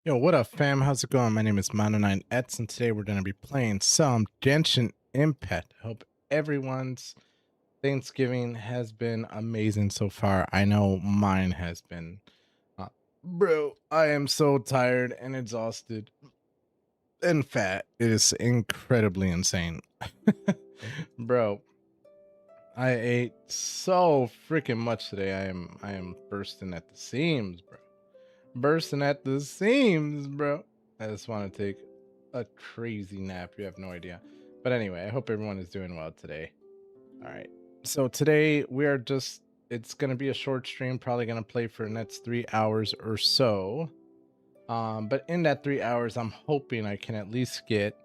Yo, what up, fam? How's it going? My name is Mono9Ets, and today we're going to be playing some Genshin Impact. Hope everyone's Thanksgiving has been amazing so far. I know mine has been. Bro, I am so tired and exhausted and fat. It is incredibly insane. Bro, I ate so freaking much today. I am bursting at the seams, bro. Bursting at the seams, bro. I just want to take a crazy nap. You have no idea. But anyway, I hope everyone is doing well today. All right. So today we are just, it's going to be a short stream, probably going to play for the next 3 hours or so. But in that 3 hours, I'm hoping I can at least get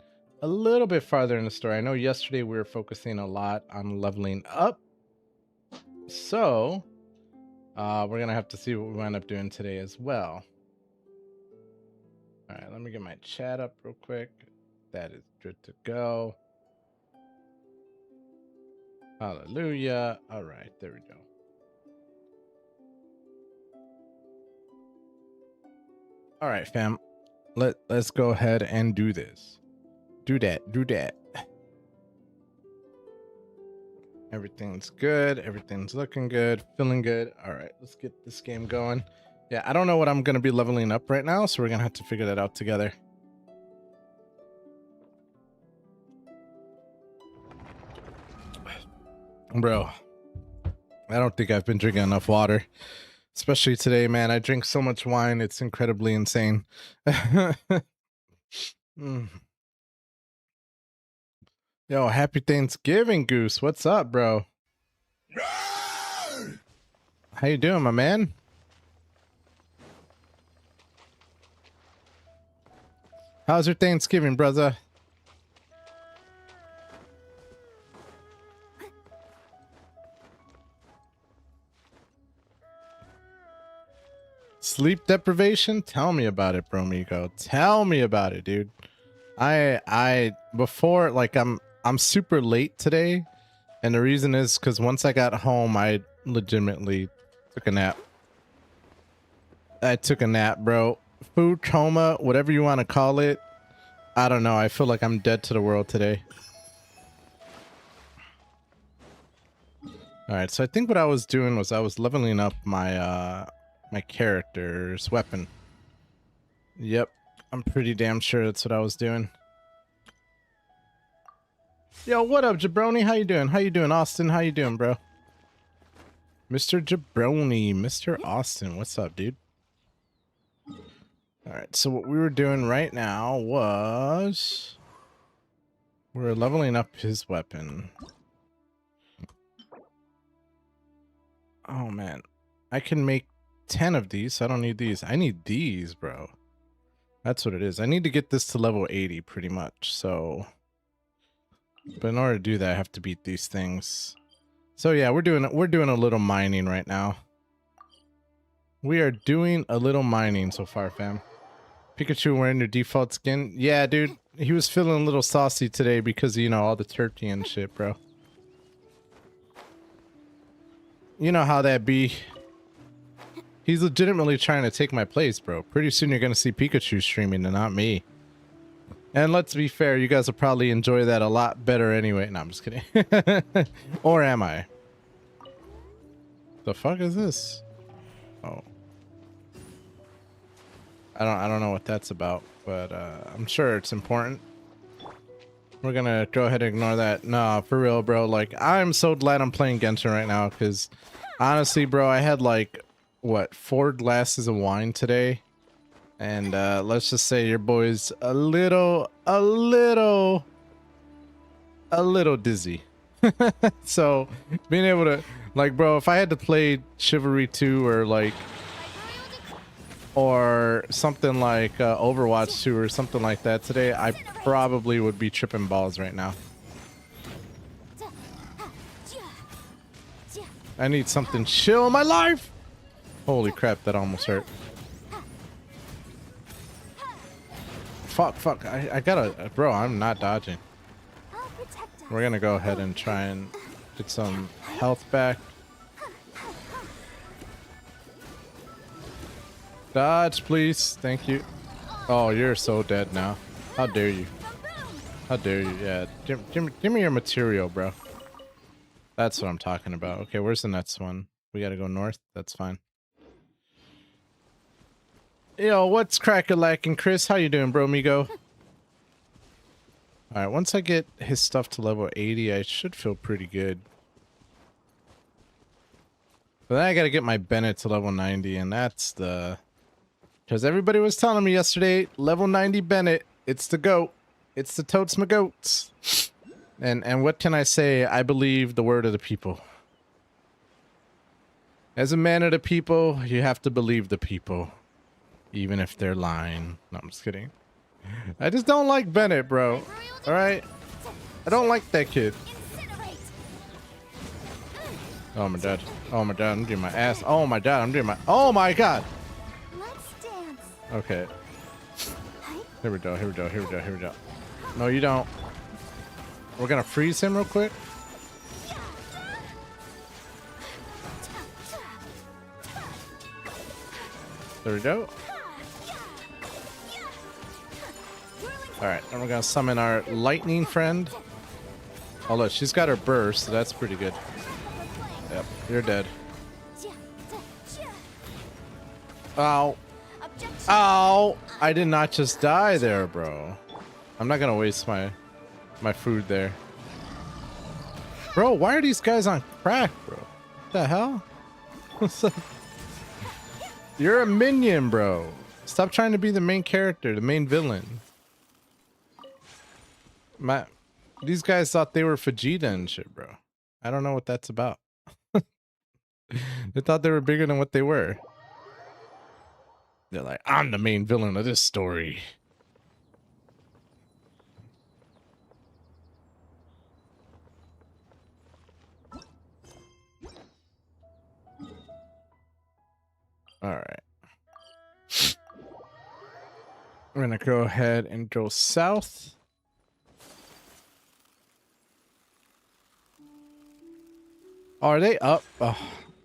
a little bit farther in the story. I know yesterday we were focusing a lot on leveling up. So we're going to have to see what we wind up doing today as well. All right, let me get my chat up real quick. That is good to go. Hallelujah. All right, there we go. All right, fam. Let's go ahead and do this. Do that. Everything's good. Everything's looking good. Feeling good. All right, let's get this game going. Yeah, I don't know what I'm going to be leveling up right now, so we're going to have to figure that out together. Bro, I don't think I've been drinking enough water. Especially today, man. I drink so much wine, it's incredibly insane. Yo, happy Thanksgiving, Goose. What's up, bro? How you doing, my man? How's your Thanksgiving, brother? Sleep deprivation? Tell me about it, Bromigo. Tell me about it, dude. Before, like, I'm super late today, and the reason is because once I got home, I legitimately took a nap. I took a nap, bro. Food coma, whatever you want to call it. I don't know. I feel like I'm dead to the world today. All right, so I think what I was doing was I was leveling up my my character's weapon. Yep, I'm pretty damn sure that's what I was doing. Yo, what up, Jabroni? How you doing? How you doing, Austin? How you doing, bro? Mr. Jabroni, Mr. Austin, what's up, dude? All right, so what we were doing right now was we're leveling up his weapon. Oh man, I can make 10 of these, so I don't need these. I need these, bro. That's what it is. I need to get this to level 80 pretty much, so but in order to do that, I have to beat these things. So yeah, we're doing a little mining right now. We are doing a little mining so far, fam. Pikachu wearing your default skin? Yeah, dude. He was feeling a little saucy today because, you know, all the turkey and shit, bro. You know how that be. He's legitimately trying to take my place, bro. Pretty soon you're gonna see Pikachu streaming and not me. And let's be fair, you guys will probably enjoy that a lot better anyway. No, I'm just kidding. Or am I? The fuck is this? Oh. I don't know what that's about, but I'm sure it's important. We're gonna go ahead and ignore that. No, for real, bro. Like, I'm so glad I'm playing Genshin right now, because honestly, bro, I had like, what, 4 glasses of wine today. And let's just say your boy's a little dizzy. So being able to, like, bro, if I had to play Chivalry 2 or like, or something like Overwatch 2 or something like that today, I probably would be tripping balls right now. I need something chill in my life. Holy crap, that almost hurt. Fuck, I gotta, bro, I'm not dodging. We're gonna go ahead and try and get some health back. Dodge, please. Thank you. Oh, you're so dead now. How dare you? How dare you? Yeah, give me your material, bro. That's what I'm talking about. Okay, where's the next one? We gotta go north. That's fine. Yo, what's crack-a-lackin', Chris? How you doing, bro, amigo? Alright, once I get his stuff to level 80, I should feel pretty good. But then I gotta get my Bennett to level 90, and that's the... Because everybody was telling me yesterday, level 90 Bennett, it's the GOAT. It's the totes my goats. And what can I say? I believe the word of the people. As a man of the people, you have to believe the people. Even if they're lying. No, I'm just kidding. I just don't like Bennett, bro. Alright? I don't like that kid. Oh my god. Oh my god, I'm doing my ass. Oh my god, I'm doing my... Oh my god! Okay. Here we go, here we go, here we go, here we go. No, you don't. We're gonna freeze him real quick. There we go. Alright, and we're gonna summon our lightning friend. Oh look, she's got her burst, so that's pretty good. Yep, you're dead. Ow. Ow! I did not just die there, bro. I'm not gonna waste my food there. Bro, why are these guys on crack, bro? What the hell? You're a minion, bro. Stop trying to be the main character, the main villain. These guys thought they were Vegeta and shit, bro. I don't know what that's about. They thought they were bigger than what they were. They're like, I'm the main villain of this story. Alright. We're gonna go ahead and go south. Oh, are they up? Oh,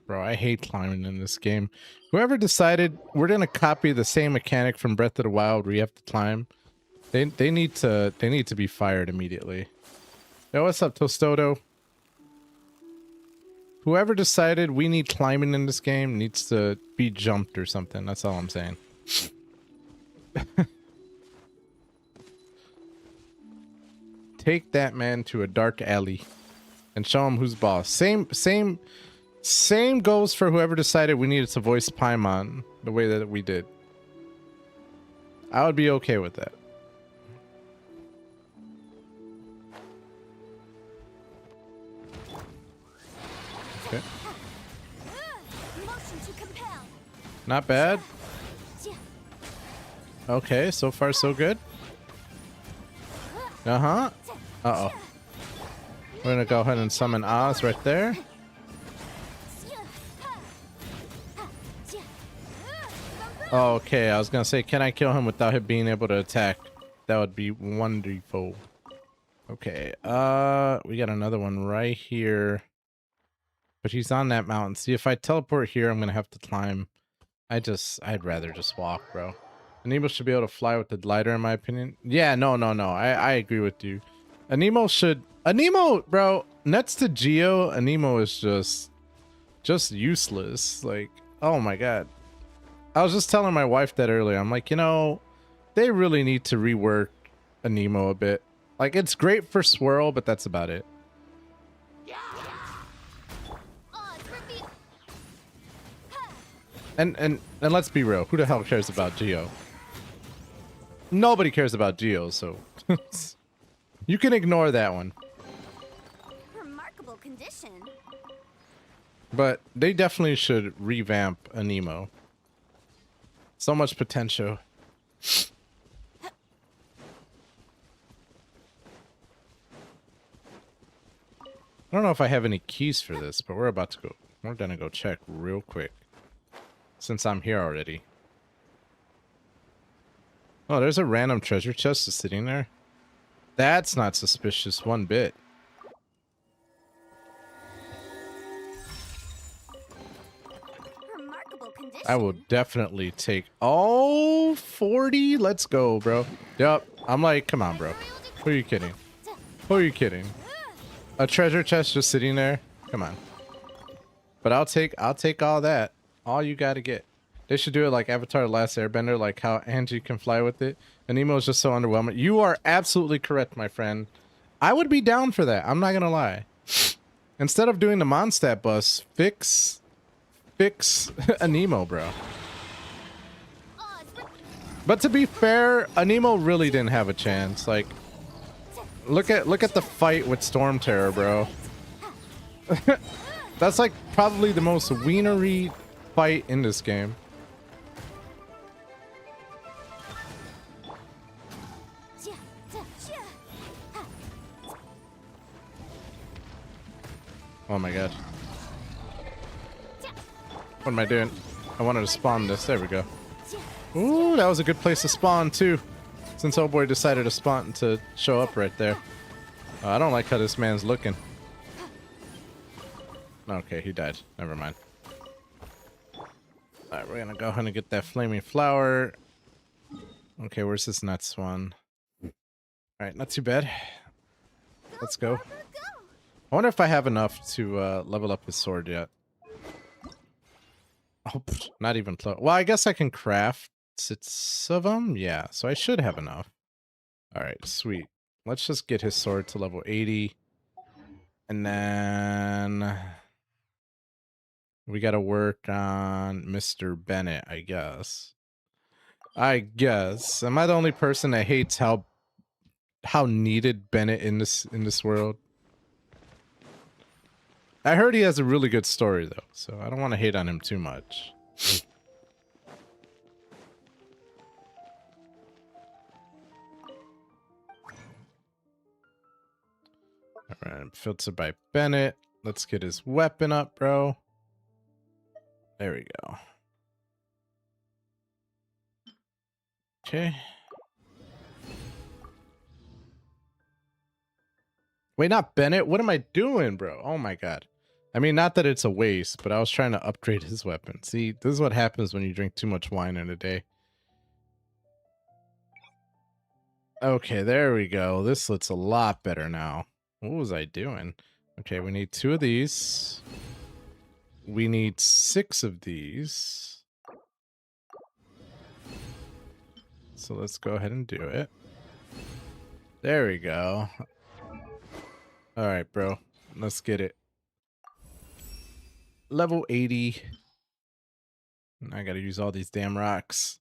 bro, I hate climbing in this game. Whoever decided we're gonna copy the same mechanic from Breath of the Wild where you have to climb, they need to be fired immediately. Yo, what's up, Tostodo? Whoever decided we need climbing in this game needs to be jumped or something. That's all I'm saying. Take that man to a dark alley and show him who's boss. Same goes for whoever decided we needed to voice Paimon the way that we did. I would be okay with that. Okay. Not bad. Okay, so far so good. Uh-huh. Uh-oh. We're gonna go ahead and summon Oz right there. Okay, I was gonna say, can I kill him without him being able to attack? That would be wonderful. Okay, we got another one right here. But he's on that mountain. See, if I teleport here, I'm gonna have to climb. I'd rather just walk, bro. Anemo should be able to fly with the glider, in my opinion. Yeah, no. I agree with you. Anemo, bro, next to Geo, Anemo is just useless. Like, oh my god. I was just telling my wife that earlier. I'm like, you know, they really need to rework Anemo a bit. Like, it's great for Swirl, but that's about it. And let's be real, who the hell cares about Geo? Nobody cares about Geo, so you can ignore that one. Remarkable condition. But they definitely should revamp Anemo. So much potential. I don't know if I have any keys for this, but we're gonna go check real quick. Since I'm here already. Oh, there's a random treasure chest just sitting there. That's not suspicious one bit. I will definitely take... Oh, 40? Let's go, bro. Yep. I'm like, come on, bro. Who are you kidding? Who are you kidding? A treasure chest just sitting there? Come on. But I'll take all that. All you gotta get. They should do it like Avatar: The Last Airbender, like how Angie can fly with it. And Nemo is just so underwhelming. You are absolutely correct, my friend. I would be down for that. I'm not gonna lie. Instead of doing the Mondstadt bus, fix a Nemo, bro. But to be fair, Anemo really didn't have a chance. Like, look at the fight with Storm Terror, bro. That's like probably the most wienery fight in this game. Oh my god. What am I doing? I wanted to spawn this. There we go. Ooh, that was a good place to spawn too. Since old boy decided to spawn to show up right there. I don't like how this man's looking. Okay, he died. Never mind. Alright, we're gonna go ahead and get that flaming flower. Okay, where's this next one? Alright, not too bad. Let's go. I wonder if I have enough to level up his sword yet. Oh, not even close. Well, I guess I can craft 6 of them. Yeah, so I should have enough. Alright, sweet. Let's just get his sword to level 80. And then... we gotta work on Mr. Bennett, I guess. Am I the only person that hates how needed Bennett in this world? I heard he has a really good story though, so I don't want to hate on him too much. Alright, filtered by Bennett. Let's get his weapon up, bro. There we go. Okay. Wait, not Bennett. What am I doing, bro? Oh my god. I mean, not that it's a waste, but I was trying to upgrade his weapon. See, this is what happens when you drink too much wine in a day. Okay, there we go. This looks a lot better now. What was I doing? Okay, we need 2 of these. We need 6 of these. So let's go ahead and do it. There we go. Alright, bro. Let's get it. Level 80. I gotta use all these damn rocks.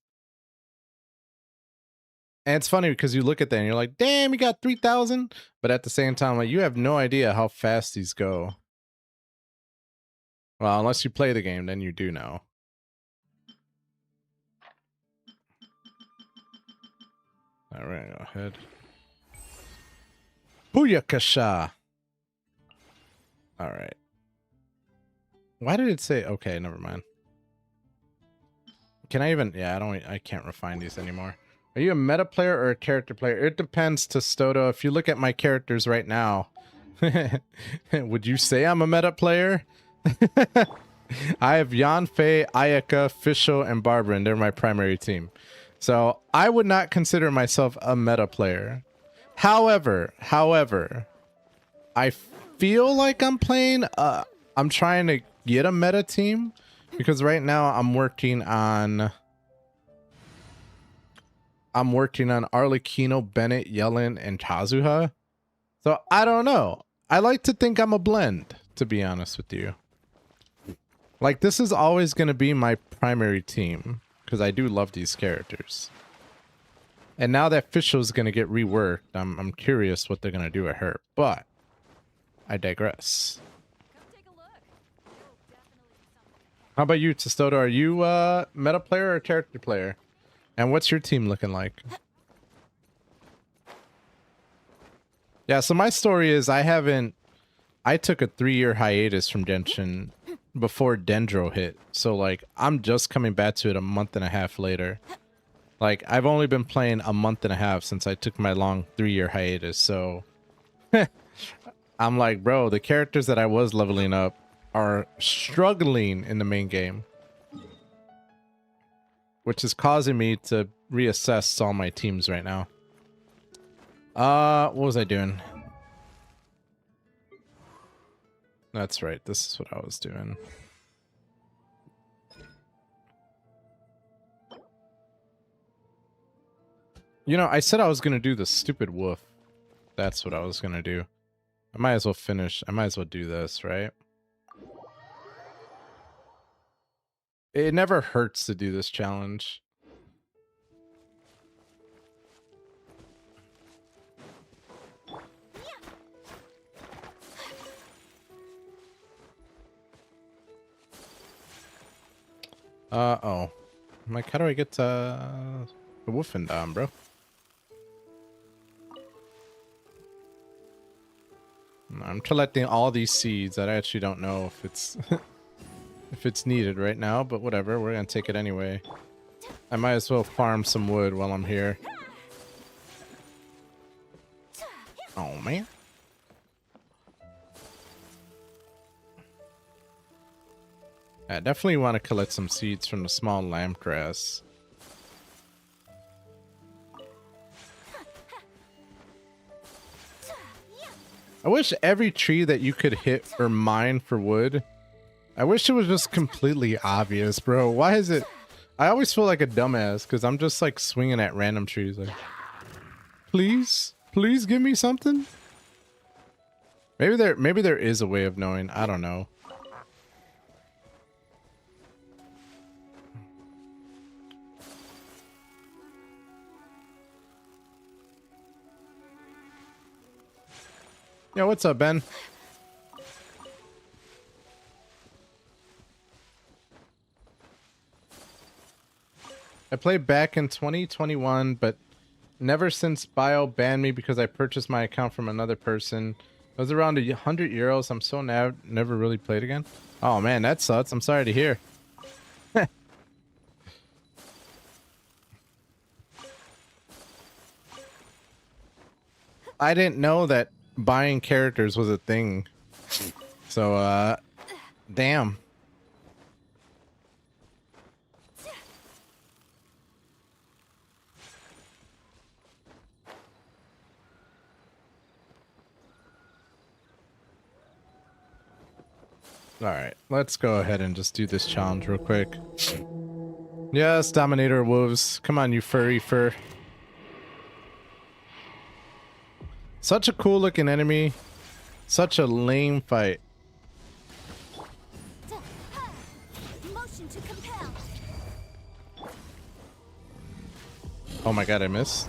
And it's funny because you look at that and you're like, damn, you got 3,000? But at the same time, like, you have no idea how fast these go. Well, unless you play the game, then you do know. Alright, go ahead. Booyakasha! Alright. Why did it say... okay, never mind. Can I even... yeah, I can't refine these anymore. Are you a meta player or a character player? It depends, Testodo. If you look at my characters right now, would you say I'm a meta player? I have Yanfei, Ayaka, Fischl, and Barbara, and they're my primary team. So I would not consider myself a meta player. However, I feel like I'm playing... I'm trying to get a meta team, because right now I'm working on Arlecchino, Bennett, Yellen, and Kazuha. So I don't know. I like to think I'm a blend, to be honest with you. Like, this is always going to be my primary team, because I do love these characters. And now that Fischl's going to get reworked, I'm curious what they're going to do with her. But I digress. How about you, Testodo? Are you a meta player or a character player? And what's your team looking like? Yeah, so my story is I took a 3-year hiatus from Genshin before Dendro hit. So, like, I'm just coming back to it a month and a half later. Like, I've only been playing a month and a half since I took my long 3-year hiatus. So, I'm like, bro, the characters that I was leveling up are struggling in the main game. which is causing me to reassess all my teams right now. What was I doing? That's right. This is what I was doing. You know, I said I was going to do the stupid wolf. That's what I was going to do. I might as well finish. I might as well do this, right? It never hurts to do this challenge. Oh. I'm like, how do I get the woofing down, bro? I'm collecting all these seeds that I actually don't know if it's if it's needed right now, but whatever, we're gonna take it anyway. I might as well farm some wood while I'm here. Oh man. I definitely want to collect some seeds from the small lamb grass. I wish every tree that you could hit or mine for wood, I wish it was just completely obvious, bro. Why is it? I always feel like a dumbass because I'm just like swinging at random trees like, please, please give me something. Maybe there is a way of knowing. I don't know. Yeah, what's up, Ben? I played back in 2021, but never since Bio banned me because I purchased my account from another person. It was around 100 euros. I'm so never really played again. Oh man, that sucks. I'm sorry to hear. I didn't know that buying characters was a thing. So, damn. Alright, let's go ahead and just do this challenge real quick. Yes, Dominator Wolves. Come on, you furry fur. Such a cool looking enemy. Such a lame fight. Motion to compel. Oh my god, I missed.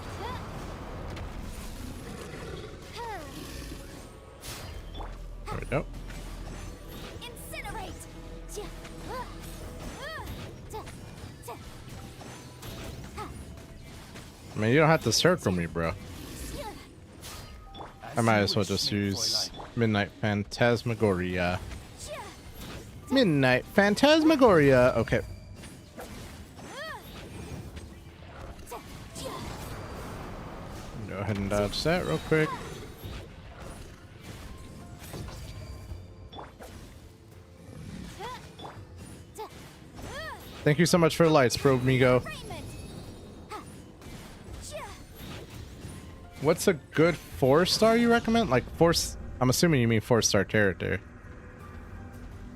There we go. Incinerate. I mean, you don't have to circle me, bro. I might as well just use Midnight Phantasmagoria. Midnight Phantasmagoria. Okay. Go ahead and dodge that real quick. Thank you so much for the lights, bro, Migo. What's a good 4-star you recommend? Like I'm assuming you mean 4-star character.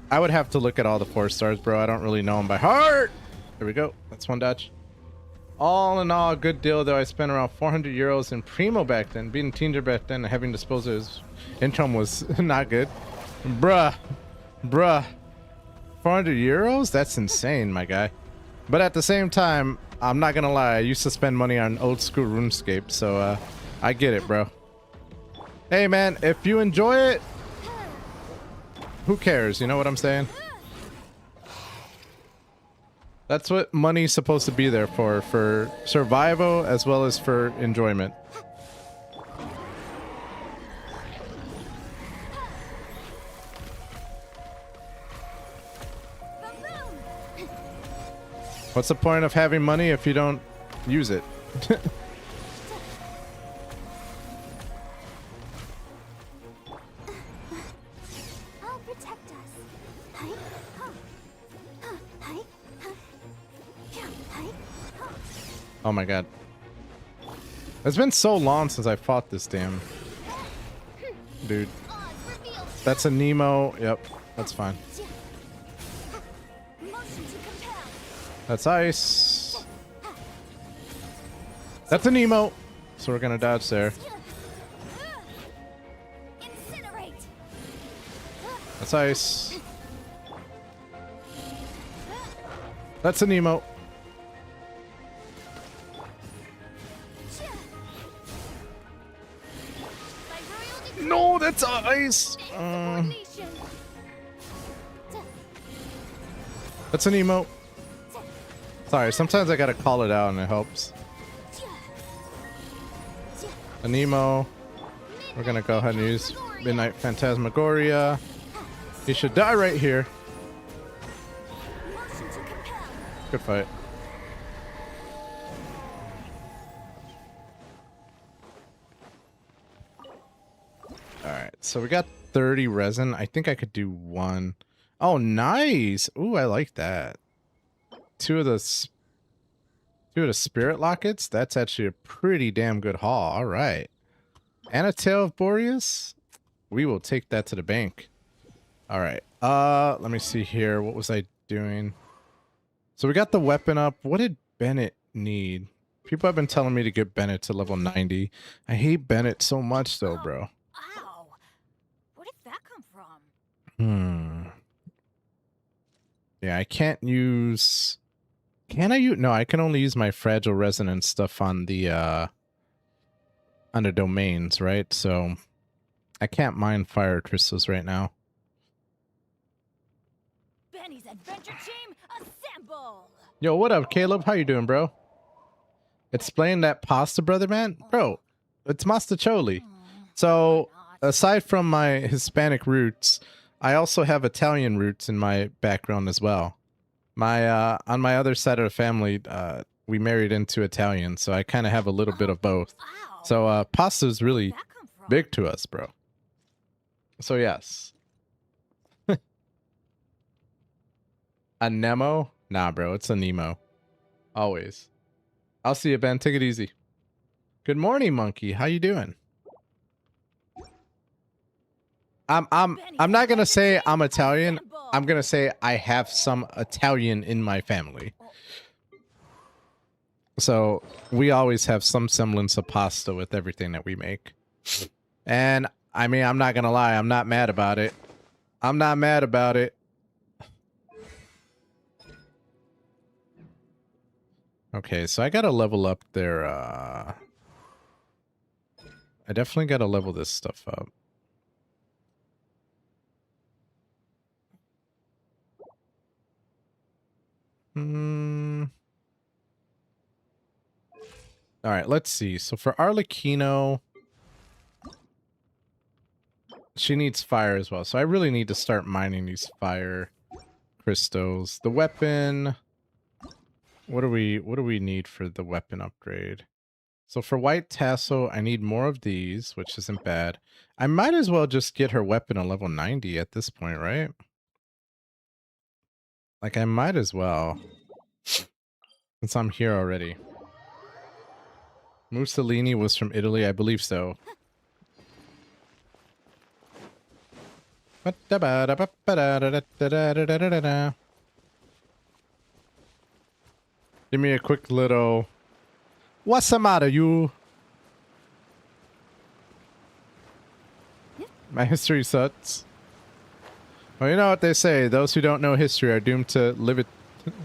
I would have to look at all the 4 stars, bro. I don't really know them by heart. There we go. That's one dodge. All in all, a good deal, though. I spent around 400 euros in Primo back then. Being a teenager back then and having disposals income was not good. Bruh. 400 euros? That's insane, my guy. But at the same time, I'm not gonna lie. I used to spend money on old school RuneScape, so I get it, bro. Hey, man, if you enjoy it, who cares? You know what I'm saying? That's what money's supposed to be there for survival as well as for enjoyment. What's the point of having money if you don't use it? I'll protect us. Oh my god. It's been so long since I fought this damn dude. Odds revealed. That's a Nemo. Yep, that's fine. Motion to compel. That's ice. That's a Nemo. So we're gonna dodge there. Incinerate. That's ice. That's a Nemo. By royal decree, No, that's ice. insubordination. That's an emo. Sorry, sometimes I gotta call it out and it helps. An emo. We're gonna go ahead and use Midnight Phantasmagoria. He should die right here. Motion to compel. Good fight. Alright, so we got 30 resin. I think I could do one. Oh, nice. Ooh, I like that. Two of the spirit lockets. That's actually a pretty damn good haul. All right. And a tail of Boreas. We will take that to the bank. All right. Let me see here. What was I doing? So we got the weapon up. What did Bennett need? People have been telling me to get Bennett to level 90. I hate Bennett so much though, bro. Ow. Where did that come from? Yeah, I can't use... Can I use... No, I can only use my fragile resonance stuff on the domains, right? So I can't mine fire crystals right now. Benny's adventure team, assemble! Yo, what up, Caleb? How you doing, bro? Explain that pasta, brother, man? Bro, it's mastacholi. So, aside from my Hispanic roots, I also have Italian roots in my background as well. My on my other side of the family, we married into Italian, so I kind of have a little bit of both. Ow. So pasta is really Where'd that come from? big to us, bro. So yes. A Nemo? Nah, bro, it's a Nemo. Always. I'll see you, Ben. Take it easy. Good morning, monkey. How you doing? I'm not gonna say I'm Italian. I'm gonna say I have some Italian in my family. So we always have some semblance of pasta with everything that we make. And I mean, I'm not gonna lie, I'm not mad about it. I'm not mad about it. Okay, so I gotta level up their I definitely gotta level this stuff up. All right, let's see. So for Arlecchino, she needs fire as well. So I really need to start mining these fire crystals. The weapon, what do we need for the weapon upgrade? So for White Tassel, I need more of these, which isn't bad. I might as well just get her weapon a level 90 at this point, right? Like I might as well. Since I'm here already. Mussolini was from Italy, I believe so. Give me a quick little... What's the matter, you? My history sucks. Well, you know what they say. Those who don't know history are doomed to live it...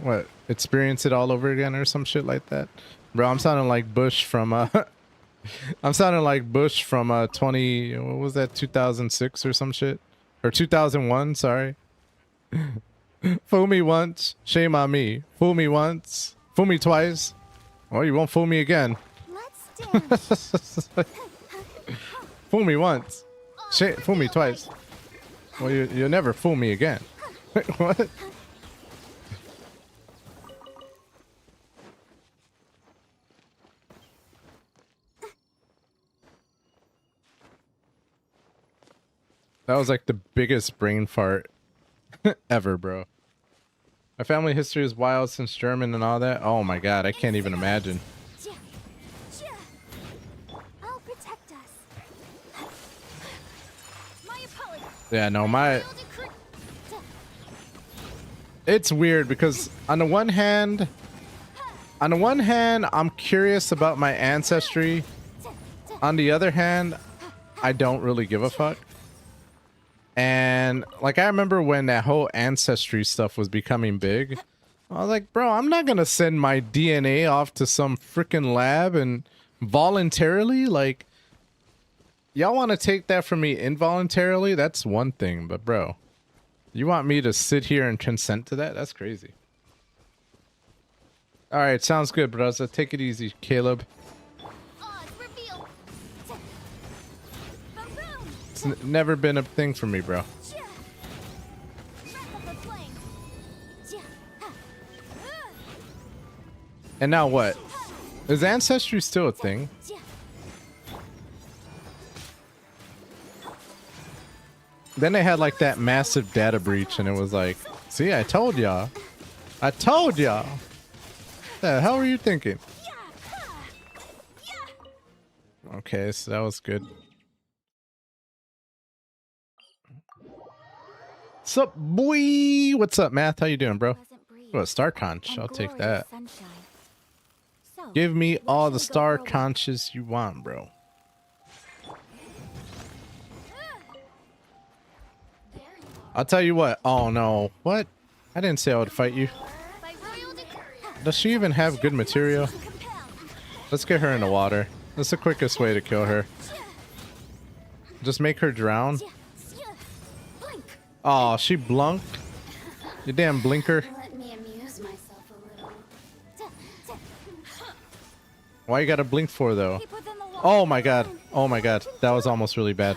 What? Experience it all over again or some shit like that? Bro, I'm sounding like Bush from... I'm sounding like Bush from 20... What was that? 2006 or some shit? Or 2001, sorry. Fool me once, shame on me. Fool me once, fool me twice. Well, you won't fool me again. Let's dance. Fool me once, fool me twice. Well, you'll never fool me again. What? That was like the biggest brain fart ever, bro. My family history is wild since German and all that. Oh my god, I can't even imagine. Yeah, no, it's weird because on the one hand, I'm curious about my ancestry. On the other hand, I don't really give a fuck. And like, I remember when that whole ancestry stuff was becoming big, I was like, bro, I'm not gonna send my DNA off to some freaking lab and voluntarily, like, y'all want to take that from me involuntarily? That's one thing, but bro, you want me to sit here and consent to that? That's crazy. All right, sounds good, bros. Take it easy, Caleb. It's never been a thing for me, bro. And now what? Is ancestry still a thing? Then they had like that massive data breach and it was like, see, I told y'all. I told y'all. The hell were you thinking? Okay, so that was good. Sup, boy? What's up, Math? How you doing, bro? Oh, a star conch. I'll take that. Give me all the star conches you want, bro. I'll tell you what. Oh no. What? I didn't say I would fight you. Does she even have good material? Let's get her in the water. That's the quickest way to kill her. Just make her drown. Oh, she blunked. You damn blinker. Why you gotta blink for though? Oh my god. Oh my god. That was almost really bad.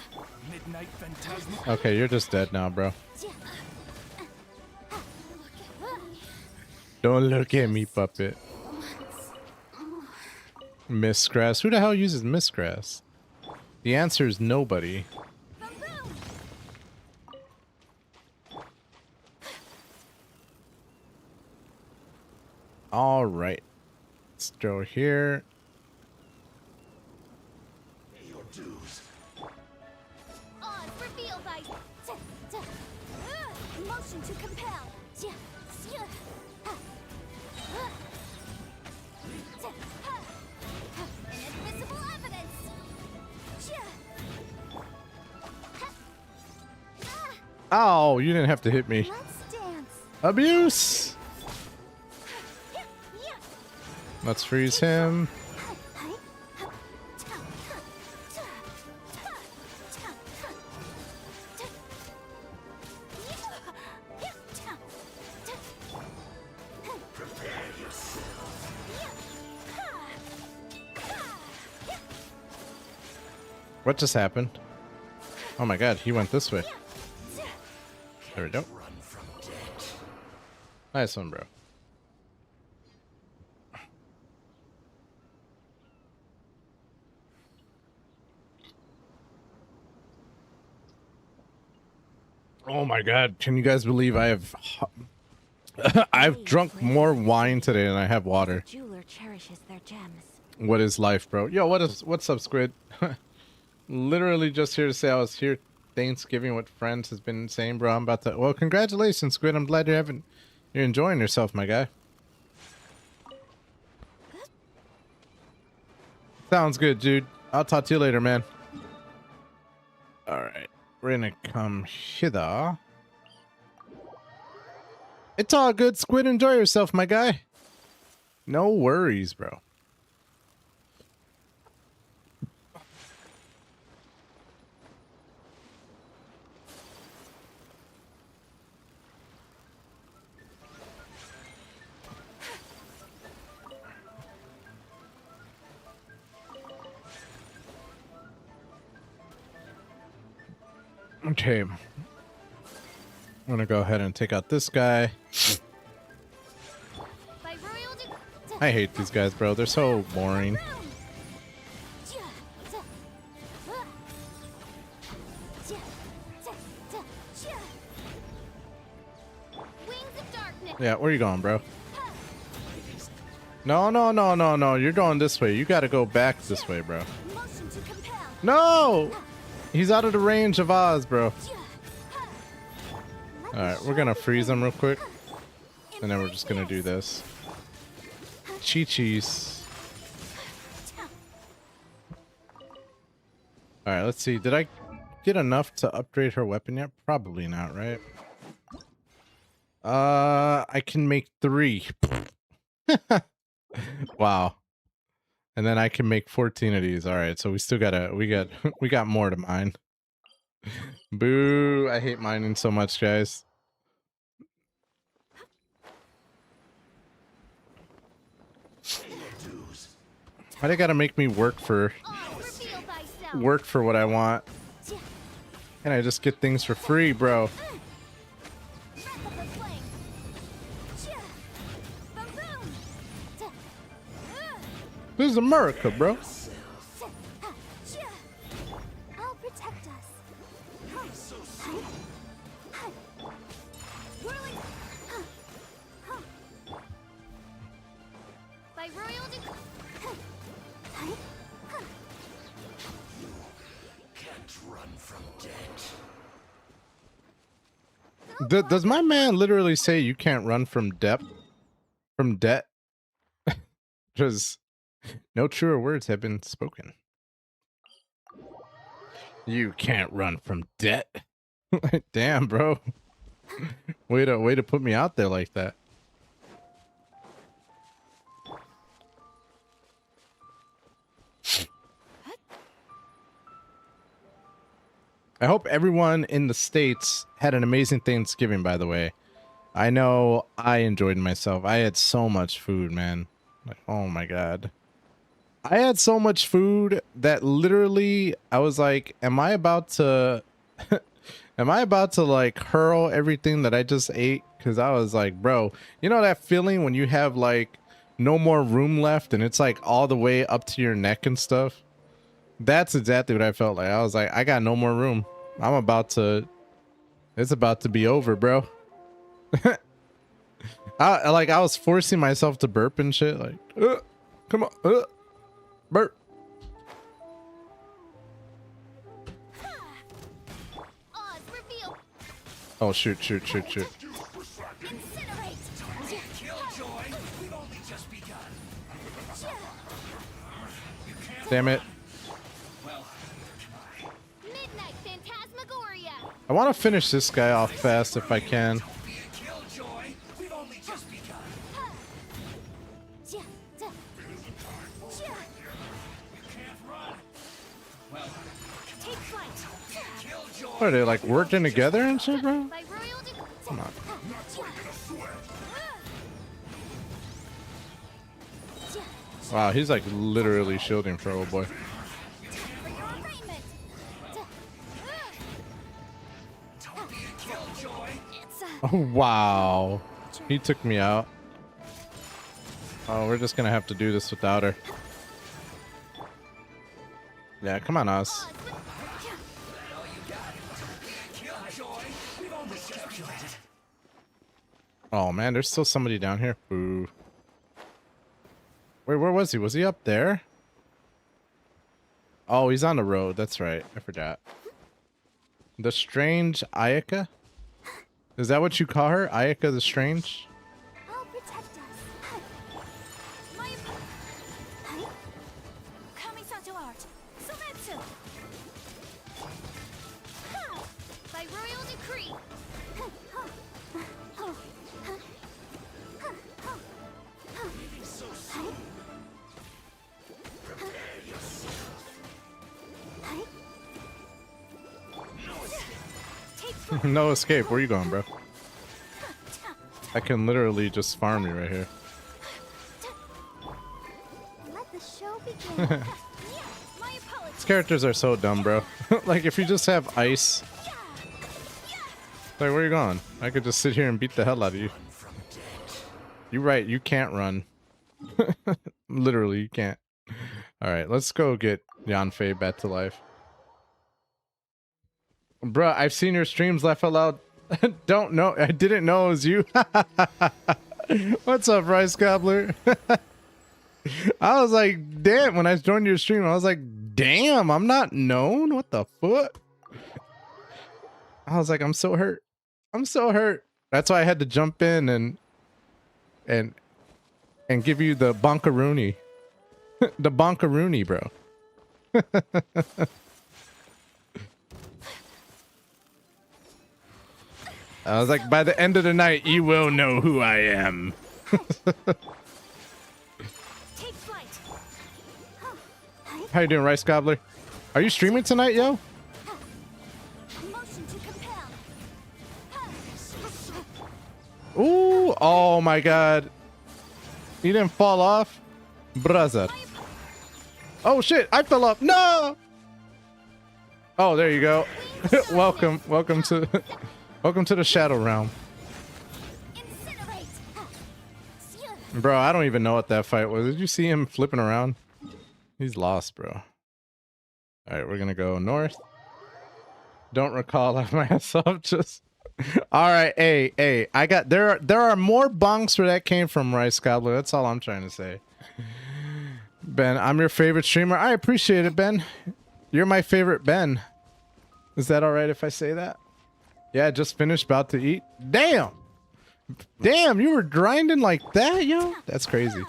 Okay, you're just dead now, bro. Don't look at me, puppet. Mistgrass. Who the hell uses Mistgrass? The answer is nobody. All right. Let's go here. Motion to compel. Inadmissible evidence. Oh, you didn't have to hit me. Let's dance. Abuse. Let's freeze him. What just happened? Oh my god, he went this way. There we go. Nice one, bro. Oh my god, can you guys believe I have I've drunk more wine today than I have water. Jeweler cherishes their gems. What is life, bro? Yo, what's up, Squid? Literally just here to say I was here Thanksgiving with friends has been insane, bro. I'm about to well, congratulations, Squid. I'm glad you're enjoying yourself, my guy. Sounds good, dude. I'll talk to you later, man. Alright. We're gonna come hither. It's all good, Squid. Enjoy yourself, my guy. No worries, bro. Okay. I'm gonna go ahead and take out this guy. I hate these guys, bro. They're so boring. Yeah, where you going, bro? No, no, no, no, no. You're going this way. You gotta go back this way, bro. No! He's out of the range of Oz, bro. Alright, we're gonna freeze them real quick. And then we're just gonna do this. Chi-Chis. Alright, let's see. Did I get enough to upgrade her weapon yet? Probably not, right? I can make 3. Wow. And then I can make 14 of these. Alright, so we still gotta, we got more to mine. Boo, I hate mining so much, guys. Why they gotta make me work for what I want? Can I just get things for free, bro? This is America, bro. I'll protect us. Whirling. By royal Can't run from debt. Does my man literally say you can't run from debt? From debt? Because no truer words have been spoken. You can't run from debt. Damn, bro. Way to put me out there like that. I hope everyone in the States had an amazing Thanksgiving, by the way. I know I enjoyed myself. I had so much food, man. Like, oh my God. I had so much food that literally I was like, am I about to like hurl everything that I just ate? Because I was like, bro, you know that feeling when you have like no more room left and it's like all the way up to your neck and stuff? That's exactly what I felt like. I was like, I got no more room. It's about to be over, bro. I was forcing myself to burp and shit. Like, come on, burp. Oh, shoot. Damn it. I want to finish this guy off fast if I can. What are they like working together and shit, bro? Come on. Wow, he's like literally shielding for old boy. Oh, wow. He took me out. Oh, we're just gonna have to do this without her. Yeah, come on, us. Oh, man, there's still somebody down here. Boo. Wait, where was he? Was he up there? Oh, he's on the road. That's right. I forgot. The Strange Ayaka? Is that what you call her? Ayaka the Strange? I'll protect us. Kami-santo art. Sometsu. By royal decree. No escape. Where you going, bro? I can literally just farm you right here. Let the show begin. These characters are so dumb, bro. Like, if you just have ice... Like, where you going? I could just sit here and beat the hell out of you. You're right, you can't run. Literally, you can't. Alright, let's go get Yanfei back to life. Bruh, I've seen your streams, laugh out loud. Don't know. I didn't know it was you. What's up, Rice Gobbler? I was like, damn, when I joined your stream, I was like, damn, I'm not known? What the fuck? I was like, I'm so hurt. I'm so hurt. That's why I had to jump in and give you the bonkaroonie. The bonkaroonie, bro. I was like, by the end of the night, you will know who I am. Take flight. How you doing, Rice Gobbler? Are you streaming tonight, yo? Motion to compel. Ooh, oh my god. You didn't fall off? Brother. Oh shit, I fell off. No! Oh, there you go. welcome to welcome to the Shadow Realm. Incinerate. Bro, I don't even know what that fight was. Did you see him flipping around? He's lost, bro. Alright, we're gonna go north. Don't recall of myself, just alright, hey, I got there are more bonks where that came from, Rice Gobbler. That's all I'm trying to say. Ben, I'm your favorite streamer. I appreciate it, Ben. You're my favorite Ben. Is that alright if I say that? Yeah, just finished, about to eat. Damn! Damn, you were grinding like that, yo? That's crazy.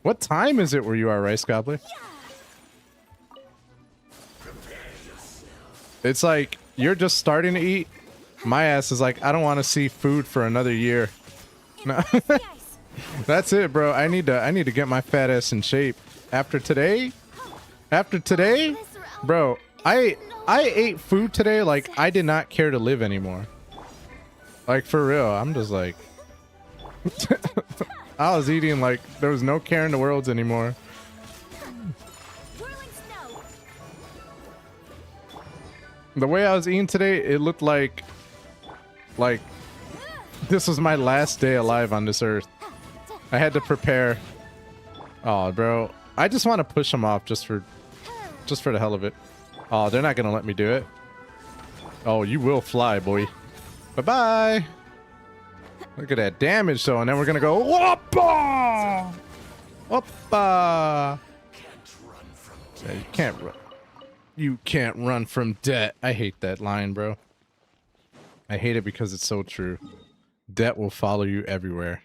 What time is it where you are, Rice Gobbler? It's like, you're just starting to eat. My ass is like, I don't want to see food for another year. No. That's it, bro. I need to get my fat ass in shape. After today, bro, I ate food today like I did not care to live anymore. Like, for real. I'm just like I was eating like there was no care in the world anymore. The way I was eating today, it looked like this was my last day alive on this earth. I had to prepare. Oh, bro. I just want to push them off just for the hell of it. Oh, they're not going to let me do it. Oh, you will fly, boy. Bye-bye. Look at that damage, though. And then we're going to go... Whoppa! Whoppa! Yeah, you can't run. You can't run from debt. I hate that line, bro. I hate it because it's so true. Debt will follow you everywhere.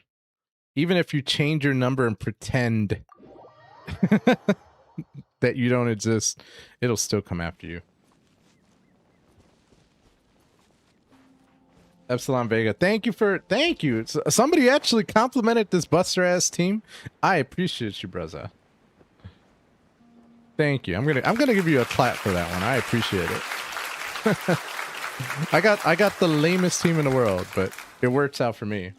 Even if you change your number and pretend that you don't exist, it'll still come after you. Epsilon Vega, thank you. Somebody actually complimented this buster ass team. I appreciate you, brother. Thank you. I'm gonna give you a clap for that one. I appreciate it. I got the lamest team in the world, but it works out for me.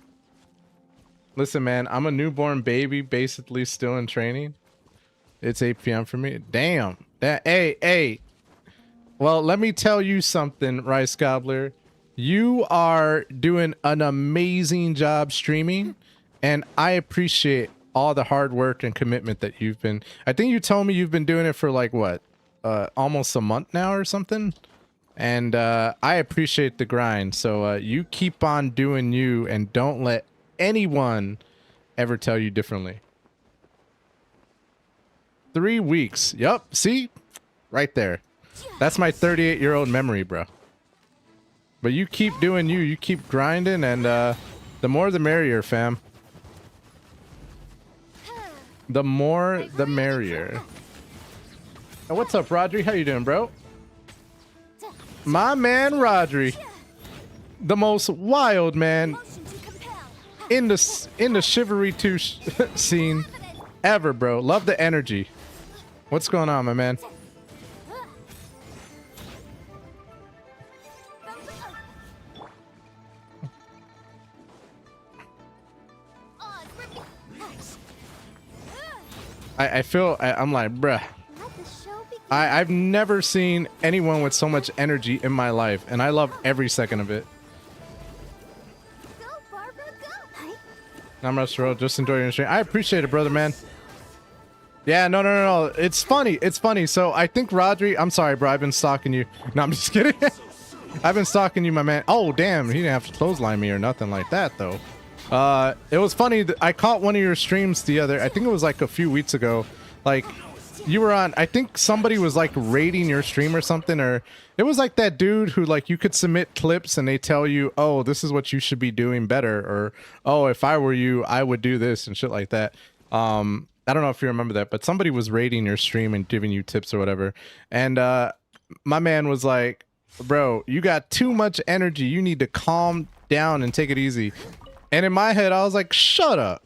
Listen, man, I'm a newborn baby, basically still in training. It's 8 p.m. for me. Damn. Hey. Well, let me tell you something, Rice Gobbler. You are doing an amazing job streaming, and I appreciate all the hard work and commitment that you've been. I think you told me you've been doing it for like what, almost a month now or something. And I appreciate the grind. So you keep on doing you, and don't let anyone ever tell you differently. 3 weeks. Yup. See, right there. That's my 38-year-old memory, bro. But you keep doing you. You keep grinding, and the more the merrier, fam. The more the merrier. Oh, what's up, Rodri? How you doing, bro? My man, Rodri. The most wild man in the Chivalry 2 scene ever, bro. Love the energy. What's going on, my man? I feel I'm like, bruh. I've never seen anyone with so much energy in my life, and I love every second of it. I'm Russell, just enjoy your stream. I appreciate it, brother, man. Yeah, no. It's funny. It's funny. So I think Rodri, I'm sorry, bro. I've been stalking you. No, I'm just kidding. I've been stalking you, my man. Oh, damn. He didn't have to clothesline me or nothing like that, though. It was funny. I caught one of your streams I think it was like a few weeks ago. Like, you were on, I think somebody was like rating your stream or something, or it was like that dude who like you could submit clips and they tell you, oh, this is what you should be doing better, or oh, if I were you, I would do this and shit like that. I don't know if you remember that, but somebody was rating your stream and giving you tips or whatever. And my man was like, bro, you got too much energy. You need to calm down and take it easy. And in my head, I was like, shut up.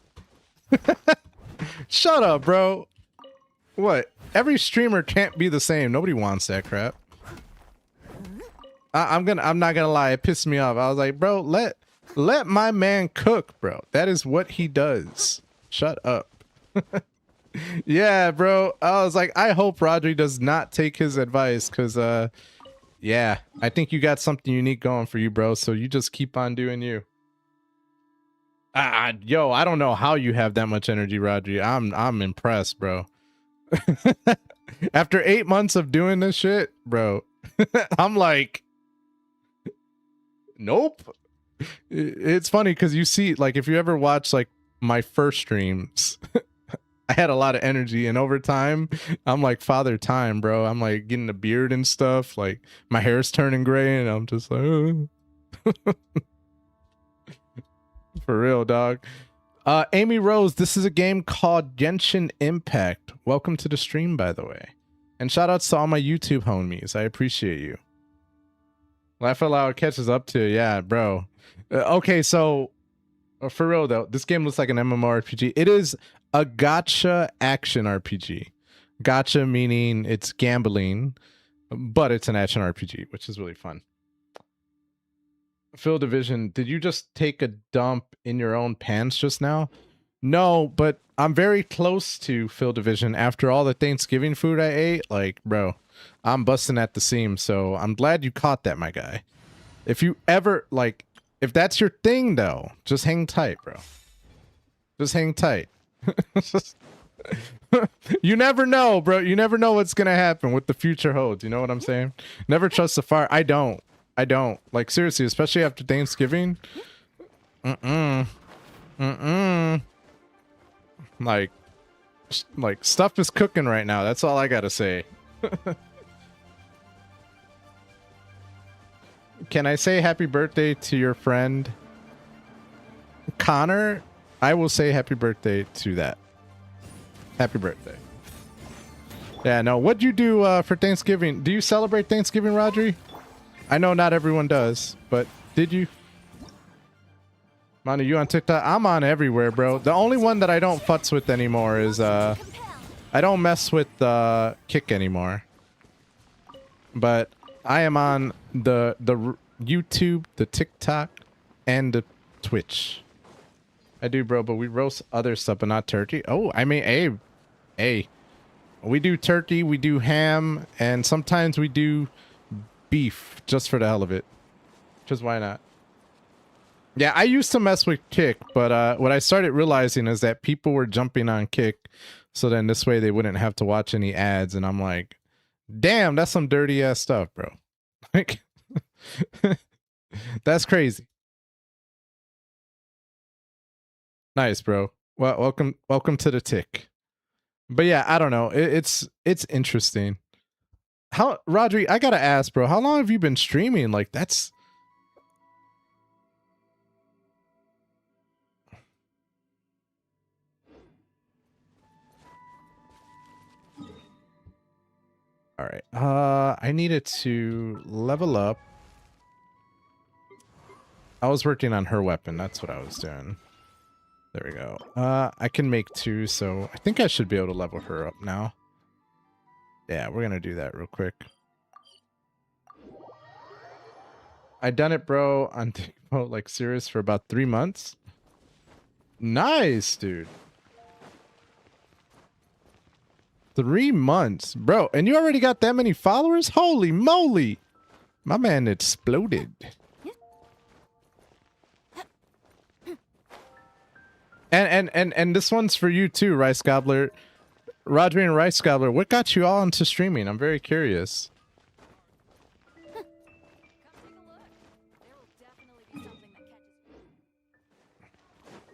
Shut up, bro. What? Every streamer can't be the same. Nobody wants that crap. I'm not gonna lie, it pissed me off. I was like, bro, let my man cook, bro. That is what he does. Shut up. Yeah, bro. I was like, I hope Rodri does not take his advice, because yeah, I think you got something unique going for you, bro. So you just keep on doing you. Yo, I don't know how you have that much energy, Rodri. I'm impressed, bro. After 8 months of doing this shit, bro, I'm like, nope. It's funny because you see, like, if you ever watch like my first streams, I had a lot of energy, and over time, I'm like Father Time, bro. I'm like getting a beard and stuff. Like my hair's turning gray, and I'm just like, oh. For real, dog. Amy Rose, this is a game called Genshin Impact. Welcome to the stream, by the way. And shout outs to all my YouTube homies. I appreciate you. Laugh Out Loud catches up to, yeah, bro. Okay, so for real though, this game looks like an MMORPG. It is a gacha action RPG. Gacha meaning it's gambling, but it's an action RPG, which is really fun. Phil Division, did you just take a dump in your own pants just now? No, but I'm very close to Phil Division after all the Thanksgiving food I ate. Like, bro, I'm busting at the seams, so I'm glad you caught that, my guy. If you ever, like, if that's your thing, though, just hang tight, bro. Just hang tight. You never know, bro. You never know what's gonna happen, what the future holds. You know what I'm saying? Never trust the fire. I don't. Like, seriously, especially after Thanksgiving. Like stuff is cooking right now. That's all I gotta say. Can I say happy birthday to your friend Connor? I will say happy birthday to that. Happy birthday. Yeah, no. What'd you do for Thanksgiving? Do you celebrate Thanksgiving, Rodri? I know not everyone does, but did you? Manu, you on TikTok? I'm on everywhere, bro. The only one that I don't futz with anymore is I don't mess with Kick anymore. But I am on the YouTube, the TikTok, and the Twitch. I do, bro, but we roast other stuff, but not turkey. Oh, I mean, hey, we do turkey, we do ham, and sometimes we do beef just for the hell of it. Just why not? Yeah, I used to mess with Kick, but what I started realizing is that people were jumping on Kick, so then this way they wouldn't have to watch any ads, and I'm like, damn, that's some dirty ass stuff, bro. Like, that's crazy. Nice, bro. Well, welcome to the tick. But yeah, I don't know. It's interesting. How, Rodri, I gotta ask, bro, how long have you been streaming? Like, that's... All right. I needed to level up. I was working on her weapon. That's what I was doing. There we go. I can make 2, so I think I should be able to level her up now. Yeah, we're gonna do that real quick. I done it, bro, on like serious for about 3 months. Nice, dude. 3 months, bro, and you already got that many followers? Holy moly, my man exploded. And this one's for you too, Rice Gobbler. Rodri and Rice Gobbler, what got you all into streaming? I'm very curious.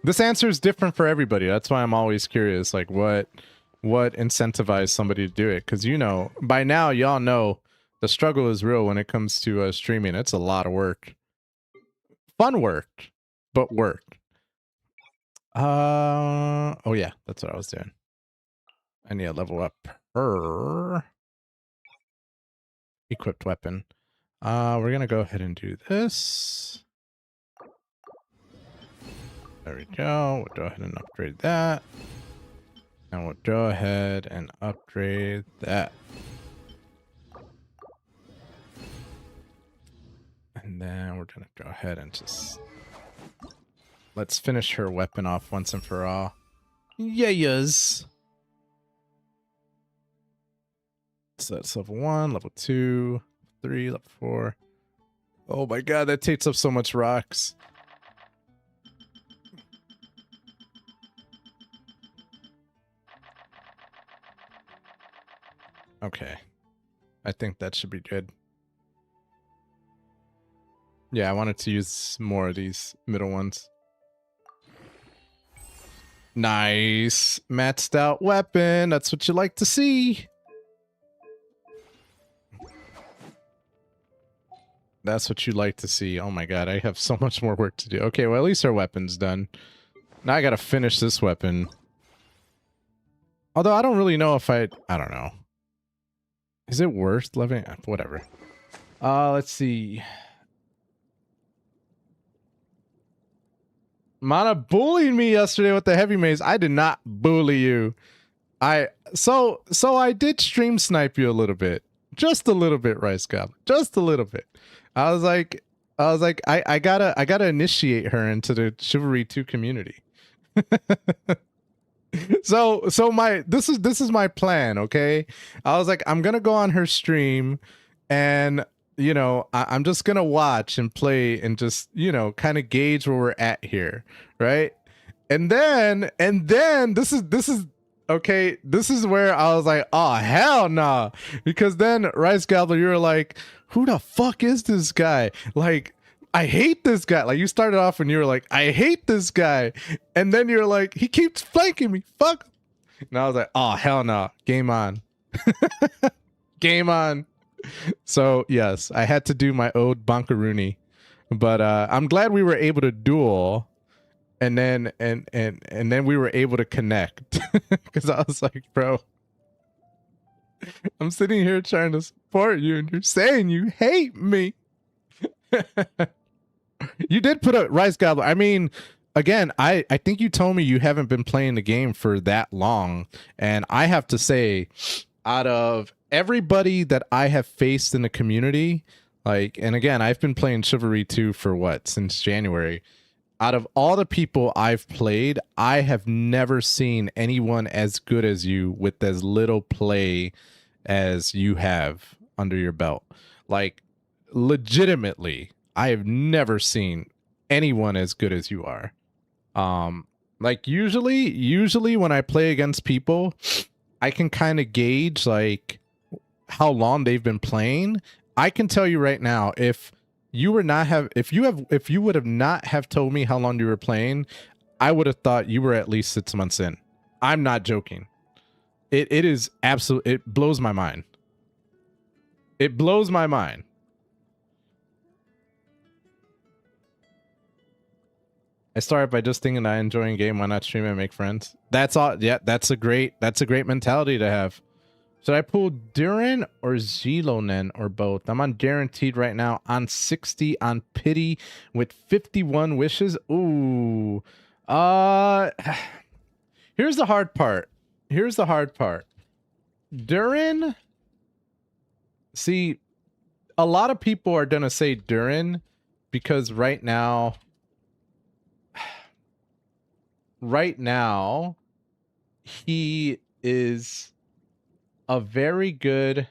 This answer is different for everybody. That's why I'm always curious, like what what incentivized somebody to do it. Because, you know, by now, y'all know the struggle is real when it comes to streaming. It's a lot of work. Fun work, but work. Oh yeah, that's what I was doing. I need to level up her equipped weapon. We're gonna go ahead and do this. There we go. We'll go ahead and upgrade that. And we'll go ahead and upgrade that. And then we're gonna go ahead and just let's finish her weapon off once and for all. Yes. So that's level 1, level 2, 3, level 4. Oh my god, that takes up so much rocks. Okay. I think that should be good. Yeah, I wanted to use more of these middle ones. Nice. Maxed out weapon. That's what you like to see. That's what you like to see. Oh my god, I have so much more work to do. Okay, well, at least our weapon's done. Now I gotta finish this weapon. Although I don't really know if I don't know. Is it worth leveling? Whatever. Let's see. Mana bullied me yesterday with the heavy maze. I did not bully you. So I did stream snipe you a little bit. Just a little bit, Rice Goblin. Just a little bit. I was like, I gotta initiate her into the Chivalry 2 community. so this is my plan, okay? I was like, I'm gonna go on her stream and you know, I'm just gonna watch and play and just, you know, kind of gauge where we're at here, right? And then this is okay, this is where I was like, oh hell nah. Because then Rice Gobbler, you were like, who the fuck is this guy? Like, I hate this guy. Like, you started off and you were like, I hate this guy. And then you're like, he keeps flanking me. Fuck. And I was like, oh hell no. Game on. Game on. So yes, I had to do my ode Bonkaroonie. But I'm glad we were able to duel. And then we were able to connect. Because I was like, bro, I'm sitting here trying to support you and you're saying you hate me. You did put a Rice Gobbler. I mean, again, I think you told me you haven't been playing the game for that long. And I have to say, out of everybody that I have faced in the community, like, and again, I've been playing Chivalry 2 for what, since January. Out of all the people I've played, I have never seen anyone as good as you with as little play as you have under your belt. Like, legitimately, I have never seen anyone as good as you are. Like usually when I play against people, I can kind of gauge like how long they've been playing. I can tell you right now, if you would have not have told me how long you were playing, I would have thought you were at least 6 months in. I'm not joking. It is absolute. It blows my mind. It blows my mind. I started by just thinking I enjoy a game. Why not stream and make friends? That's all. Yeah, that's a great mentality to have. Should I pull Durin or Zilonen or both? I'm on guaranteed right now, on 60 on pity with 51 wishes. Ooh. Here's the hard part. Durin. See, a lot of people are gonna say Durin because right now he is a very good,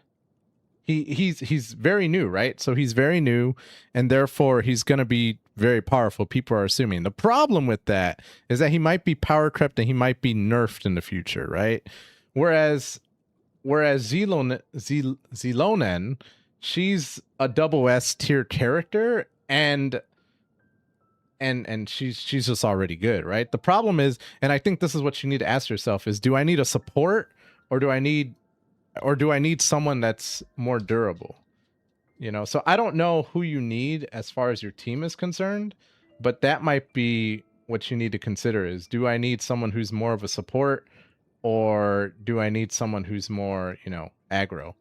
he's very new, right? So he's very new and therefore he's going to be very powerful, people are assuming. The problem with that is that he might be power crept and he might be nerfed in the future, right? Whereas Zilonen, she's a double S tier character and she's just already good, right? The problem is, and I think this is what you need to ask yourself is, do I need a support or do I need someone that's more durable? You know, so I don't know who you need as far as your team is concerned, but that might be what you need to consider is, do I need someone who's more of a support, or do I need someone who's more, you know, aggro?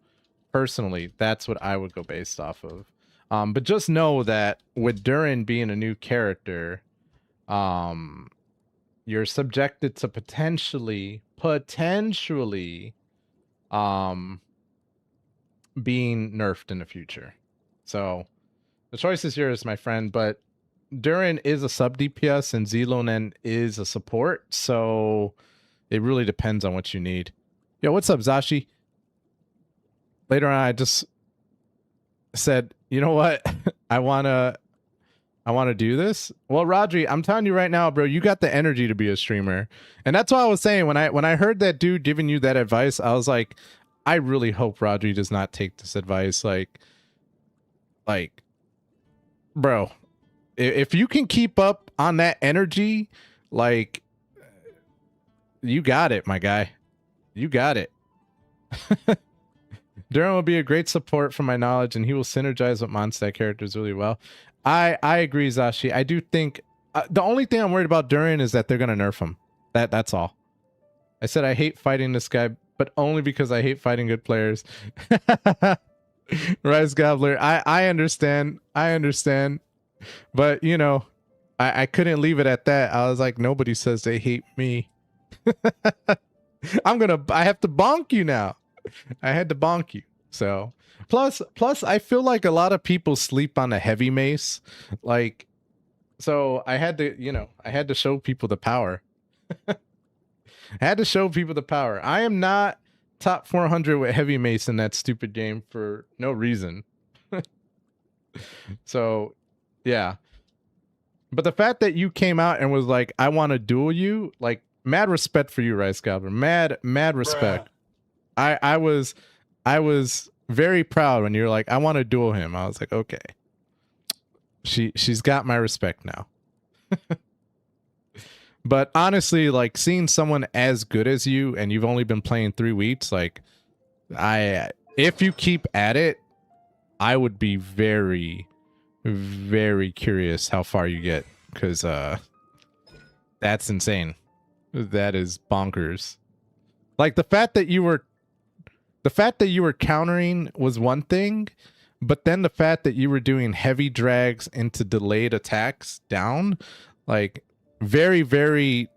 Personally, that's what I would go based off of. But just know that with Durin being a new character, you're subjected to potentially being nerfed in the future. So the choice is yours, my friend, but Durin is a sub DPS and Zelonen is a support, so it really depends on what you need. Yo, what's up, Zashi? Later on, I just said, you know what? I wanna do this. Well, Rodri, I'm telling you right now, bro, you got the energy to be a streamer. And that's what I was saying. When I heard that dude giving you that advice, I was like, I really hope Rodri does not take this advice. Like, bro, if you can keep up on that energy, like, you got it, my guy. You got it. Durin will be a great support from my knowledge, and he will synergize with Mondstadt characters really well. I agree, Zashi. I do think the only thing I'm worried about Durin is that they're gonna nerf him. That's all. I said I hate fighting this guy, but only because I hate fighting good players. Rice Gobbler, I understand. I understand. But you know, I couldn't leave it at that. I was like, nobody says they hate me. I have to bonk you now. I had to bonk you. So plus I feel like a lot of people sleep on a heavy mace. Like, so I had to, you know, I had to show people the power. I had to show people the power. I am not top 400 with heavy mace in that stupid game for no reason. So yeah. But the fact that you came out and was like, I want to duel you, like, mad respect for you, Rice Gobbler. Mad respect. Bruh. I was very proud when you were like, I want to duel him. I was like, okay. She's got my respect now. But honestly, like, seeing someone as good as you and you've only been playing 3 weeks, like, if you keep at it, I would be very, very curious how far you get, because that's insane. That is bonkers. Like, the fact that you were countering was one thing, but then the fact that you were doing heavy drags into delayed attacks down, like very, very,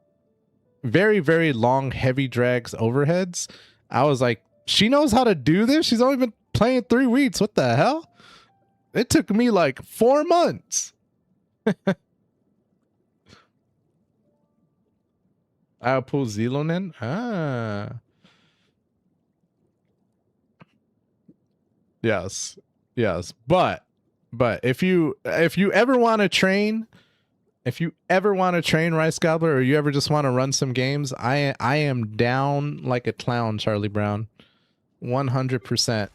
very, very long heavy drags overheads. I was like, she knows how to do this. She's only been playing 3 weeks. What the hell? It took me like 4 months. I'll pull Zelonen. Ah. Yes. But if you ever want to train, Rice Gobbler, or you ever just want to run some games, I am down like a clown, Charlie Brown. 100%.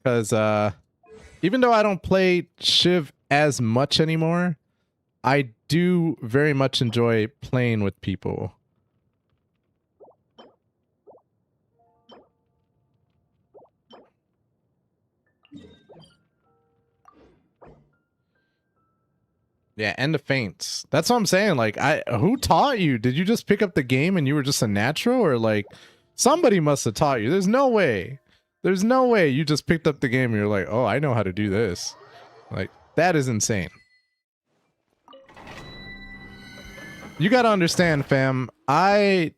Because even though I don't play Shiv as much anymore, I do very much enjoy playing with people. Yeah, and the feints. That's what I'm saying. Like, who taught you? Did you just pick up the game and you were just a natural, or like somebody must have taught you? There's no way. There's no way you just picked up the game and you're like, oh, I know how to do this. Like, that is insane. You got to understand, fam. I've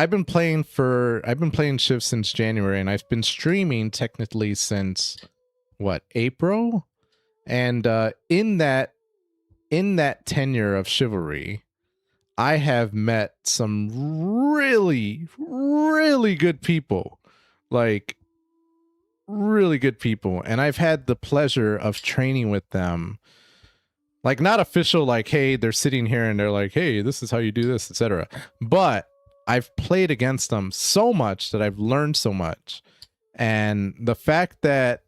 been playing Shiv since January, and I've been streaming technically since what, April? And in that tenure of Chivalry, I have met some really, really good people. Like, really good people. And I've had the pleasure of training with them. Like, not official, like, hey, they're sitting here and they're like, hey, this is how you do this, etc. But I've played against them so much that I've learned so much. And the fact that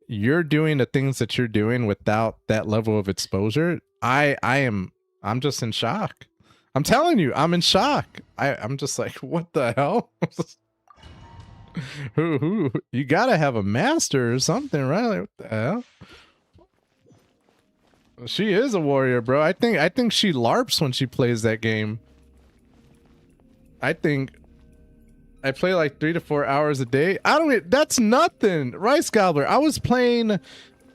you're doing the things that you're doing without that level of exposure, I'm just in shock. I'm telling you, I'm in shock. I'm just like, what the hell? Who? You gotta have a master or something, right? Like, what the hell? She is a warrior, bro. I think she LARPs when she plays that game. I think I play like 3 to 4 hours a day. That's nothing. Rice Gobbler. I was playing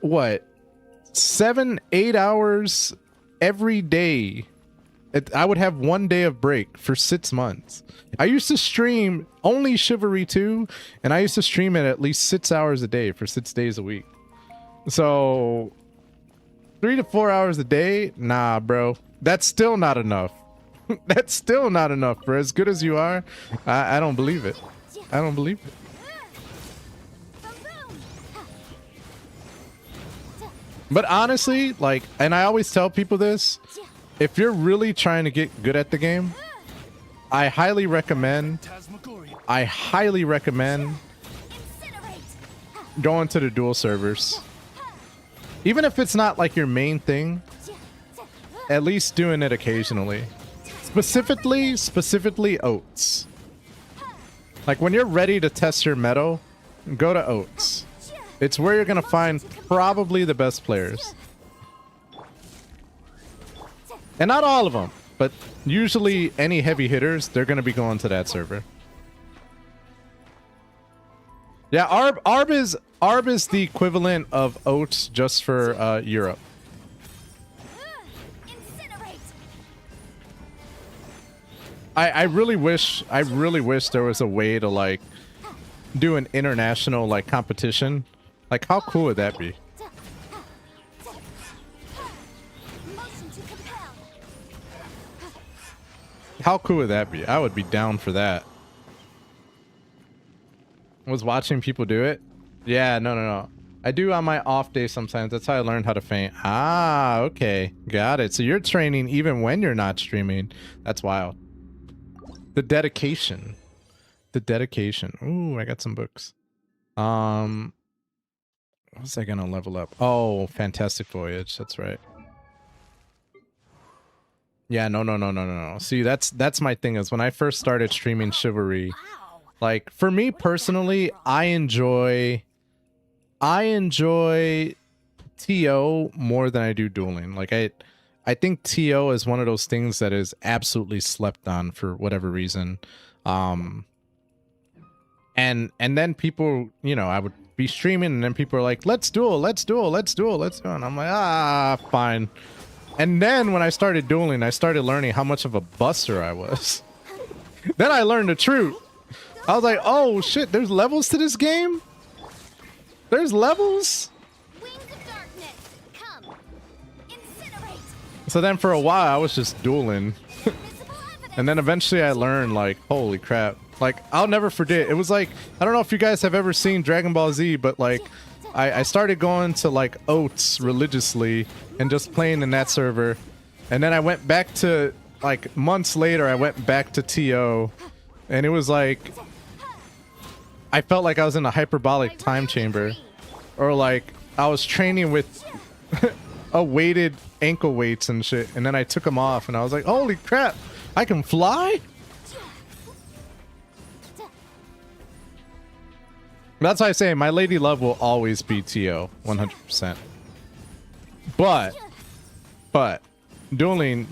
what? 7, 8 hours every day. I would have 1 day of break for 6 months. I used to stream only Chivalry 2, and I used to stream it at least 6 hours a day for 6 days a week. So 3 to 4 hours a day? Nah, bro. That's still not enough. That's still not enough, for as good as you are. I don't believe it. I don't believe it. But honestly, like, and I always tell people this, if you're really trying to get good at the game, I highly recommend going to the dual servers. Even if it's not like your main thing, at least doing it occasionally. Specifically oats. Like when you're ready to test your metal, go to oats. It's where you're gonna find probably the best players. And not all of them, but usually any heavy hitters, they're gonna be going to that server. Yeah, Arb is the equivalent of oats just for Europe. I really wish there was a way to like do an international like competition. Like how cool would that be? How cool would that be? I would be down for that. Was watching people do it? Yeah, no. I do on my off day sometimes. That's how I learned how to feint. Ah, okay. Got it. So you're training even when you're not streaming. That's wild. The dedication. The dedication. Ooh, I got some books. What was I gonna level up? Oh, Fantastic Voyage. That's right. Yeah, no. See, that's my thing is when I first started streaming Chivalry, like for me personally, I enjoy TO more than I do dueling. Like I think TO is one of those things that is absolutely slept on for whatever reason. And then people, you know, I would be streaming and then people are like, let's duel. And I'm like, ah, fine. And then when I started dueling, I started learning how much of a buster I was. Then I learned the truth. I was like, oh shit, there's levels to this game? There's levels? So then for a while I was just dueling. And then eventually I learned like, holy crap. Like, I'll never forget. It was like, I don't know if you guys have ever seen Dragon Ball Z, but like, I started going to like Oats religiously and just playing in that server. And then I went back to, like, months later, I went back to TO. And it was like, I felt like I was in a hyperbolic time chamber. Or like, I was training with a weighted ankle weights and shit. And then I took them off and I was like, holy crap, I can fly? That's why I say my lady love will always be TO 100%. But dueling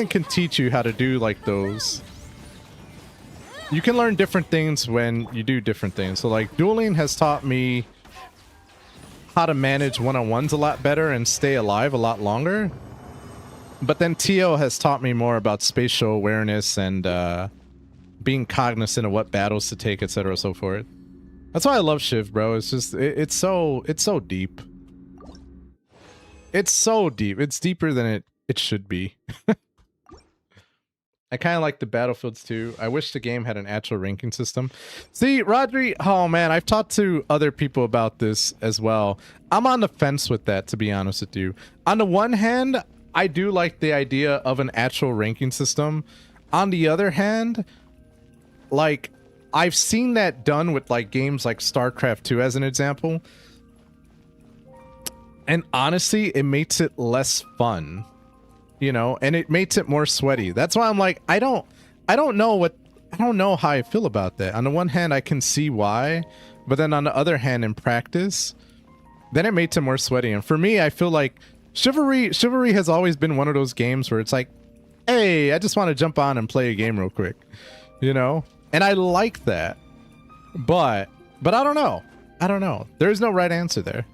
can teach you how to do like those. You can learn different things when you do different things. So like dueling has taught me how to manage one-on-ones a lot better and stay alive a lot longer. But then TO has taught me more about spatial awareness and being cognizant of what battles to take, etc. so forth. That's why I love Shiv, bro. It's just it's so deep. It's so deep. It's deeper than it should be. I kind of like the battlefields too. I wish the game had an actual ranking system. See, Rodri, oh man, I've talked to other people about this as well. I'm on the fence with that, to be honest with you. On the one hand, I do like the idea of an actual ranking system. On the other hand, like, I've seen that done with like games like StarCraft 2 as an example. And honestly, it makes it less fun, you know, and it makes it more sweaty. That's why I'm like, I don't I don't know how I feel about that. On the one hand, I can see why, but then on the other hand, in practice, then it makes it more sweaty. And for me, I feel like Chivalry has always been one of those games where it's like, hey, I just want to jump on and play a game real quick, you know? And I like that. But I don't know. I don't know. There's no right answer there.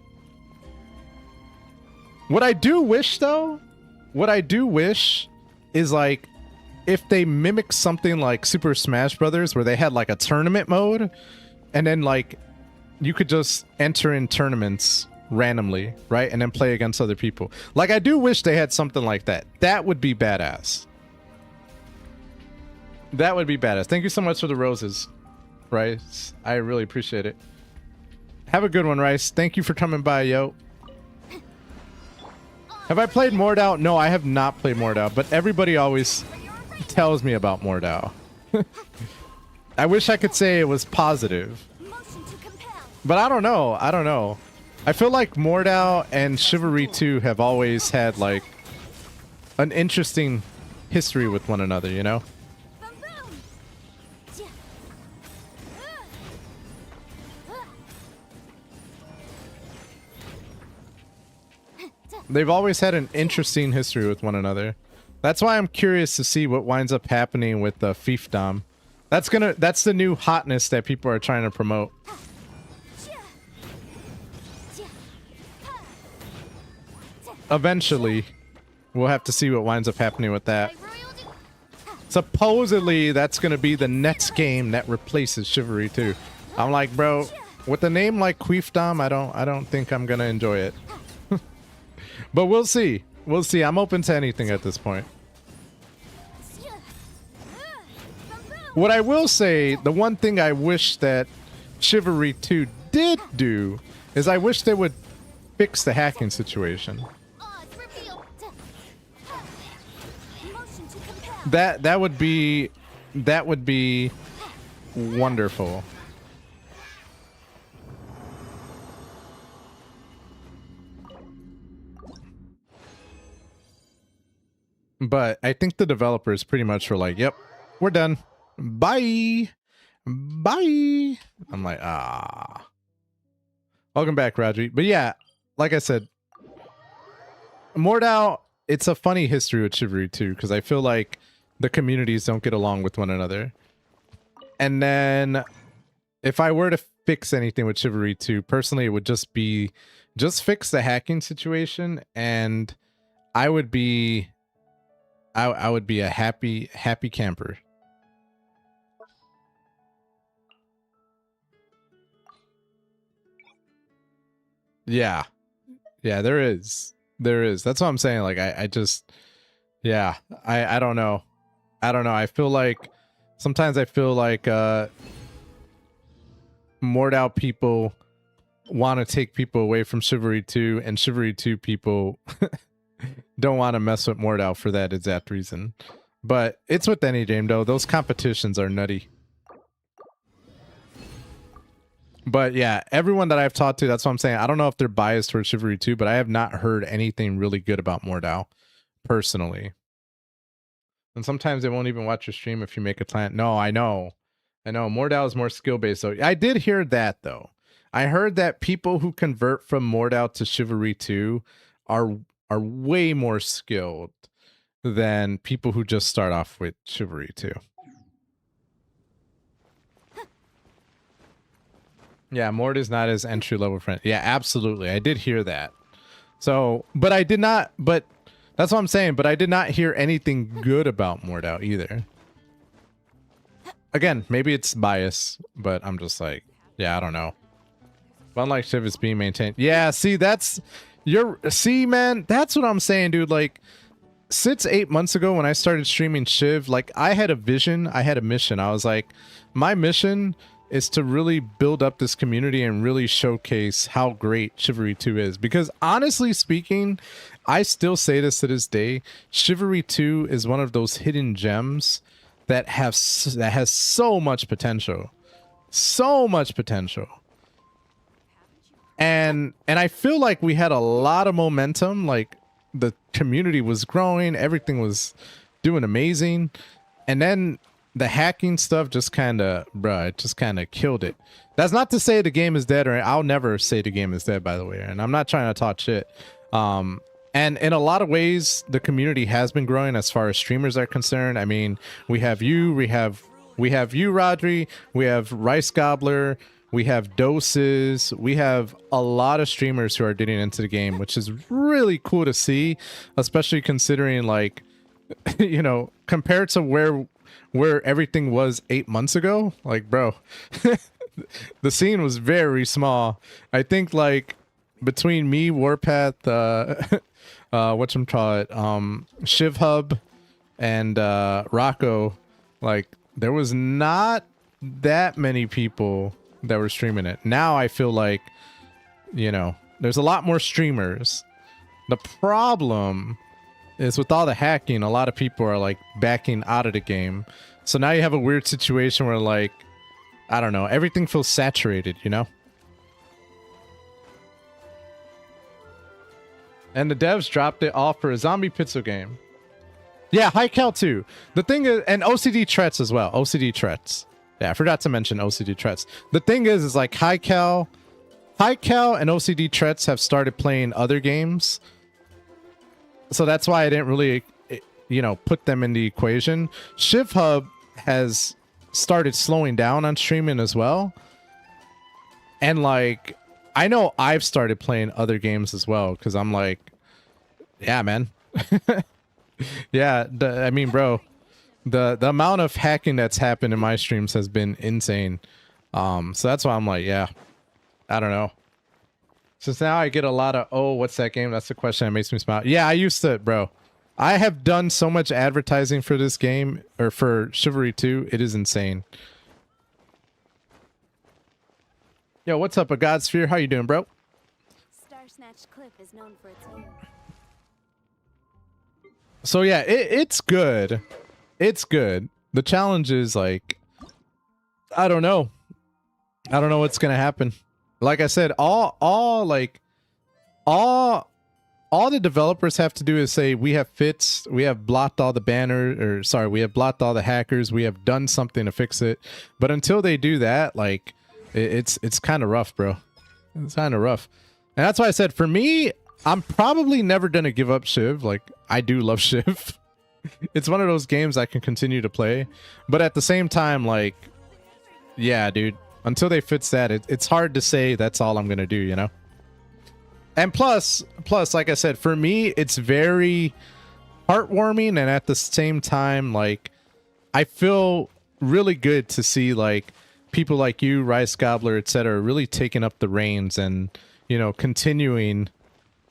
What I do wish, though, is like if they mimic something like Super Smash Brothers where they had like a tournament mode and then like you could just enter in tournaments randomly, right? And then play against other people. Like, I do wish they had something like that. That would be badass. That would be badass. Thank you so much for the roses, Rice. I really appreciate it. Have a good one, Rice. Thank you for coming by, yo. Have I played Mordau? No, I have not played Mordau, but everybody always tells me about Mordau. I wish I could say it was positive. But I don't know. I don't know. I feel like Mordau and Chivalry 2 have always had, like, an interesting history with one another, you know? They've always had an interesting history with one another. That's why I'm curious to see what winds up happening with the fiefdom. That's the new hotness that people are trying to promote. Eventually, we'll have to see what winds up happening with that. Supposedly, that's going to be the next game that replaces Chivalry 2. I'm like, bro, with a name like Queefdom, I don't think I'm going to enjoy it. But we'll see. We'll see. I'm open to anything at this point. What I will say, the one thing I wish that Chivalry 2 did do is I wish they would fix the hacking situation. That would be wonderful. But I think the developers pretty much were like, yep, we're done. Bye. Bye. I'm like, ah. Welcome back, Rodri. But yeah, like I said, Mordau, it's a funny history with Chivalry 2 because I feel like the communities don't get along with one another. And then if I were to fix anything with Chivalry 2, personally, it would just be fix the hacking situation, and I would be a happy camper. Yeah. Yeah, there is. There is. That's what I'm saying. Like, I just, yeah, I don't know. I don't know. I feel like, sometimes I feel like, Mordau people want to take people away from Chivalry 2, and Chivalry 2 people don't want to mess with Mordau for that exact reason. But it's with any game, though. Those competitions are nutty. But yeah, everyone that I've talked to, that's what I'm saying. I don't know if they're biased towards Chivalry 2, but I have not heard anything really good about Mordau, personally. And sometimes they won't even watch your stream if you make a client. No, I know. I know. Mordau is more skill-based. So I did hear that, though. I heard that people who convert from Mordau to Chivalry 2 are way more skilled than people who just start off with Chivalry 2. Yeah, Mord is not as entry-level friend. Yeah, absolutely. I did hear that. So, but I did not, but that's what I'm saying, but I did not hear anything good about Mordau either. Again, maybe it's bias, but I'm just like, yeah, I don't know. Unlike Shiv is being maintained. Yeah, see, see, man, that's what I'm saying, dude. Like, since 8 months ago when I started streaming Shiv, like, I had a vision, I had a mission. I was like, my mission is to really build up this community and really showcase how great Chivalry 2 is. Because honestly speaking, I still say this to this day, Chivalry 2 is one of those hidden gems that has so much potential. So much potential. And I feel like we had a lot of momentum. Like, the community was growing, everything was doing amazing. And then the hacking stuff just kind of, bruh, it just kind of killed it. That's not to say the game is dead, or I'll never say the game is dead, by the way. And I'm not trying to talk shit. And in a lot of ways, the community has been growing as far as streamers are concerned. I mean, we have you, we have you, Rodri, we have Rice Gobbler, we have Doses, we have a lot of streamers who are getting into the game, which is really cool to see, especially considering, like, you know, compared to where everything was 8 months ago. Like, bro, the scene was very small. I think, like, between me, Warpath, whatchamacallit, Shiv Hub, and Rocco, like, there was not that many people that were streaming it. Now I feel like, you know, there's a lot more streamers. The problem is with all the hacking, a lot of people are like backing out of the game. So now you have a weird situation where, like, I don't know, everything feels saturated, you know? And the devs dropped it off for a zombie pixel game. Yeah, High Cal too. The thing is, and OCD Threats as well. OCD Threats. Yeah, I forgot to mention OCD Threats. The thing is like High Cal and OCD Threats have started playing other games. So that's why I didn't really, you know, put them in the equation. Shiv Hub has started slowing down on streaming as well. And like, I know I've started playing other games as well, because I'm like, yeah, man. Yeah, I mean, bro, the amount of hacking that's happened in my streams has been insane. So that's why I'm like, yeah, I don't know. Since now I get a lot of, oh, what's that game? That's the question that makes me smile. Yeah, I used to, bro. I have done so much advertising for this game, or for Chivalry 2. It is insane. Yo, what's up, a Godsphere? How you doing, bro? Star Snatch Cliff is known for its humor. So yeah, it's good. It's good. The challenge is like, I don't know. I don't know what's gonna happen. Like I said, all the developers have to do is say, we have fixed, we have blocked all the banners, or sorry, we have blocked all the hackers, we have done something to fix it. But until they do that, like, it's kind of rough, bro. It's kind of rough. And that's why I said, for me, I'm probably never gonna give up Shiv. Like, I do love Shiv. It's one of those games I can continue to play. But at the same time, like, yeah, dude, until they fix that, it's hard to say that's all I'm gonna do, you know? And plus, like I said, for me, it's very heartwarming, and at the same time, like, I feel really good to see, like, people like you, Rice Gobbler, etc., really taking up the reins and, you know, continuing,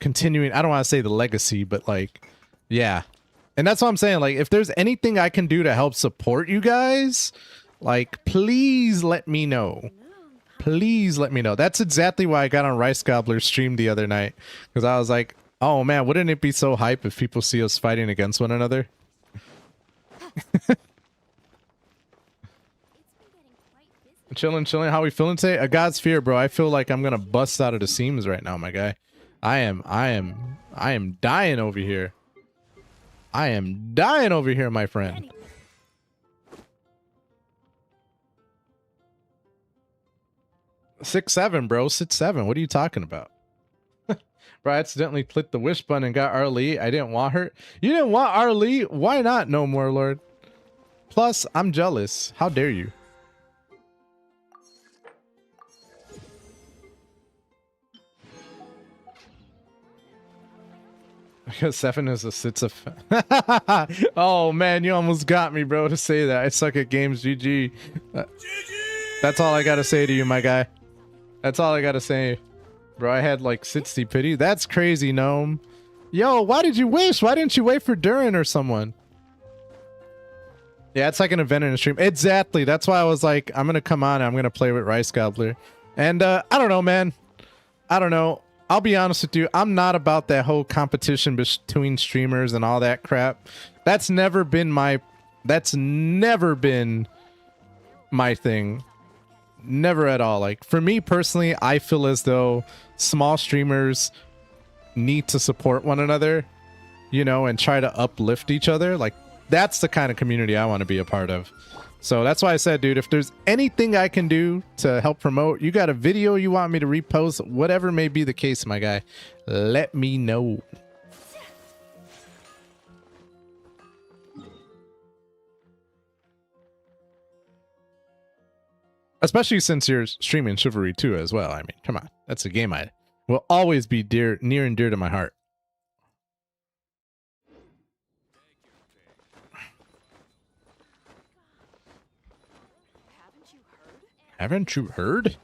I don't want to say the legacy, but, like, yeah. And that's what I'm saying, like, if there's anything I can do to help support you guys, like, please let me know. Please let me know. That's exactly why I got on Rice Gobbler's stream the other night. Because I was like, oh man, wouldn't it be so hype if people see us fighting against one another? Chilling. How we feeling today? A God's fear, bro. I feel like I'm gonna bust out of the seams right now, my guy. I am dying over here. I am dying over here, my friend. 6'7", bro. 6'7". What are you talking about? Bro, I accidentally clicked the wish button and got Arlie. I didn't want her. You didn't want Arlie? Why not, No More Lord? Plus, I'm jealous. How dare you? Because 7 is a sits. Oh man, you almost got me, bro, to say that. I suck at games. GG. That's all I gotta say to you, my guy. That's all I gotta say. Bro, I had like 60 pity. That's crazy, Gnome. Yo, why did you wish? Why didn't you wait for Durin or someone? Yeah, it's like an event in a stream. Exactly. That's why I was like, I'm gonna come on and I'm gonna play with Rice Gobbler. And I don't know, man. I don't know. I'll be honest with you. I'm not about that whole competition between streamers and all that crap. That's never been my thing. Never at all. Like, for me personally, I feel as though small streamers need to support one another, you know, and try to uplift each other. Like, that's the kind of community I want to be a part of. So that's why I said, dude, if there's anything I can do to help promote, you got a video you want me to repost, whatever may be the case, my guy, let me know. Especially since you're streaming Chivalry 2 as well. I mean, come on. That's a game I will always be near and dear to my heart. Haven't you heard?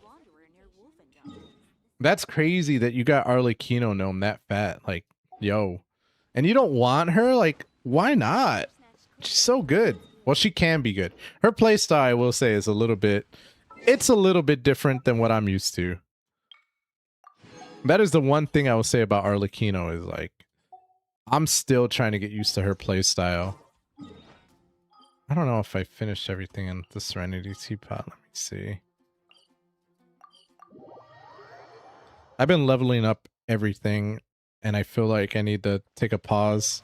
That's crazy that you got Arlecchino gnome that fat. Like, yo. And you don't want her? Like, why not? She's so good. Well, she can be good. Her playstyle, I will say, is a little bit... It's a little bit different than what I'm used to. That is the one thing I will say about Arlecchino is, like, I'm still trying to get used to her playstyle. I don't know if I finished everything in the Serenity Teapot. Let me see. I've been leveling up everything, and I feel like I need to take a pause.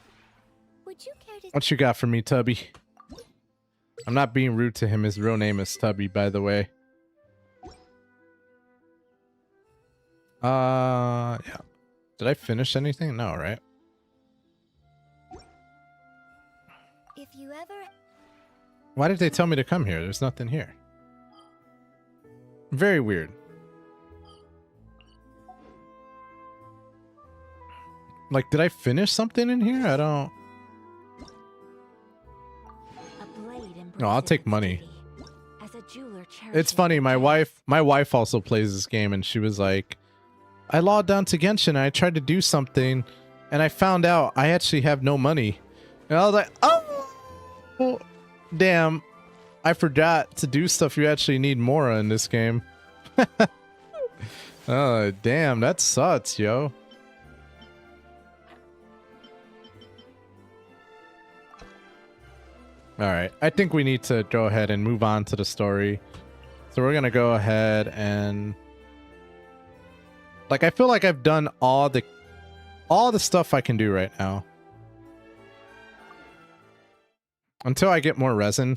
Would you care to... What you got for me, Tubby? I'm not being rude to him. His real name is Tubby, by the way. Yeah. Did I finish anything? No, right? If you ever... Why did they tell me to come here? There's nothing here. Very weird. Like, did I finish something in here? I don't... No, I'll take money. It's funny, my wife also plays this game, and she was like, I logged on to Genshin and I tried to do something, and I found out I actually have no money. And I was like, oh, damn, I forgot to do stuff you actually need Mora in this game. Oh, damn, that sucks, yo. Alright, I think we need to go ahead and move on to the story. So we're gonna go ahead and... Like, I feel like I've done all the stuff I can do right now. Until I get more resin.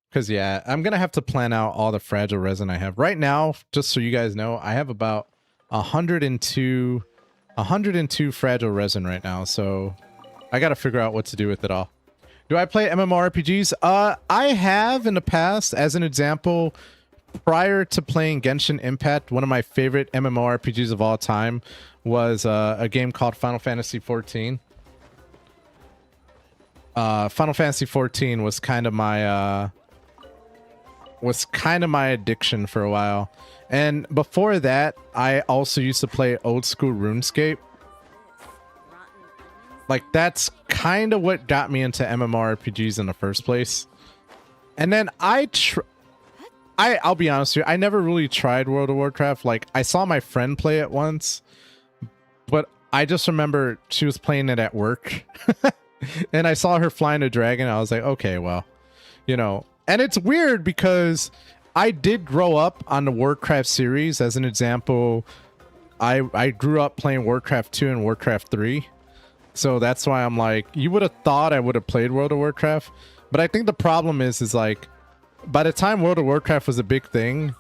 Because, yeah, I'm gonna have to plan out all the fragile resin I have. Right now, just so you guys know, I have about 102 fragile resin right now. So I gotta figure out what to do with it all. Do I play MMORPGs? I have in the past. As an example, prior to playing Genshin Impact, one of my favorite MMORPGs of all time was a game called Final Fantasy XIV. Final Fantasy XIV was kind of my addiction for a while. And before that, I also used to play old school RuneScape. Like, that's kind of what got me into MMORPGs in the first place. And then I'll be honest with you, I never really tried World of Warcraft. Like, I saw my friend play it once, but I just remember she was playing it at work. And I saw her flying a dragon. I was like, okay, well, you know. And it's weird because I did grow up on the Warcraft series. As an example, I grew up playing Warcraft 2 and Warcraft 3. So that's why I'm like, you would have thought I would have played World of Warcraft. But I think the problem is like, by the time World of Warcraft was a big thing,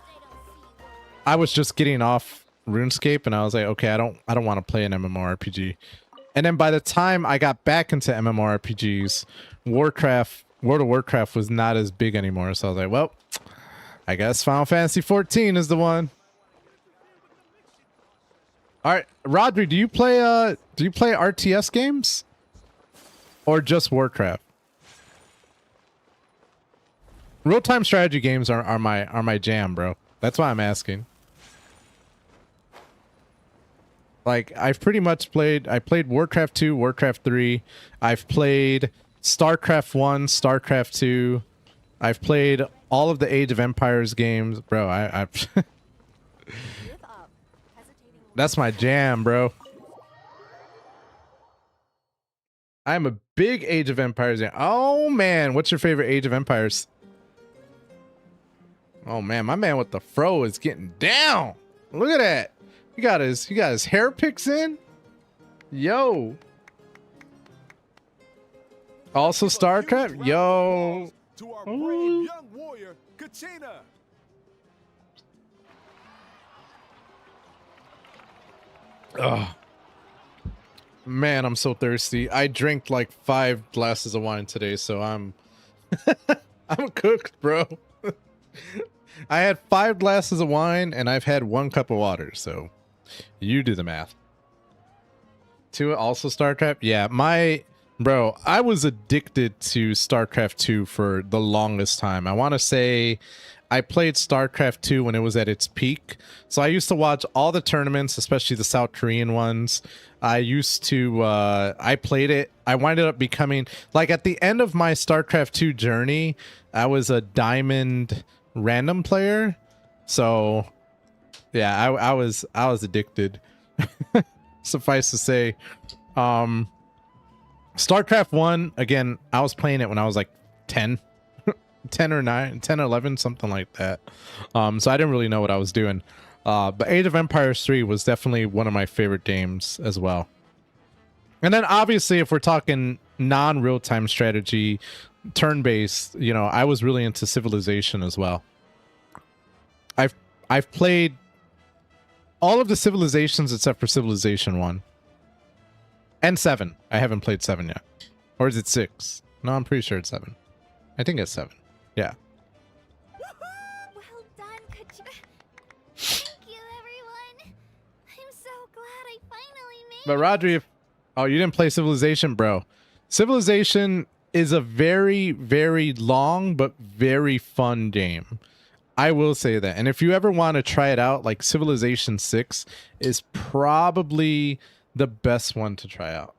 I was just getting off RuneScape, and I was like, okay, I don't want to play an MMORPG. And then by the time I got back into MMORPGs, World of Warcraft was not as big anymore. So I was like, well, I guess Final Fantasy XIV is the one. All right, Rodri, do you play RTS games or just Warcraft? Real-time strategy games are my jam, bro. That's why I'm asking. Like, I've pretty much played Warcraft 2, Warcraft 3. I've played StarCraft 1, StarCraft 2. I've played all of the Age of Empires games, bro. That's my jam, bro. I'm a big Age of Empires fan. Oh man, what's your favorite Age of Empires? Oh man, my man with the fro is getting down. Look at that. He got his hair picks in. Yo. Also StarCraft. Yo. to our Ooh. brave young warrior, Kachina. Oh man, I'm so thirsty. I drank like 5 glasses of wine today, so I'm I'm cooked, bro. I had 5 glasses of wine and I've had 1 cup of water, so you do the math. 2 also StarCraft? Yeah, bro, I was addicted to StarCraft 2 for the longest time. I want to say I played StarCraft 2 when it was at its peak. So I used to watch all the tournaments, especially the South Korean ones. I used to, I played it. I winded up becoming, like at the end of my StarCraft 2 journey, I was a diamond random player. So yeah, I was addicted. Suffice to say, StarCraft 1, again, I was playing it when I was like 10. 10 or 9, 10 or 11, something like that. So I didn't really know what I was doing. But Age of Empires 3 was definitely one of my favorite games as well. And then obviously, if we're talking non-real-time strategy, turn-based, you know, I was really into Civilization as well. I've played all of the Civilizations except for Civilization 1. And 7. I haven't played 7 yet. Or is it 6? No, I'm pretty sure it's 7. I think it's 7. Yeah. Well done, Thank you, everyone. I'm so glad I finally made But Rodri, oh, you didn't play Civilization, bro. Civilization is a very, very long but very fun game. I will say that. And if you ever want to try it out, like Civilization 6 is probably the best one to try out.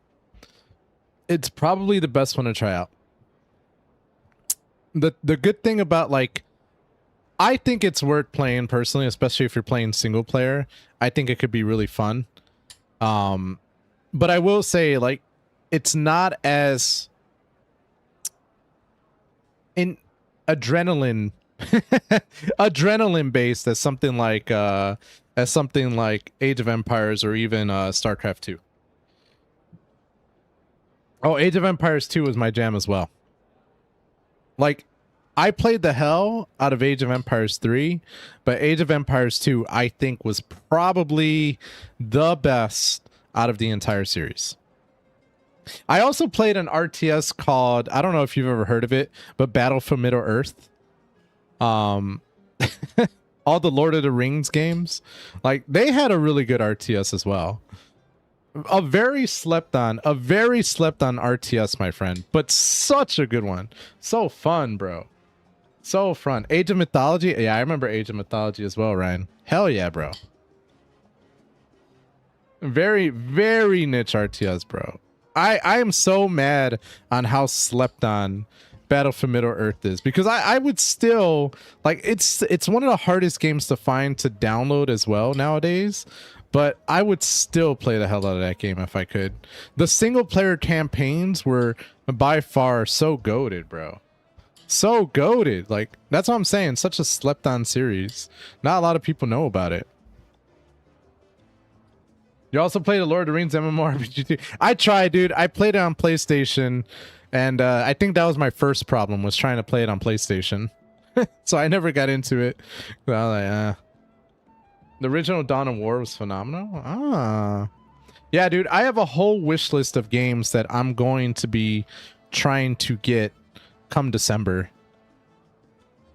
It's probably the best one to try out. The good thing about, like, I think it's worth playing personally, especially if you're playing single player. I think it could be really fun. But I will say, like, it's not as in adrenaline adrenaline based as something like Age of Empires or even StarCraft 2. Oh, Age of Empires 2 was my jam as well. Like, I played the hell out of Age of Empires 3, but Age of Empires 2 I think was probably the best out of the entire series. I also played an RTS called, I don't know if you've ever heard of it, but Battle for Middle-earth. All the Lord of the Rings games, like, they had a really good RTS as well. A very slept on RTS, my friend, but such a good one. So fun, bro. So fun. Age of Mythology. Yeah, I remember Age of Mythology as well, Ryan. Hell yeah, bro. Very, very niche RTS, bro. I am so mad on how slept on Battle for Middle-earth is, because I would still, like, it's one of the hardest games to find to download as well nowadays, but I would still play the hell out of that game if I could. The single player campaigns were by far so goated, bro. So goated. Like, that's what I'm saying. Such a slept on series. Not a lot of people know about it. You also played the Lord of the Rings MMORPG too. I tried, dude. I played it on PlayStation, and I think that was my first problem, was trying to play it on PlayStation. So I never got into it. Well, like, the original Dawn of War was phenomenal. Ah. Yeah, dude. I have a whole wish list of games that I'm going to be trying to get come December.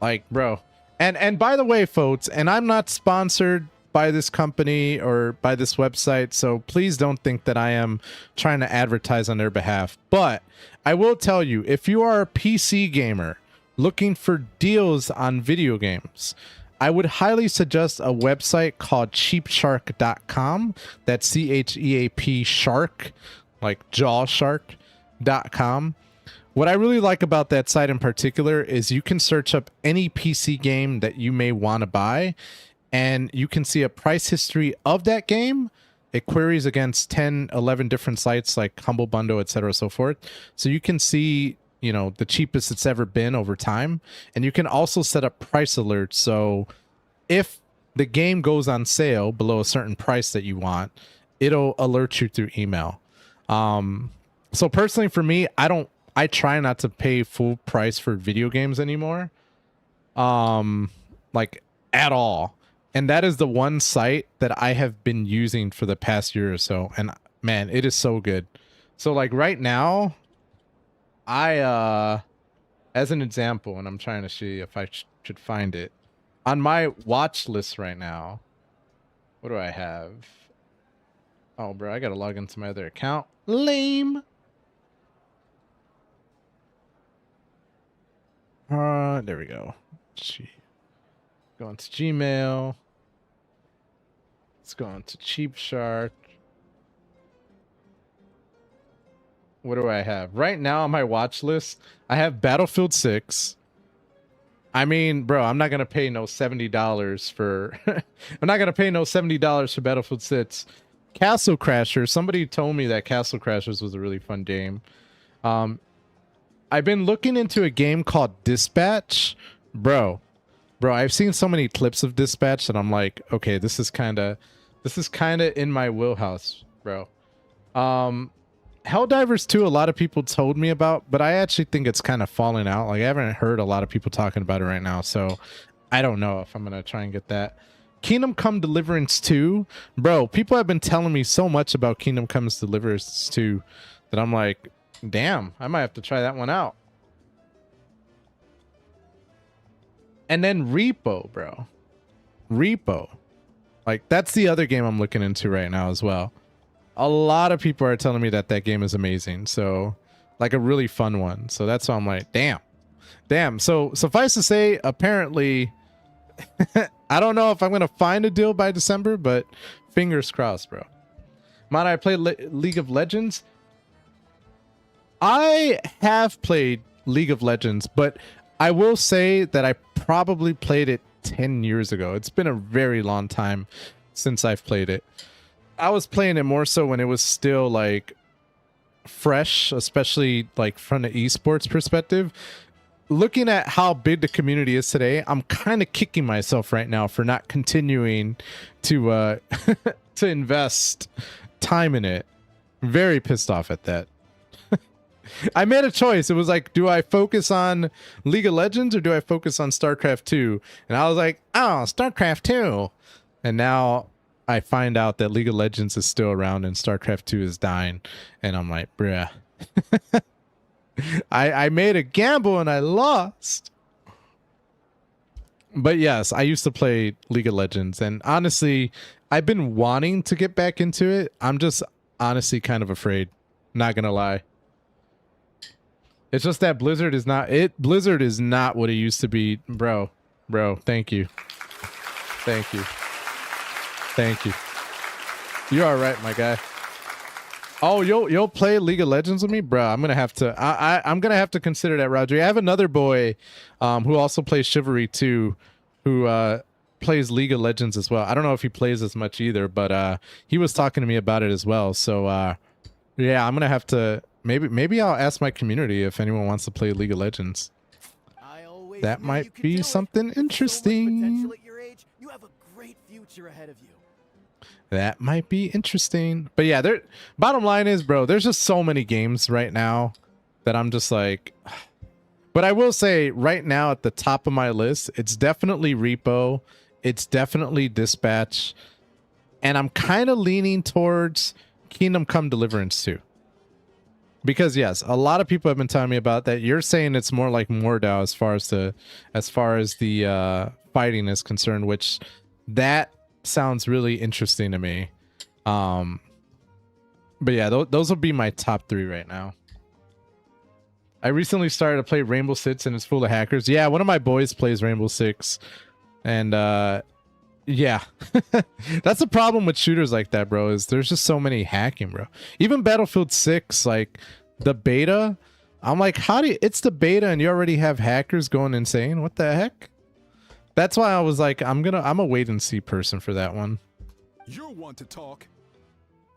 Like, bro. And by the way, folks, and I'm not sponsored by this company or by this website, so please don't think that I am trying to advertise on their behalf. But I will tell you, if you are a PC gamer looking for deals on video games, I would highly suggest a website called cheapshark.com. That's CHEAP shark, like jawshark.com. What I really like about that site in particular is you can search up any PC game that you may want to buy, and you can see a price history of that game. It queries against 10, 11 different sites like Humble Bundle, etc., so forth. So you can see, you know, the cheapest it's ever been over time. And you can also set up price alerts. So if the game goes on sale below a certain price that you want, it'll alert you through email. So personally for me, I don't I try not to pay full price for video games anymore. Like at all. And that is the one site that I have been using for the past year or so. And man, it is so good. So like right now, I as an example, and I'm trying to see if I should find it on my watch list right now. What do I have? Oh, bro, I gotta log into my other account. Lame. There we go. Go into Gmail. Let's go into Cheap Shark. What do I have? Right now on my watch list, I have Battlefield 6. I mean, bro, I'm not going to pay no $70 for... I'm not going to pay no $70 for Battlefield 6. Castle Crashers. Somebody told me that Castle Crashers was a really fun game. I've been looking into a game called Dispatch. Bro, I've seen so many clips of Dispatch that I'm like, okay, this is kind of in my wheelhouse, bro. Helldivers 2, a lot of people told me about, but I actually think it's kind of falling out. Like, I haven't heard a lot of people talking about it right now, so I don't know if I'm going to try and get that. Kingdom Come Deliverance 2. Bro, people have been telling me so much about Kingdom Come Deliverance 2 that I'm like, damn, I might have to try that one out. And then Repo, bro. Repo. Like, that's the other game I'm looking into right now as well. A lot of people are telling me that that game is amazing. So, like a really fun one. So that's why I'm like, damn. So suffice to say, apparently, I don't know if I'm going to find a deal by December, but fingers crossed, bro. Might I play League of Legends? I have played League of Legends, but I will say that I probably played it 10 years ago. It's been a very long time since I've played it. I was playing it more so when it was still like fresh, especially like from the esports perspective. Looking at how big the community is today, I'm kind of kicking myself right now for not continuing to to invest time in it. Very pissed off at that. I made a choice. It was like, do I focus on League of Legends or do I focus on StarCraft 2? And I was like, oh, StarCraft 2. And now I find out that League of Legends is still around and StarCraft 2 is dying. And I'm like, bruh. I made a gamble and I lost. But yes, I used to play League of Legends. And honestly, I've been wanting to get back into it. I'm just honestly kind of afraid. Not gonna lie. It's just that Blizzard is not it. Blizzard is not what it used to be. Bro, thank you. Thank you. Thank you. You are right, my guy. Oh, you'll play League of Legends with me, bro. I'm gonna have to. I'm gonna have to consider that, Roger. I have another boy, who also plays Chivalry 2, who plays League of Legends as well. I don't know if he plays as much either, but he was talking to me about it as well. So yeah, I'm gonna have to. Maybe I'll ask my community if anyone wants to play League of Legends. That might be something interesting. You have a great future ahead of you. That might be interesting. But yeah, bottom line is, bro, there's just so many games right now that I'm just like... But I will say right now at the top of my list, it's definitely Repo. It's definitely Dispatch. And I'm kind of leaning towards Kingdom Come Deliverance 2. Because yes, a lot of people have been telling me about that. You're saying it's more like Mordau as far as the fighting is concerned, which that sounds really interesting to me. But yeah, those will be my top 3 right now. I recently started to play Rainbow Six and it's full of hackers. Yeah, one of my boys plays Rainbow Six, and yeah, that's the problem with shooters like that, bro. Is there's just so many hacking, bro. Even Battlefield 6, like the beta, I'm like, it's the beta and you already have hackers going insane? What the heck? That's why I was like, I'm a wait and see person for that one. You're one to talk.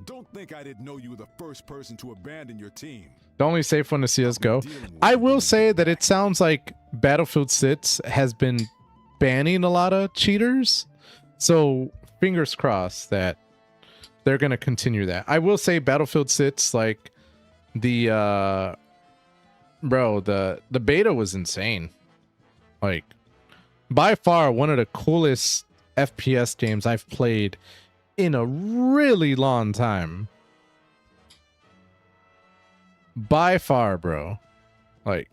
Don't think I didn't know you were the first person to abandon your team. The only safe one to see us go. I will say that it sounds like Battlefield 6 has been banning a lot of cheaters. So fingers crossed that they're going to continue that. I will say Battlefield 6, like the bro, the beta was insane. Like, by far one of the coolest FPS games I've played in a really long time. By far, bro. Like,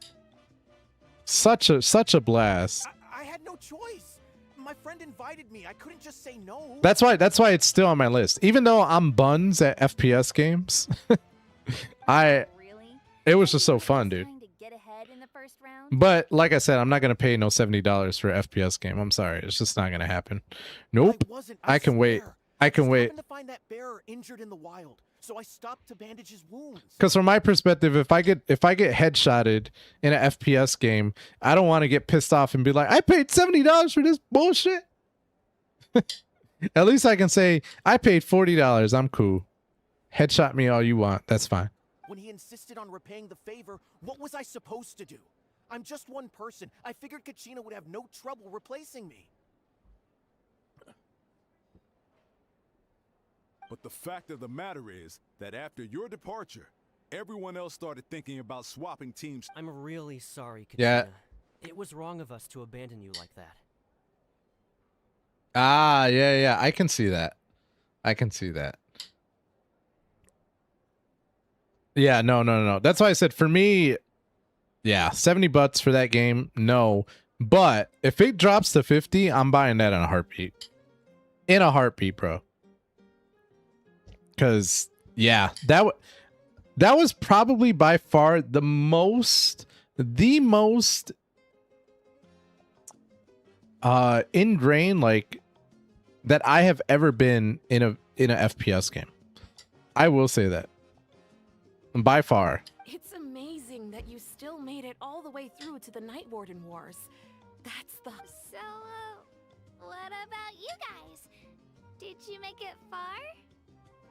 such a blast. I had no choice. My friend invited me. I couldn't just say no. That's why it's still on my list. Even though I'm buns at FPS games, Really? it was just so fun, dude. Trying to get ahead in the first round? But like I said, I'm not gonna pay no $70 for an FPS game. I'm sorry, it's just not gonna happen. Nope. wasn't, I can wait. swear. I can just wait. happened to find that bearer injured in the wild, so I stopped to bandage his wounds. Because from my perspective, if I get headshotted in an FPS game, I don't want to get pissed off and be like, I paid $70 for this bullshit. At least I can say I paid $40. I'm cool. Headshot me all you want. That's fine. When he insisted on repaying the favor, what was I supposed to do? I'm just one person. I figured Kachina would have no trouble replacing me. But the fact of the matter is that after your departure, everyone else started thinking about swapping teams. I'm really sorry, Katrina. Yeah. It was wrong of us to abandon you like that. Ah, yeah. I can see that. I can see that. Yeah, no. That's why I said for me, yeah, 70 bucks for that game, no. But if it drops to 50, I'm buying that in a heartbeat. In a heartbeat, bro. Because, yeah, that was probably by far the most ingrained, like, that I have ever been in a FPS game. I will say that. By far. It's amazing that you still made it all the way through to the Night Warden Wars. That's the... So, what about you guys? Did you make it far?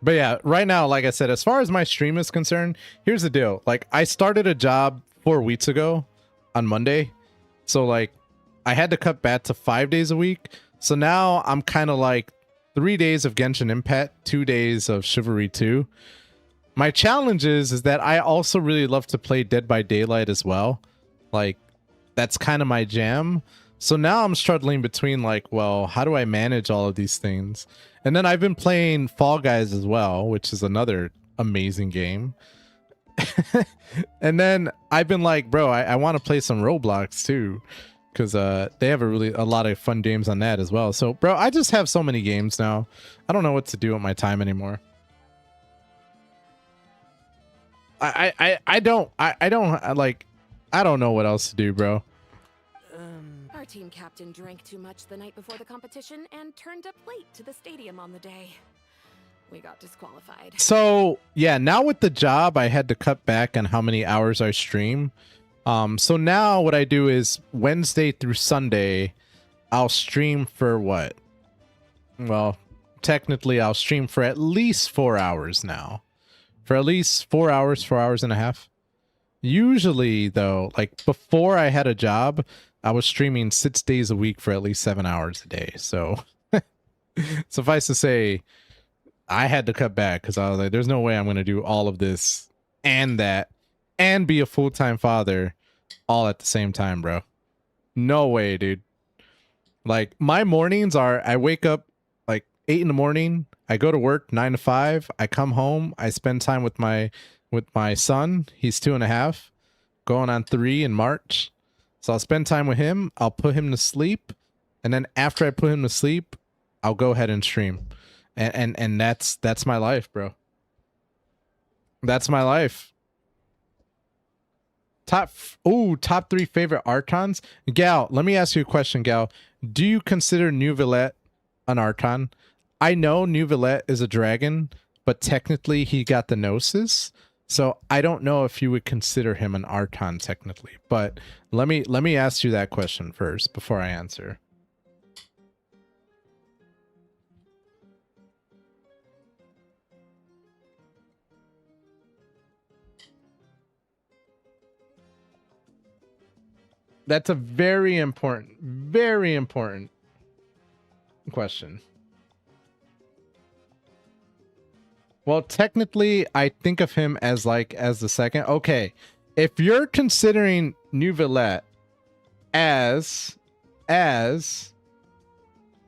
But yeah, right now, like I said, as far as my stream is concerned, here's the deal. Like, I started a job 4 weeks ago on Monday. So, like, I had to cut back to 5 days a week. So now I'm kind of like 3 days of Genshin Impact, 2 days of Chivalry 2. My challenge is that I also really love to play Dead by Daylight as well. Like, that's kind of my jam. So now I'm struggling between, like, well, how do I manage all of these things? And then I've been playing Fall Guys as well, which is another amazing game. And then I've been like, bro, I want to play some Roblox too, because they have a lot of fun games on that as well. So, bro, I just have so many games now. I don't know what to do with my time anymore. I don't know what else to do, bro. Our team captain drank too much the night before the competition and turned up late to the stadium on the day. We got disqualified. So, yeah, now with the job, I had to cut back on how many hours I stream. So now what I do is Wednesday through Sunday, I'll stream for what? Well, technically, I'll stream for at least 4 hours now. For at least 4 hours, 4 hours and a half. Usually, though, like before I had a job, I was streaming 6 days a week for at least 7 hours a day. So suffice to say, I had to cut back because I was like, there's no way I'm going to do all of this and that and be a full-time father all at the same time, bro. No way, dude. Like, my mornings are, I wake up like 8 in the morning. I go to work 9 to 5. I come home. I spend time with my son. He's 2.5, going on 3 in March. So I'll spend time with him. I'll put him to sleep. And then after I put him to sleep, I'll go ahead and stream. And that's my life, bro. That's my life. Top 3 favorite Archons. Gal, let me ask you a question, Gal. Do you consider New Villette an Archon? I know New Villette is a dragon, but technically he got the Gnosis. So I don't know if you would consider him an Archon technically. But let me ask you that question first before I answer. That's a very important question. Well, technically, I think of him as the second. Okay, if you're considering Neuvillette as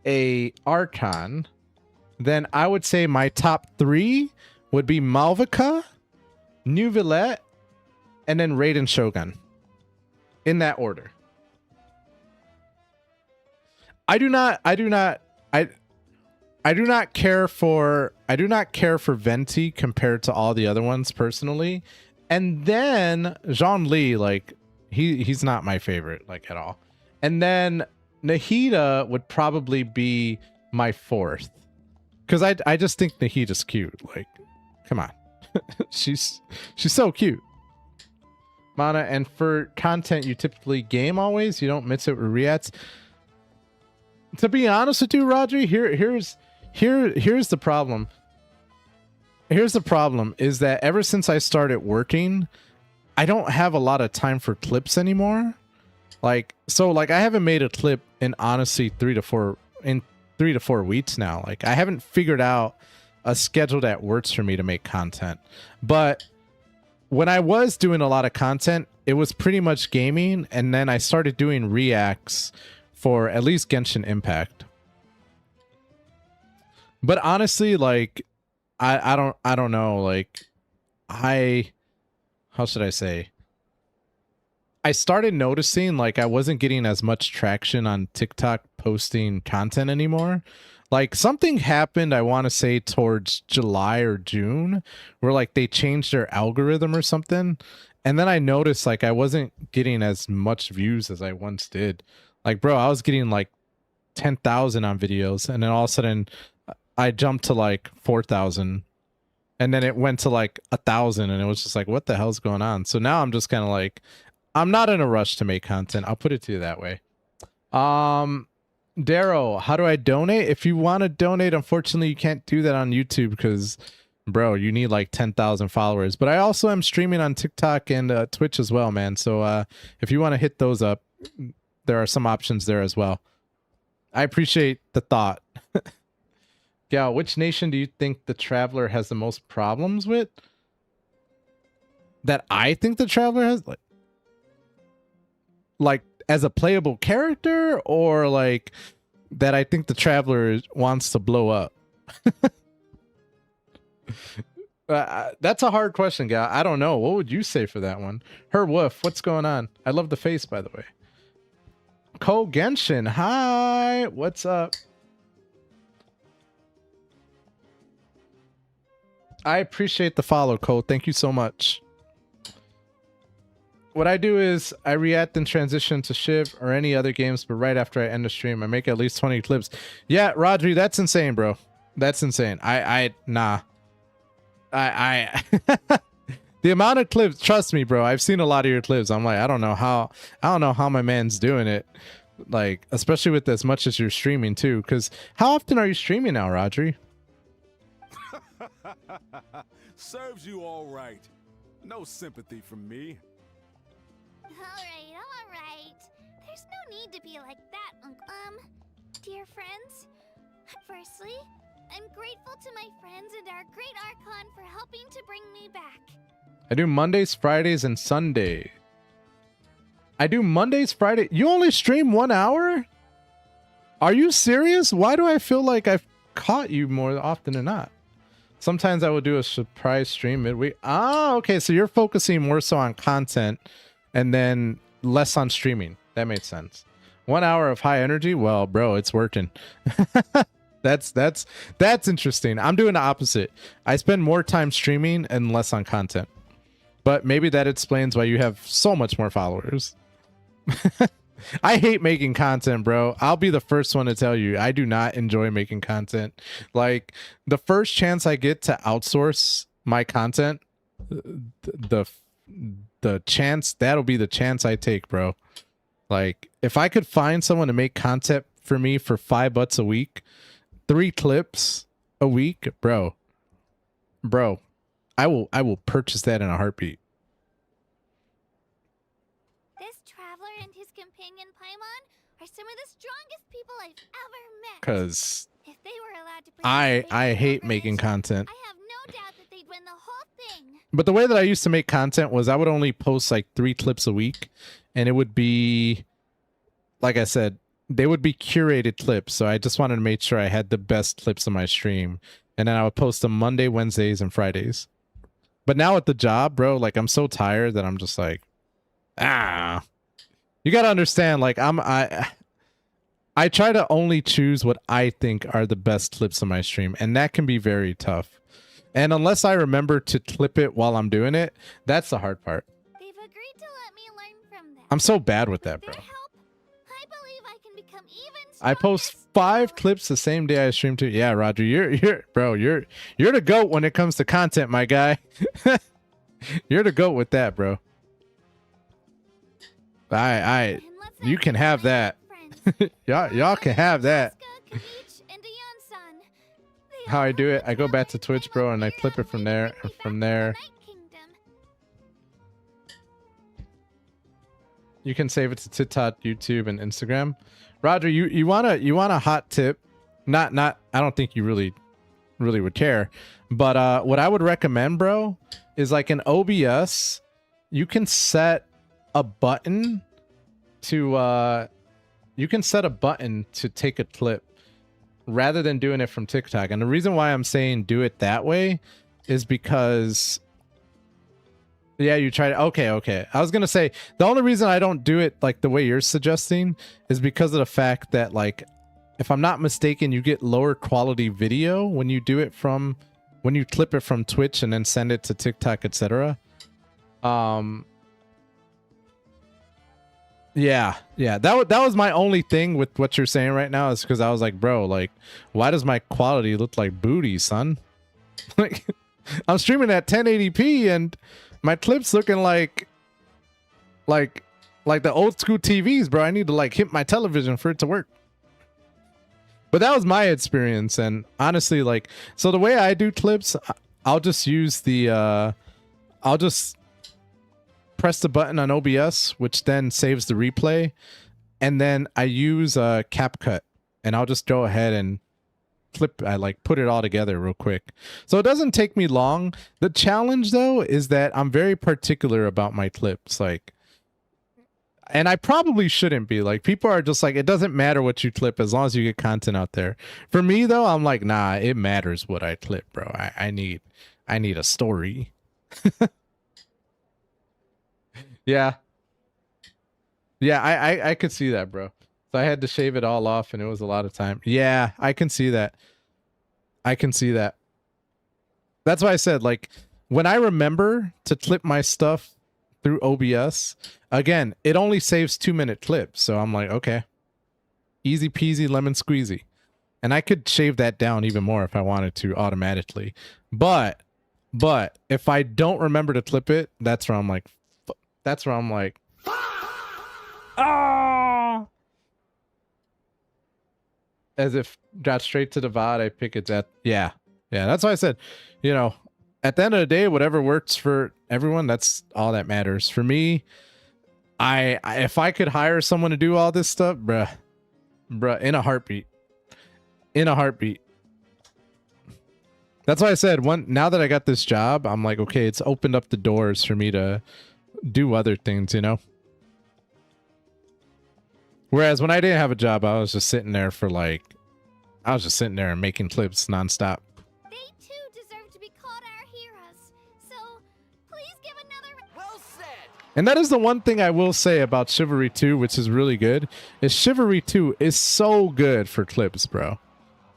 a Archon, then I would say my top 3 would be Malvika, Neuvillette, and then Raiden Shogun. In that order. I do not care for Venti compared to all the other ones personally. And then Zhongli, like he's not my favorite like at all. And then Nahida would probably be my 4th. Cuz I just think Nahida's cute. Like, come on. she's so cute. Mana, and for content you typically game always? You don't mix it with reacts? To be honest with you, Rodri, here's the problem. Here's the problem is that ever since I started working, I don't have a lot of time for clips anymore. Like, so like I haven't made a clip in honestly 3 to 4 weeks now. Like I haven't figured out a schedule that works for me to make content. But when I was doing a lot of content, it was pretty much gaming, and then I started doing reacts for at least Genshin Impact. But honestly, like I don't know, like how should I say? I started noticing like I wasn't getting as much traction on TikTok posting content anymore. Like something happened, I want to say towards July or June, where like they changed their algorithm or something. And then I noticed like I wasn't getting as much views as I once did. Like, bro, I was getting like 10,000 on videos, and then all of a sudden I jumped to like 4,000, and then it went to like 1,000, and it was just like, what the hell's going on? So now I'm just kind of like, I'm not in a rush to make content. I'll put it to you that way. Darrow, how do I donate? If you want to donate, unfortunately, you can't do that on YouTube because, bro, you need like 10,000 followers. But I also am streaming on TikTok and Twitch as well, man. So if you want to hit those up, there are some options there as well. I appreciate the thought. Gal, which nation do you think the Traveler has the most problems with? That I think the Traveler has? Like as a playable character, or like that I think the Traveler wants to blow up? That's a hard question, Gal. I don't know. What would you say for that one? Her Woof, what's going on? I love the face, by the way. Ko Genshin, hi. What's up? I appreciate the follow, Cole. Thank you so much. What I do is I react and transition to Shiv or any other games, but right after I end the stream, I make at least 20 clips. Yeah, Rodri, that's insane, bro. That's insane. Nah. The amount of clips, trust me, bro. I've seen a lot of your clips. I'm like, I don't know how my man's doing it. Like, especially with as much as you're streaming too. Because how often are you streaming now, Rodri? Serves you all right. No sympathy from me. All right. There's no need to be like that, dear friends. Firstly, I'm grateful to my friends and our great Archon for helping to bring me back. I do Mondays, Fridays, and Sunday. I do Mondays, Friday. You only stream 1 hour? Are you serious? Why do I feel like I've caught you more often than not? Sometimes I will do a surprise stream midweek. Ah, okay. So you're focusing more so on content and then less on streaming. That makes sense. 1 hour of high energy. Well, bro, it's working. That's interesting. I'm doing the opposite. I spend more time streaming and less on content. But maybe that explains why you have so much more followers. I hate making content, bro. I'll be the first one to tell you. I do not enjoy making content. Like, the first chance I get to outsource my content, the chance, that'll be the chance I take, bro. Like, if I could find someone to make content for me for $5 a week, 3 clips a week, bro, I will purchase that in a heartbeat. This traveler and his companion Paimon are some of the strongest people I've ever met. Cause if they were allowed to I hate making content. I have no doubt that they'd win the whole thing. But the way that I used to make content was I would only post like 3 clips a week, and it would be, like I said, they would be curated clips. So I just wanted to make sure I had the best clips on my stream, and then I would post them Monday, Wednesdays, and Fridays. But now at the job, bro, like I'm so tired that I'm just like, you gotta understand, like I try to only choose what I think are the best clips on my stream, and that can be very tough. And unless I remember to clip it while I'm doing it, that's the hard part. They've agreed to let me learn from them. I'm so bad with that, With bro. their help, I believe I can become even I post stronger 5 still. clips the same day I stream too. Yeah, Roger, you're the GOAT when it comes to content, my guy. You're the GOAT with that, bro. And let's You not can forget have my that. friends. Y'all can have that. Jessica, Kavich, and Dion-san. They How all I do helped it, I me go develop back to my Twitch, time bro, on and I Vera clip it from and there, bring me and back from to the there. Night Kingdom. You can save it to TikTok, YouTube, and Instagram. Roger, you want a hot tip? Not I don't think you really would care. But what I would recommend, bro, is like in OBS, you can set a button to take a clip rather than doing it from TikTok. And the reason why I'm saying do it that way is because yeah, you tried. Okay. I was gonna say the only reason I don't do it like the way you're suggesting is because of the fact that, like, if I'm not mistaken, you get lower quality video when you do it from, when you clip it from Twitch and then send it to TikTok, etc. Yeah. That was my only thing with what you're saying right now, is because I was like, bro, like, why does my quality look like booty, son? Like, I'm streaming at 1080p and my clips looking like the old school TVs, bro. I need to like hit my television for it to work. But that was my experience, and honestly, like, so the way I do clips, I'll just use the I'll just press the button on OBS, which then saves the replay, and then I use CapCut, and I'll just go ahead and I like put it all together real quick. So it doesn't take me long. The challenge though is that I'm very particular about my clips, like, and I probably shouldn't be. Like, people are just like, it doesn't matter what you clip as long as you get content out there. For me though, I'm like, nah, it matters what I clip, bro. I need a story. Yeah, I could see that, bro. So I had to shave it all off, and it was a lot of time. Yeah, I can see that. That's why I said, like, when I remember to clip my stuff through OBS, again, it only saves 2-minute clips. So I'm like, okay, easy peasy lemon squeezy. And I could shave that down even more if I wanted to automatically. But if I don't remember to clip it, that's where I'm like, ah! As if got straight to the VOD, I pick it that. Yeah. That's why I said, you know, at the end of the day, whatever works for everyone, that's all that matters. For me, I if I could hire someone to do all this stuff, bruh, in a heartbeat. That's why I said, now that I got this job, I'm like, okay, it's opened up the doors for me to do other things, you know? Whereas when I didn't have a job, I was just sitting there and making clips nonstop. They too deserve to be called our heroes. So please give another. Well said. And that is the one thing I will say about Chivalry 2, which is really good, is Chivalry 2 is so good for clips, bro.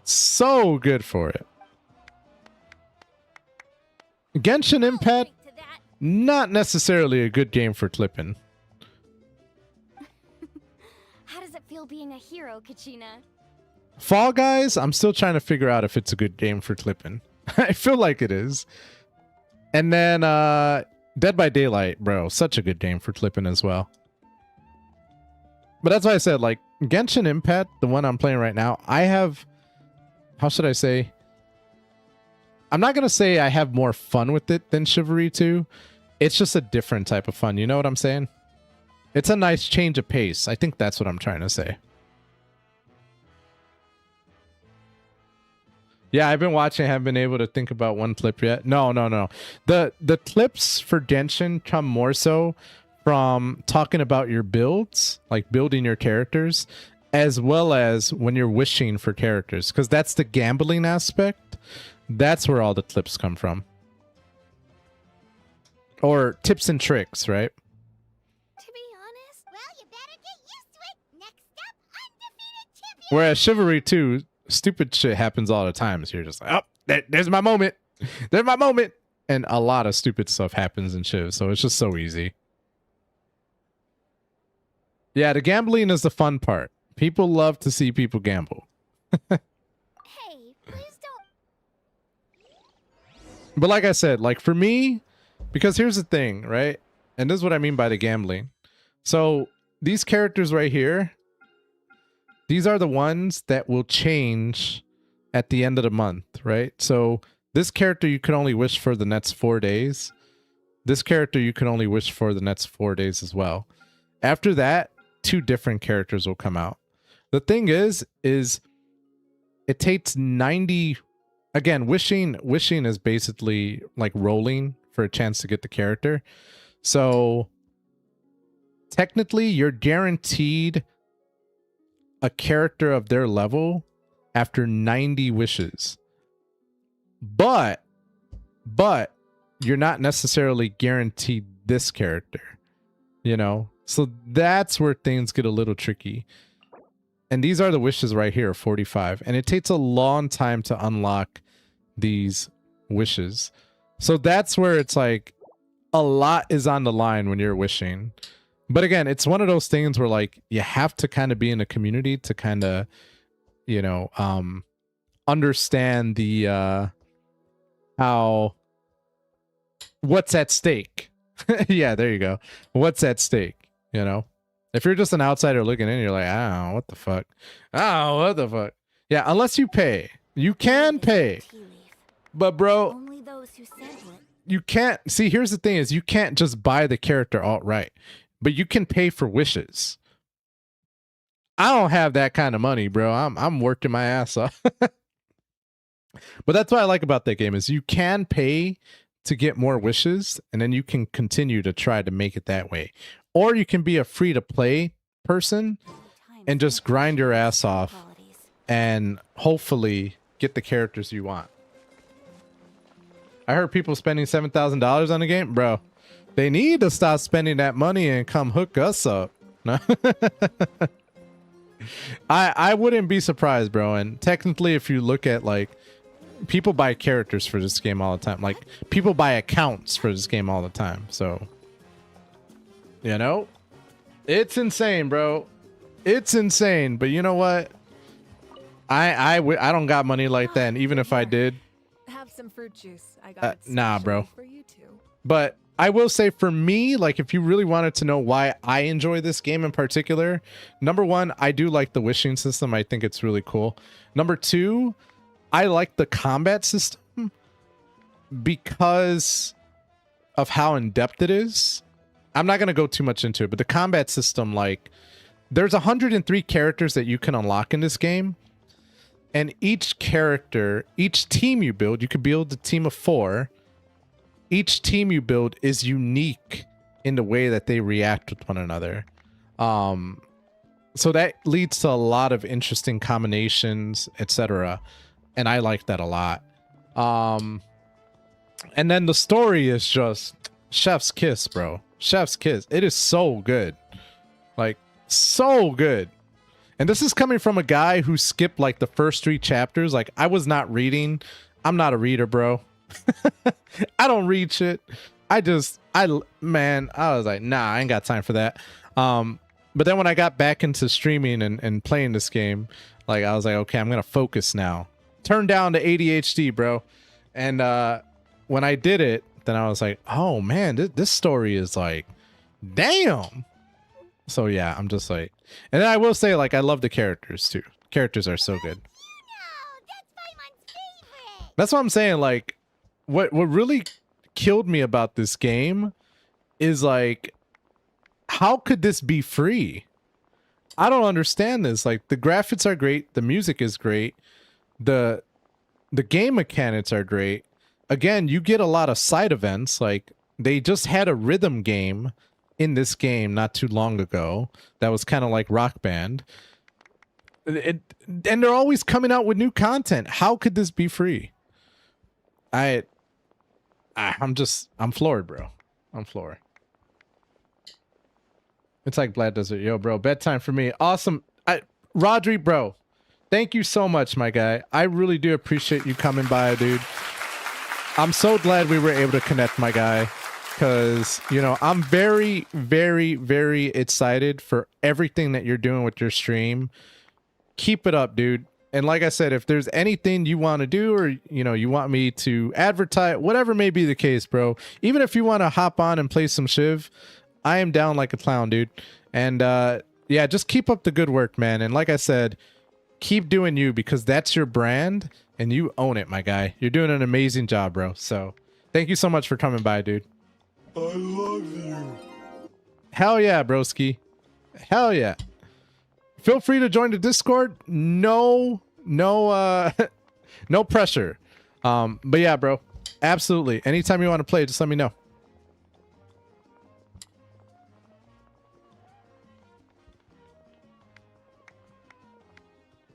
So good for it. Genshin Impact, To that. not necessarily a good game for clipping. How does it feel being a hero, Kachina? Fall Guys, I'm still trying to figure out if it's a good game for clipping. I feel like it is. And then Dead by Daylight, bro, such a good game for clipping as well. But that's why I said, like, Genshin Impact, the one I'm playing right now, I have, how should I say? I'm not going to say I have more fun with it than Chivalry 2. It's just a different type of fun. You know what I'm saying? It's a nice change of pace. I think that's what I'm trying to say. Yeah, I've been watching. I haven't been able to think about one clip yet. No. The clips for Genshin come more so from talking about your builds, like building your characters, as well as when you're wishing for characters, because that's the gambling aspect. That's where all the clips come from. Or tips and tricks, right? To be honest, well, you better get used to it. Next up, undefeated champion. Whereas Chivalry 2, stupid shit happens all the time. So you're just like, oh, there's my moment. There's my moment. And a lot of stupid stuff happens in Chiv, so it's just so easy. Yeah, the gambling is the fun part. People love to see people gamble. Hey, please don't. But like I said, like for me, because here's the thing, right? And this is what I mean by the gambling. So these characters right here, these are the ones that will change at the end of the month, right? So this character you can only wish for the next 4 days. This character you can only wish for the next 4 days as well. After that, 2 different characters will come out. The thing is it takes 90. Again, wishing is basically like rolling for a chance to get the character. So technically you're guaranteed a character of their level after 90 wishes. But you're not necessarily guaranteed this character, you know? So that's where things get a little tricky. And these are the wishes right here, 45. And it takes a long time to unlock these wishes. So that's where it's like a lot is on the line when you're wishing. But again, it's one of those things where like you have to kind of be in a community to kind of, you know, understand the how what's at stake. Yeah, there you go. What's at stake, you know? If you're just an outsider looking in, you're like, oh, what the fuck? Oh, what the fuck? Yeah, unless you pay. You can pay. But bro, Only those who sample it. you can't see, here's the thing is you can't just buy the character outright, but you can pay for wishes. I don't have that kind of money, bro. I'm working my ass off. But that's what I like about that game is you can pay to get more wishes, and then you can continue to try to make it that way. Or you can be a free-to-play person and just grind your ass off and hopefully get the characters you want. I heard people spending $7,000 on the game. Bro, they need to stop spending that money and come hook us up. No. I wouldn't be surprised, bro. And technically, if you look at like people buy characters for this game all the time. Like people buy accounts for this game all the time. So, you know, it's insane, bro. It's insane. But you know what? I don't got money like that. And even if I did, Have some fruit juice. I got it nah, bro. specially for you two. But I will say for me, like if you really wanted to know why I enjoy this game in particular, number one, I do like the wishing system. I think it's really cool. Number two, I like the combat system because of how in-depth it is. I'm not going to go too much into it, but the combat system, like there's 103 characters that you can unlock in this game. And each character, each team you build, you could build a team of 4. Each team you build is unique in the way that they react with one another. So that leads to a lot of interesting combinations, etc. And I like that a lot. And then the story is just chef's kiss, bro. Chef's kiss. It is so good. Like, so good. And this is coming from a guy who skipped like the first 3 chapters. Like, I was not reading. I'm not a reader, bro. I don't read shit. I was like, nah, I ain't got time for that. But then when I got back into streaming and playing this game, like I was like, okay, I'm gonna focus now. Turn down the ADHD, bro. And when I did it, then I was like, oh man, this story is like, damn. So yeah, I'm just like, and then I will say, like, I love the characters too. Characters are so good. That's Paimon's favorite. That's what I'm saying. Like, what really killed me about this game is like, how could this be free? I don't understand this. Like, the graphics are great, the music is great, the the game mechanics are great. Again, you get a lot of side events. Like, they just had a rhythm game in this game not too long ago that was kind of like Rock Band. And they're always coming out with new content. How could this be free? I'm floored, bro. I'm floored. It's like Black Desert. Yo, bro, bedtime for me. Awesome. Rodri, bro, thank you so much, my guy. I really do appreciate you coming by, dude. I'm so glad we were able to connect, my guy, because, you know, I'm very, very, very excited for everything that you're doing with your stream. Keep it up, dude. And like I said, if there's anything you want to do, or, you know, you want me to advertise, whatever may be the case, bro, even if you want to hop on and play some Shiv, I am down like a clown, dude. And yeah, just keep up the good work, man. And like I said, keep doing you, because that's your brand and you own it, my guy. You're doing an amazing job, bro. So thank you so much for coming by, dude. I love you. Hell yeah, broski. Hell yeah. Feel free to join the Discord. No pressure. But yeah, bro. Absolutely. Anytime you want to play, just let me know.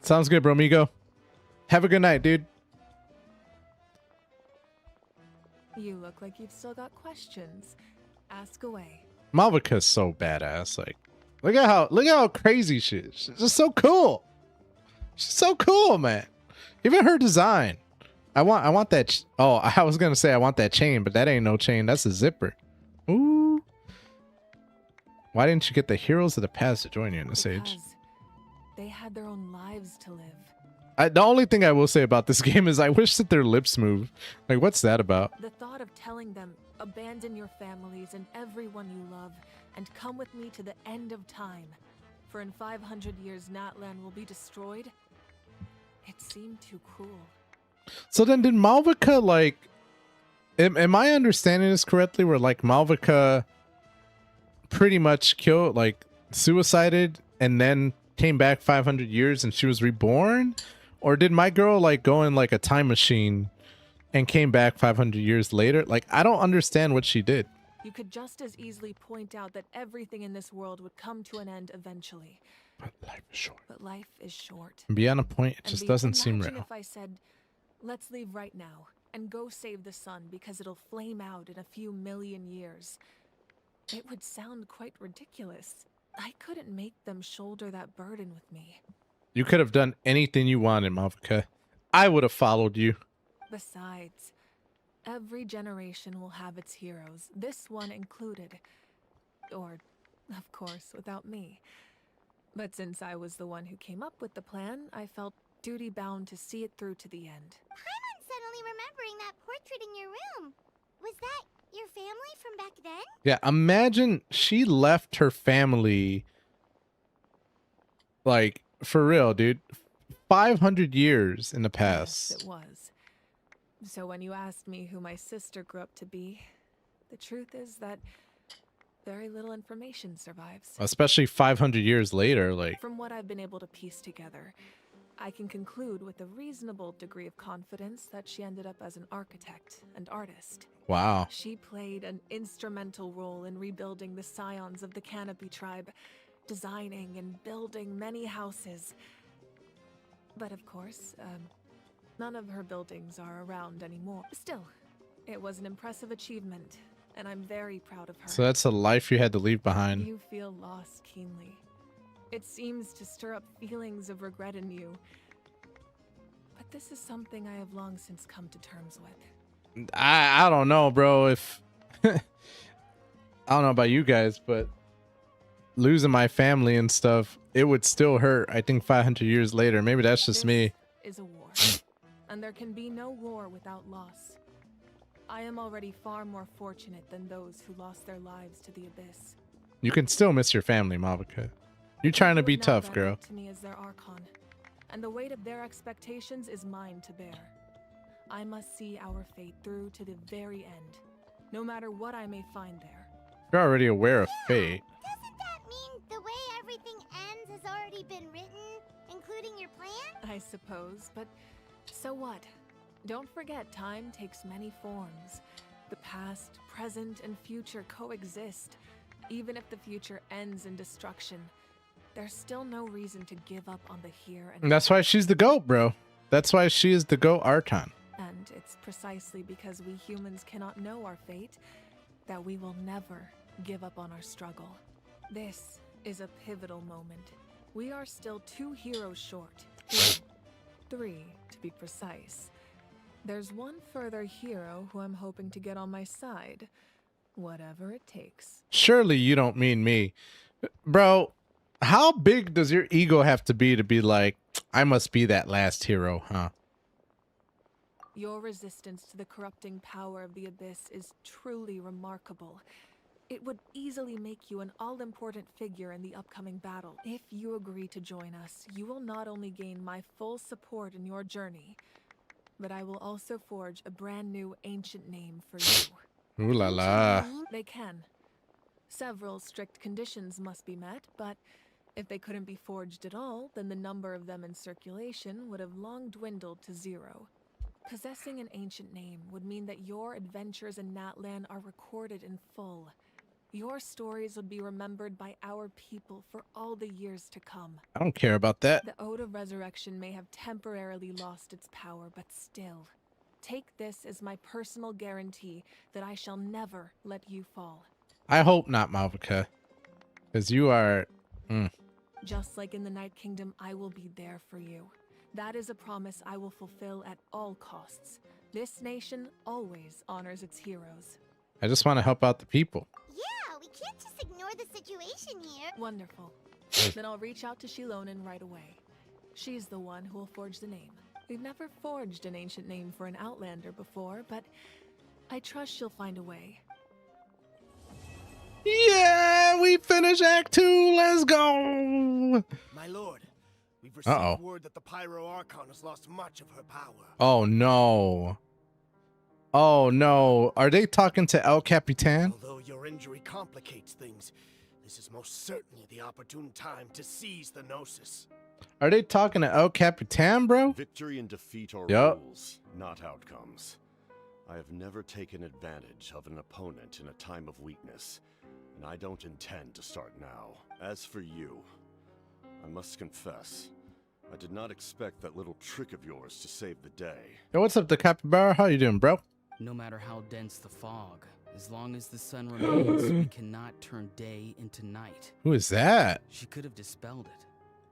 Sounds good, bro, amigo. Have a good night, dude. You look like you've still got questions. Ask away. Malvika's so badass. Like, look at how crazy she is. She's just so cool. She's so cool, man. Even her design. I want that. Oh, I was gonna say I want that chain, but that ain't no chain. That's a zipper. Ooh. Why didn't you get the heroes of the past to join you in this age? Because they had their own lives to live. The only thing I will say about this game is I wish that their lips move. Like, what's that about? The thought of telling them, abandon your families and everyone you love, and come with me to the end of time. For in 500 years, NATLAN will be destroyed. It seemed too cruel. So then did Malvika, like... Am I understanding this correctly? Where, like, Malvika pretty much killed, like, suicided, and then came back 500 years and she was reborn? Or did my girl, like, go in, like, a time machine and came back 500 years later? Like, I don't understand what she did. You could just as easily point out that everything in this world would come to an end eventually. But life is short. But life is short. Beyond a point, it And just Lee, doesn't seem imagine real. if I said, let's leave right now and go save the sun because it'll flame out in a few million years. It would sound quite ridiculous. I couldn't make them shoulder that burden with me. You could have done anything you wanted, Malvika. I would have followed you. Besides, every generation will have its heroes, this one included. Or, of course, without me. But since I was the one who came up with the plan, I felt duty-bound to see it through to the end. I'm suddenly remembering that portrait in your room. Was that your family from back then? Yeah, imagine she left her family, like, for real, dude. 500 years in the past. Yes, it was. So when you asked me who my sister grew up to be, the truth is that very little information survives. Especially 500 years later, like... From what I've been able to piece together, I can conclude with a reasonable degree of confidence that she ended up as an architect and artist. Wow. She played an instrumental role in rebuilding the scions of the Canopy tribe, designing and building many houses. But of course, none of her buildings are around anymore. Still, it was an impressive achievement, and I'm very proud of her. So that's a life you had to leave behind. You feel loss keenly. It seems to stir up feelings of regret in you. But this is something I have long since come to terms with. I don't know, bro. If I don't know about you guys, but losing my family and stuff, it would still hurt. I think 500 years later. Maybe that's just me. This is a war, and there can be no war without loss. I am already far more fortunate than those who lost their lives to the abyss. You can still miss your family, Malvika. You're trying to be tough, girl. To me as their archon, and the weight of their expectations is mine to bear. I must see our fate through to the very end, no matter what I may find there. You're already aware of fate. Doesn't that mean the way everything ends has already been written, including your plan? I suppose, but so what? Don't forget, time takes many forms. The past, present, and future coexist. Even if the future ends in destruction, there's still no reason to give up on the here and And that's why she's the GOAT, bro. That's why she is the GOAT Archon. And it's precisely because we humans cannot know our fate that we will never give up on our struggle. This is a pivotal moment. We are still 2 heroes short. 3, to be precise. There's one further hero who I'm hoping to get on my side. Whatever it takes. Surely you don't mean me. Bro, how big does your ego have to be like, I must be that last hero, huh? Your resistance to the corrupting power of the Abyss is truly remarkable. It would easily make you an all-important figure in the upcoming battle. If you agree to join us, you will not only gain my full support in your journey, but I will also forge a brand new ancient name for you. Ooh la la. They can. Several strict conditions must be met, but if they couldn't be forged at all, then the number of them in circulation would have long dwindled to 0. Possessing an ancient name would mean that your adventures in NATLAN are recorded in full. Your stories would be remembered by our people for all the years to come. I don't care about that. The Ode of Resurrection may have temporarily lost its power, but still, take this as my personal guarantee that I shall never let you fall. I hope not, Malvika. Because you are... Just like in the Night Kingdom, I will be there for you. That is a promise I will fulfill at all costs. This nation always honors its heroes. I just want to help out the people. Yeah, we can't just ignore the situation here. Wonderful. Then I'll reach out to Shilonen right away. She's the one who will forge the name. We've never forged an ancient name for an Outlander before, but I trust she'll find a way. Yeah, we finish Act 2. Let's go. My lord, we've received Uh-oh. word that the Pyro Archon has lost much of her power. Oh, no. Oh, no. Are they talking to El Capitan? Although your injury complicates things, this is most certainly the opportune time to seize the Gnosis. Are they talking to El Capitan, bro? Victory and defeat are Yup. rules, not outcomes. I have never taken advantage of an opponent in a time of weakness, and I don't intend to start now. As for you, I must confess, I did not expect that little trick of yours to save the day. Yo, what's up, the Capybara? How you doing, bro? No matter how dense the fog, as long as the sun remains, we cannot turn day into night. Who is that? She could have dispelled it.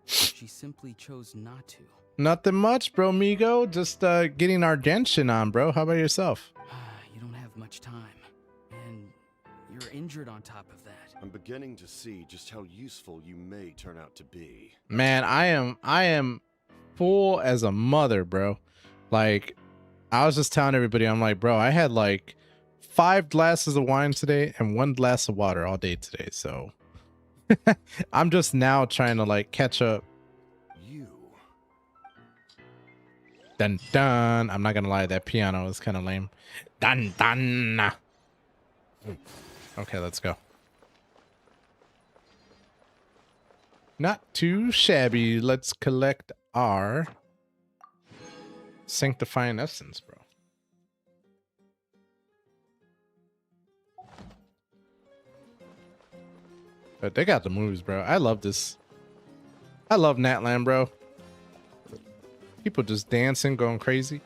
She simply chose not to. Nothing much, bro, Migo. Just getting our Genshin on, bro. How about yourself? You don't have much time. And you're injured on top of that. I'm beginning to see just how useful you may turn out to be. Man, I am full as a mother, bro. Like, I was just telling everybody, I'm like, bro, I had like 5 glasses of wine today and 1 glass of water all day today. So I'm just now trying to like catch up. You. Dun dun. I'm not gonna lie, that piano is kind of lame. Dun dun. Okay, let's go. Not too shabby. Let's collect our sanctifying essence, bro. But they got the moves, bro. I love this. I love NATLAN, bro. People just dancing, going crazy.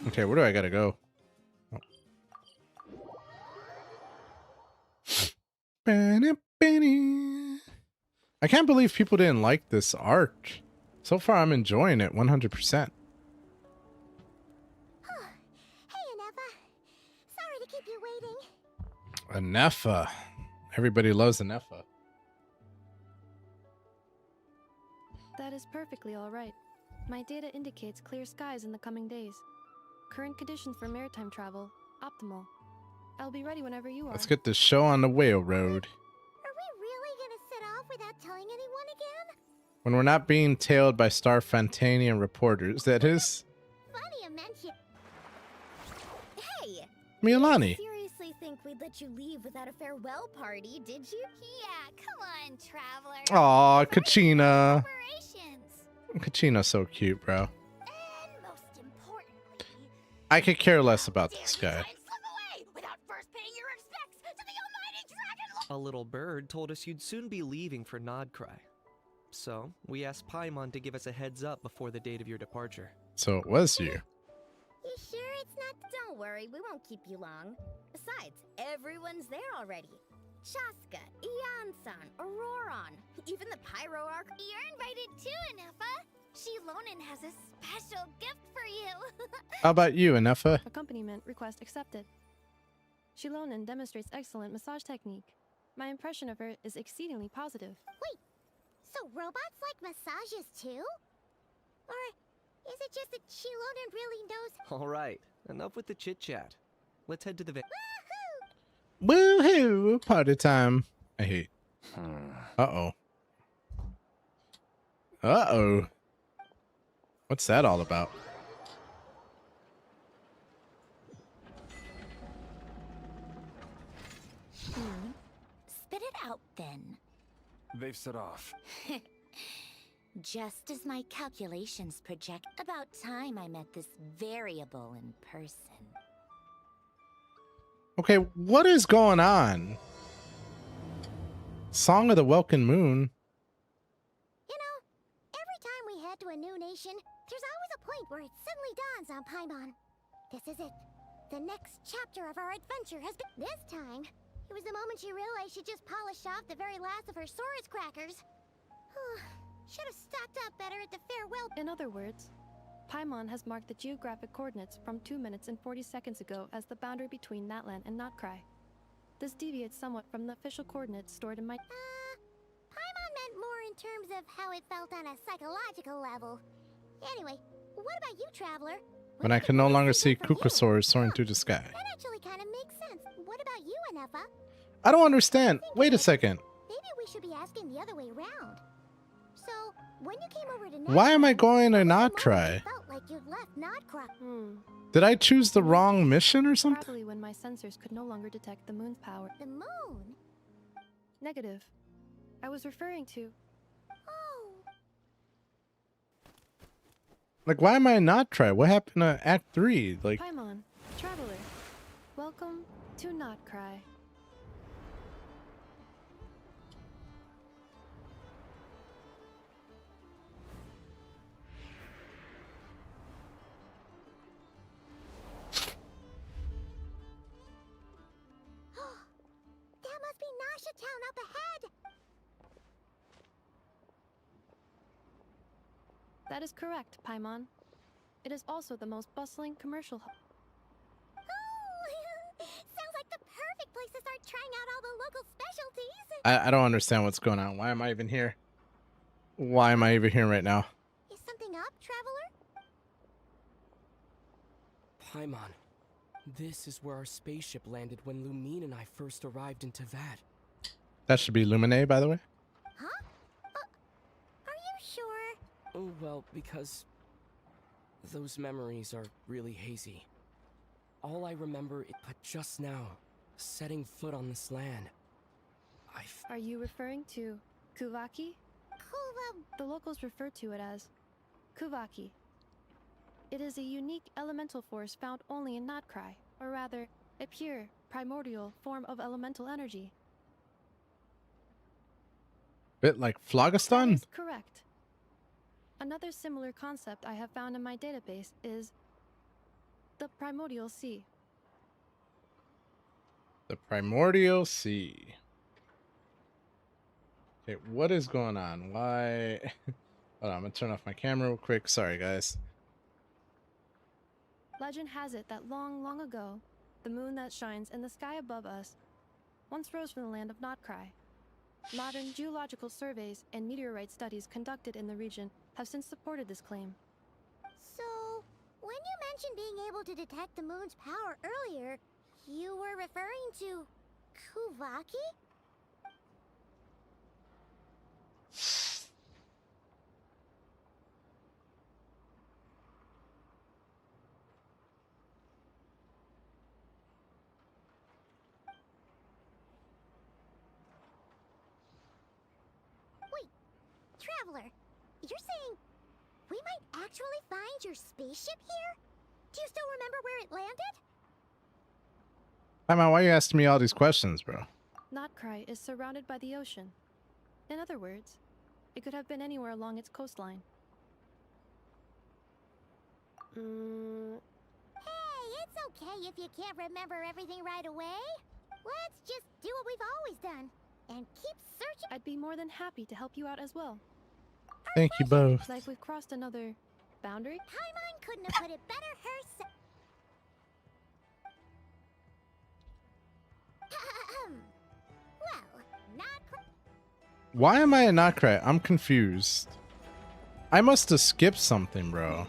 Okay, where do I gotta go? Oh. I can't believe people didn't like this art. So far, I'm enjoying it 100%. Hey, Anefa. Sorry to keep you waiting. Anefa. Everybody loves Anefa. That is perfectly all right. My data indicates clear skies in the coming days. Current conditions for maritime travel, optimal. I'll be ready whenever you are. Let's get this show on the whale road. Are we really gonna set off without telling anyone again? When we're not being tailed by Star Fantanian reporters, that is. Funny you mention. Hey! Milani. Seriously think we'd let you leave without a farewell party, did you? Yeah, come on, traveler. Aw, Kachina. Operations. Kachina's so cute, bro. And most importantly, I could care less about dare this you guy. try and slip away without first paying your respects to the almighty dragon lord. A little bird told us you'd soon be leaving for Nodcry. So, we asked Paimon to give us a heads up before the date of your departure. So it was you. You sure it's not? Don't worry, we won't keep you long. Besides, everyone's there already. Shaska, Ian-san, Auroron, even the Pyro Arc. You're invited too, Anefa. Shilonen has a special gift for you. How about you, Anefa? Accompaniment request accepted. Shilonen demonstrates excellent massage technique. My impression of her is exceedingly positive. Wait, so robots like massages too? Or is it just that Shilonen really knows? Alright, enough with the chit chat. Let's head to the Woohoo! Party time. I hate. Uh-oh. Uh-oh. What's that all about? Spit it out then. They've set off. Just as my calculations project, about time I met this variable in person. Okay, what is going on? Song of the Welkin Moon. You know, every time we head to a new nation, there's always a point where it suddenly dawns on Paimon. This is it. The next chapter of our adventure has been. This time, it was the moment she realized she just polished off the very last of her Saurus crackers. Should have stocked up better at the farewell. In other words, Paimon has marked the geographic coordinates from 2 minutes and 40 seconds ago as the boundary between NATLAN and Notcry. This deviates somewhat from the official coordinates stored in my... Paimon meant more in terms of how it felt on a psychological level. Anyway, what about you, Traveler? When I can no longer see Kukasaurs soaring through the sky. That actually kind of makes sense. What about you, Anefa? I don't understand. Wait a second. Maybe we should be asking the other way around. So, when you came over to Why am I going to Notcry, Notcry? felt like you'd left Notcry. Did I choose the wrong mission or something? Probably when my sensors could no longer detect the moon's power. The moon? Negative. I was referring to... Oh. Like, why am I not try? What happened to Act 3? Like, Paimon, Traveler. Welcome to Notcry. That must be Nasha Town up ahead. That is correct, Paimon. It is also the most bustling commercial hub. Oh, sounds like the perfect place to start trying out all the local specialties. I don't understand what's going on. Why am I even here? Why am I even here right now? Is something up, Traveler? Paimon, this is where our spaceship landed when Lumine and I first arrived in Tavad. That should be Lumine, by the way. Huh? Are you sure? Oh, well, because those memories are really hazy. All I remember is but just now, setting foot on this land. Are you referring to Kuvaki? The locals refer to it as Kuvaki. It is a unique elemental force found only in Notcry, or rather, a pure, primordial form of elemental energy. Bit like Phlogiston? That is correct. Another similar concept I have found in my database is the primordial sea. The Primordial Sea. Okay, what is going on? Why? Hold on, I'm gonna turn off my camera real quick. Sorry, guys. Legend has it that long, long ago, the moon that shines in the sky above us once rose from the land of Notcry. Modern geological surveys and meteorite studies conducted in the region have since supported this claim. So, when you mentioned being able to detect the moon's power earlier, you were referring to Kuvaki? Wait, Traveler, you're saying We might actually find your spaceship here? Do you still remember where it landed? Paimon, why are you asking me all these questions, bro? Notcry is surrounded by the ocean. In other words, it could have been anywhere along its coastline. Hey, it's okay if you can't remember everything right away. Let's just do what we've always done and keep searching. I'd be more than happy to help you out as well. Thank you both. It's like we've crossed another boundary. Paimon couldn't have put it better herself. Well, not. Why am I a Notcry? I'm confused. I must have skipped something, bro.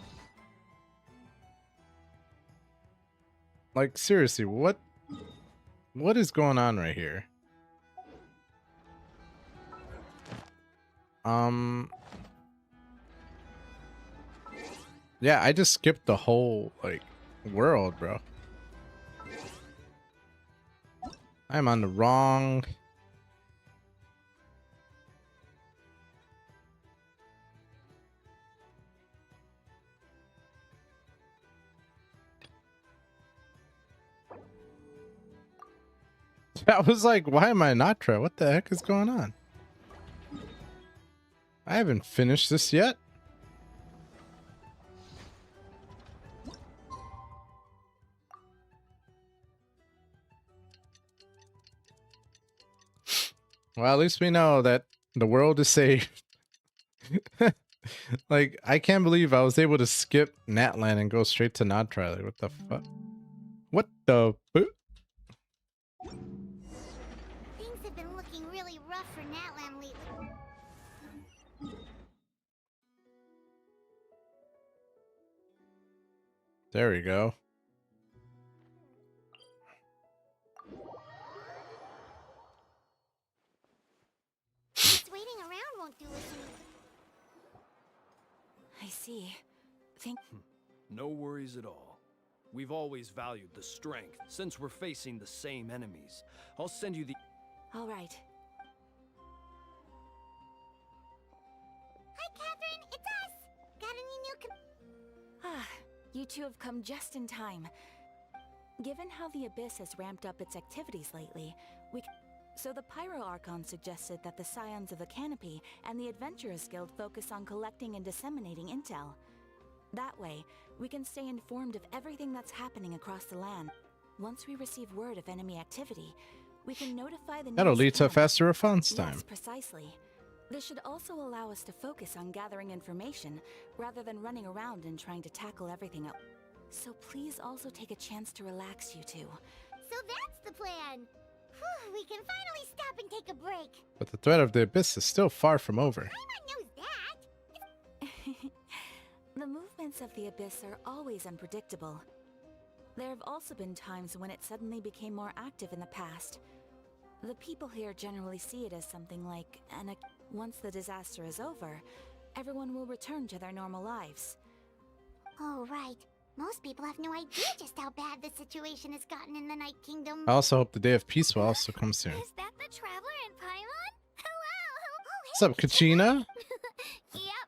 Like, seriously, what is going on right here? Yeah, I just skipped the whole, like, world, bro. I'm on the wrong... I was like, why am I not try? What the heck is going on? I haven't finished this yet. Well, at least we know that the world is safe. Like, I can't believe I was able to skip NATLAN and go straight to Notcry. Like, what the fuck? What the fuck? Things have been looking really rough for NATLAN lately. There we go. Just waiting around won't do us any. I see. Think. No worries at all. We've always valued the strength, since we're facing the same enemies. I'll send you the... All right. Hi, Catherine. It's us. Got any new You two have come just in time. Given how the Abyss has ramped up its activities lately, so the Pyro Archon suggested that the Scions of the Canopy and the Adventurers Guild focus on collecting and disseminating intel. That way, we can stay informed of everything that's happening across the land. Once we receive word of enemy activity, we can notify the That'll nearest lead to a camp. faster response time. Yes, precisely. This should also allow us to focus on gathering information rather than running around and trying to tackle everything up. So please also take a chance to relax, you two. So that's the plan. Whew, we can finally stop and take a break. But the threat of the Abyss is still far from over. Paimon knows that. The movements of the Abyss are always unpredictable. There have also been times when it suddenly became more active in the past. The people here generally see it as something like once the disaster is over, everyone will return to their normal lives. Oh, right. Most people have no idea just how bad the situation has gotten in the Night Kingdom. I also hope the day of peace will also come soon. Is that the Traveler and Paimon? Hello! What's up, Kachina? Yep.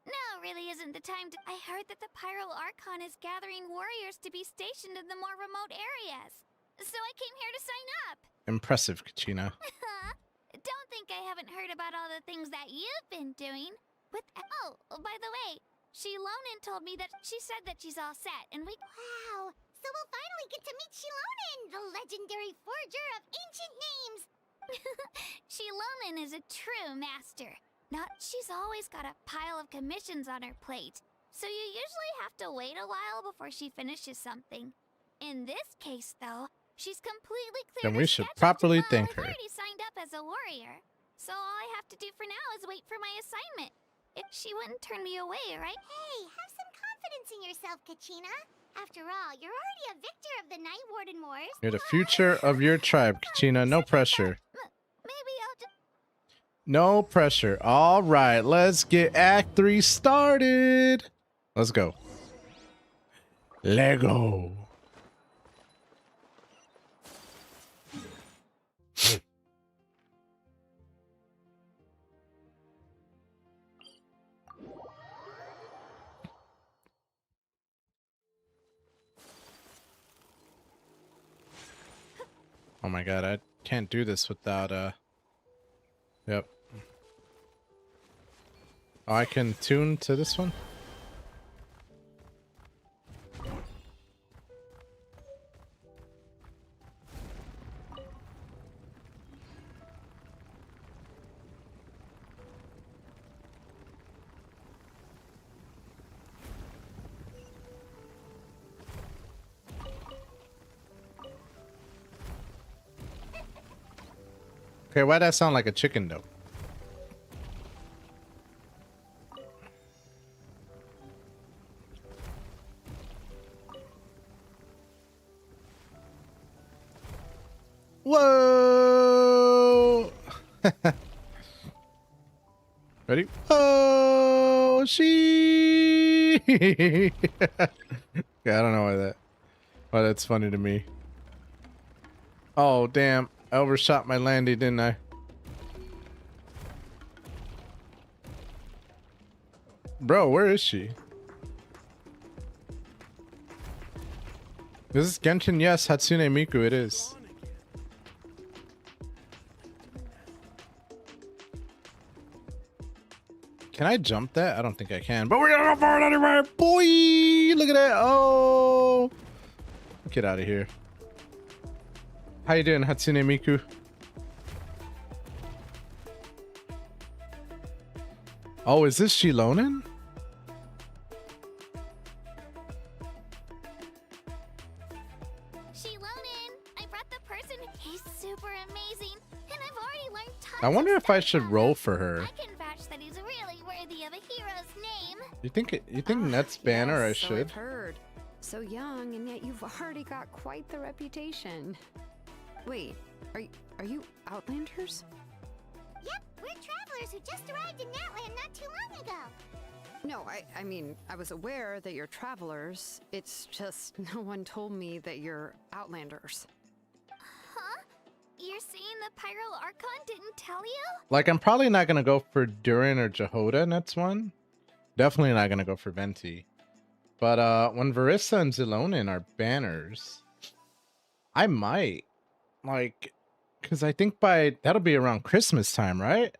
No, really isn't the time to... I heard that the Pyro Archon is gathering warriors to be stationed in the more remote areas. So I came here to sign up. Impressive, Kachina. Don't think I haven't heard about all the things that you've been doing. Oh, by the way, Shilonen told me that she said that she's all set, and we... Wow! So we'll finally get to meet Shilonen, the legendary forger of ancient names! Shilonen is a true master. She's always got a pile of commissions on her plate, so you usually have to wait a while before she finishes something. In this case, though, she's completely clear. Then we should properly thank her. I've already signed up as a warrior, so all I have to do for now is wait for my assignment. She wouldn't turn me away, right? Hey, have some confidence in yourself, Kachina. After all, you're already a victor of the Night Warden Wars. You're the future of your tribe, Kachina. No pressure. Maybe I'll just... No pressure. All right, let's get Act 3 started. Let's go. Lego. Oh my god, I can't do this without yep. Oh, I can tune to this one? Okay, why'd that sound like a chicken though? Whoa! Ready? Oh, she. Yeah, I don't know why that's funny to me. Oh, damn. I overshot my landing, didn't I? Bro, where is she? This is Genshin, yes. Hatsune Miku, it is. Can I jump that? I don't think I can, but we're gonna go for it anyway. Boy, look at that. Oh, get out of here. How you doing, Hatsune Miku? Oh, is this Shilonen? Shilonen, I brought the person. He's super amazing, and I've already learned tons. I wonder of if I stuff should from roll him. for her. I can vouch that he's really worthy of a hero's name. You think Net's banner I Yes, so should? I've heard. So young, and yet you've already got quite the reputation. Wait, are you Outlanders? Yep, we're travelers who just arrived in NATLAN not too long ago. No, I mean, I was aware that you're travelers. It's just no one told me that you're Outlanders. Huh? You're saying the Pyro Archon didn't tell you? Like, I'm probably not gonna go for Durin or Jehoda next one. Definitely not gonna go for Venti. But when Varissa and Zilonin are banners, I might. Like, because I think that'll be around Christmas time, right?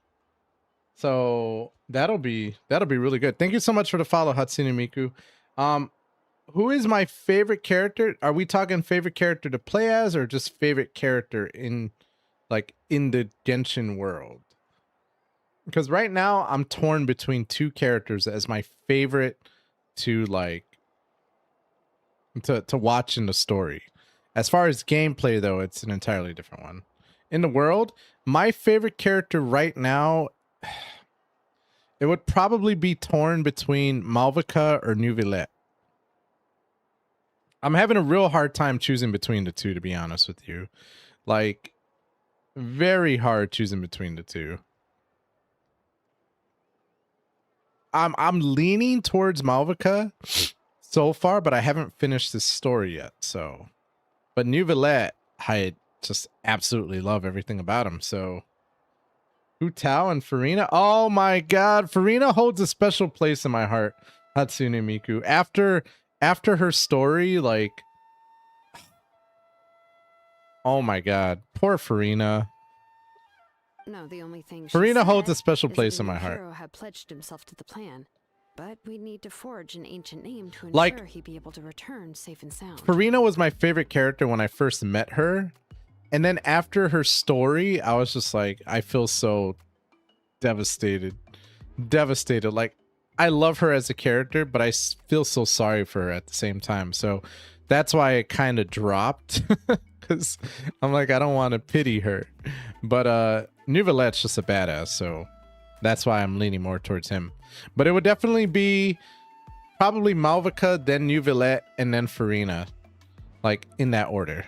So that'll be really good. Thank you so much for the follow, Hatsune Miku. Who is my favorite character? Are we talking favorite character to play as, or just favorite character in the Genshin world? Because right now I'm torn between two characters as my favorite to to watch in the story. As far as gameplay though, it's an entirely different one. In the world, my favorite character right now, it would probably be torn between Malvika or Neuvillette. I'm having a real hard time choosing between the two, to be honest with you. Like, very hard choosing between the two. I'm leaning towards Malvika so far, but I haven't finished this story yet. So, but Neuvillette, I just absolutely love everything about him. So, Hu Tao and Farina. Oh my God, Farina holds a special place in my heart. Hatsune Miku. After her story, like, oh my God, poor Farina. No, the only thing Farina holds a said special is place that in the my new heart. hero had pledged himself to the plan, but we need to forge an ancient name to ensure Like, he'd be able to return safe and sound. Farina was my favorite character when I first met her. And then after her story, I was just like, I feel so devastated. Devastated. Like, I love her as a character, but I feel so sorry for her at the same time. So that's why it kind of dropped. Because I'm like, I don't want to pity her. But Neuvillette's just a badass, so that's why I'm leaning more towards him. But it would definitely be probably Malvika, then Neuvillette, and then Farina. Like, in that order.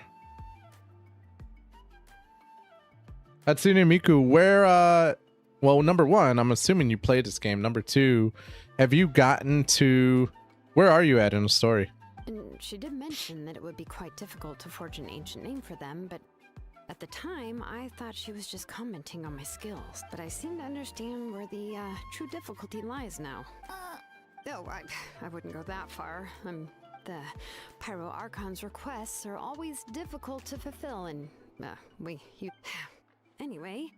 Hatsune Miku, where, well, number one, I'm assuming you played this game. Number two, have you gotten to, where are you at in the story? And she did mention that it would be quite difficult to forge an ancient name for them, but at the time, I thought she was just commenting on my skills. But I seem to understand where the true difficulty lies now. No, I wouldn't go that far. The Pyro Archon's requests are always difficult to fulfill, and Anyway,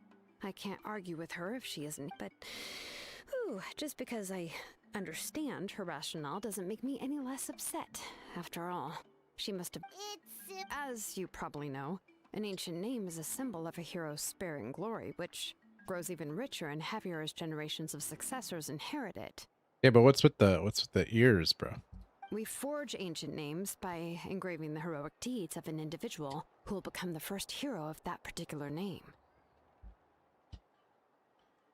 I can't argue with her if she isn't, but just because I understand her rationale doesn't make me any less upset. After all, she must have... As you probably know, an ancient name is a symbol of a hero's sparing glory, which grows even richer and heavier as generations of successors inherit it. Yeah, but what's with the ears, bro? We forge ancient names by engraving the heroic deeds of an individual who will become the first hero of that particular name.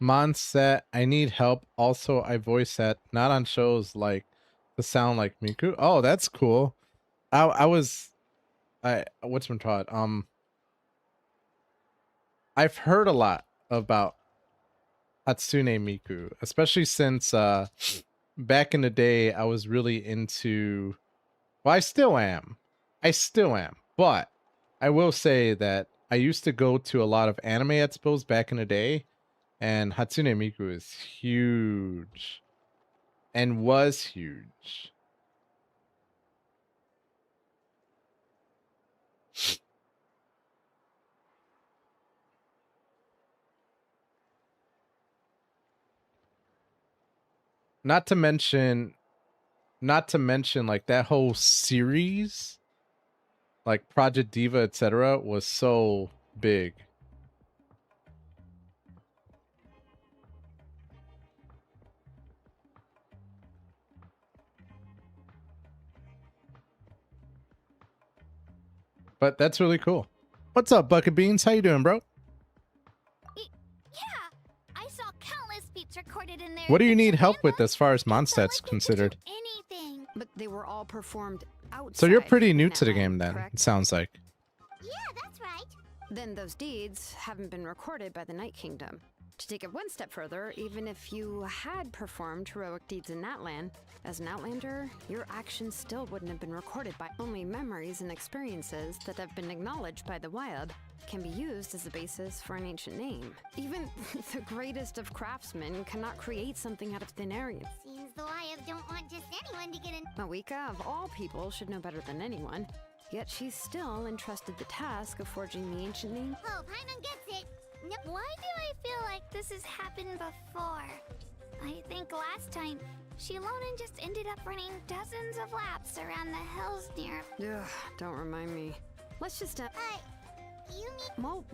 Monset, I need help. Also, I voice set, not on shows like to sound like Miku. Oh, that's cool. What's been taught? I've heard a lot about Hatsune Miku, especially since back in the day I was really into, well, I still am, but I will say that I used to go to a lot of anime expos back in the day, and Hatsune Miku is huge and was huge. Not to mention like that whole series, like Project Diva, etc., was so big. But that's really cool. What's up, Bucket Beans? How you doing, bro? Yeah, I saw countless beats recorded in there. What do you need help with as far as Mondstadt's considered? Anything. But they were all performed outside. So you're pretty new NATLAN, to the game then, correct? it sounds like. Yeah, that's right. Then those deeds haven't been recorded by the Night Kingdom. To take it one step further, even if you had performed heroic deeds in NATLAN, as an Outlander, your actions still wouldn't have been recorded by only memories and experiences that have been acknowledged by the wild can be used as a basis for an ancient name. Even the greatest of craftsmen cannot create something out of thin air. Seems the Wyeth don't want just anyone to get in. Mawika, of all people, should know better than anyone. Yet she's still entrusted the task of forging the ancient name. Oh, Paimon gets it. No, why do I feel like this has happened before? I think last time, Shilonen just ended up running dozens of laps around the hills near... Ugh, don't remind me. Let's just, you mean... Well,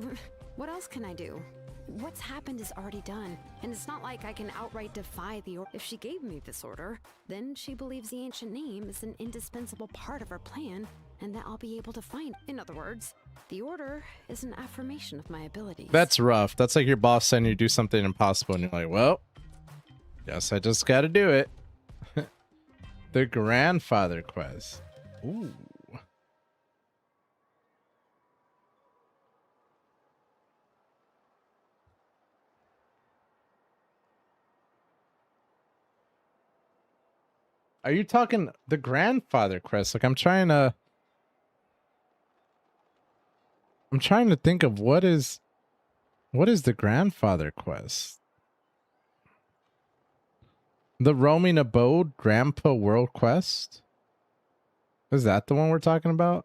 what else can I do? What's happened is already done, and it's not like I can outright defy the order. If she gave me this order, then she believes the ancient name is an indispensable part of her plan, and that I'll be able to find. In other words, the order is an affirmation of my abilities. That's rough. That's like your boss saying you do something impossible and you're like, well, guess I just gotta do it. The grandfather quest. Ooh. Are you talking the grandfather quest? Like I'm trying to think of what is the grandfather quest? The roaming abode grandpa world quest? Is that the one we're talking about?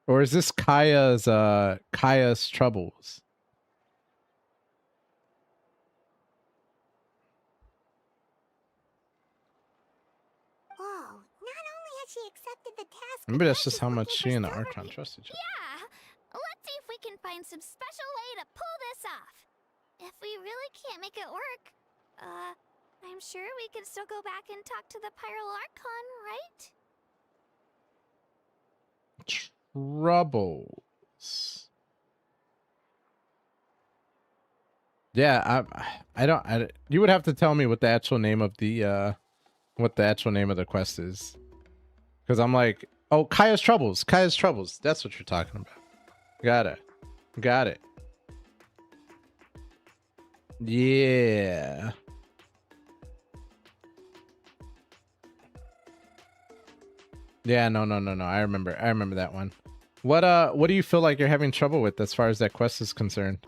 Or is this Kaya's troubles? Whoa, not only has she accepted the task... Maybe that's just how much she and the Archon trust each other. Yeah! Let's see if we can find some special way to pull this off. If we really can't make it work, I'm sure we can still go back and talk to the Pyrolarchon, right? Troubles. Yeah, I don't. You would have to tell me what the actual name of the quest is, because I'm like, oh, Kaya's troubles. Kaya's troubles. That's what you're talking about. Got it. Yeah. Yeah, no. I remember that one. What do you feel like you're having trouble with as far as that quest is concerned?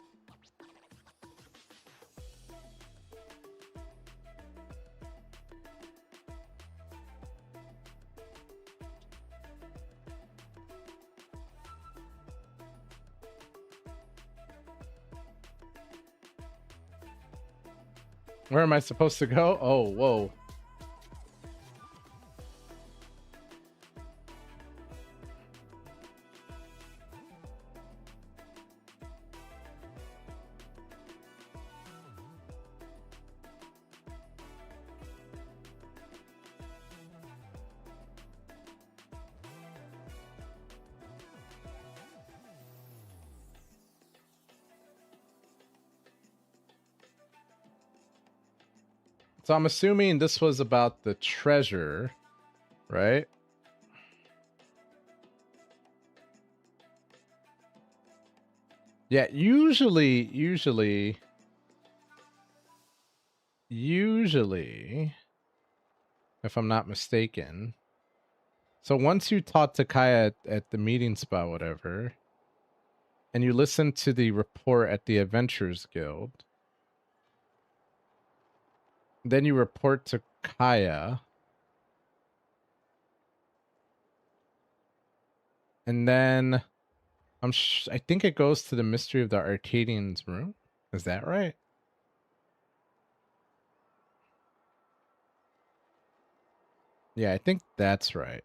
Where am I supposed to go? Oh, whoa. So I'm assuming this was about the treasure, right? Yeah, usually, if I'm not mistaken. So once you talk to Kaya at the meeting spot, whatever, and you listen to the report at the Adventurers Guild, then you report to Kaya, and then I think it goes to the Mystery of the Arcadian's room. Is that right? Yeah, I think that's right.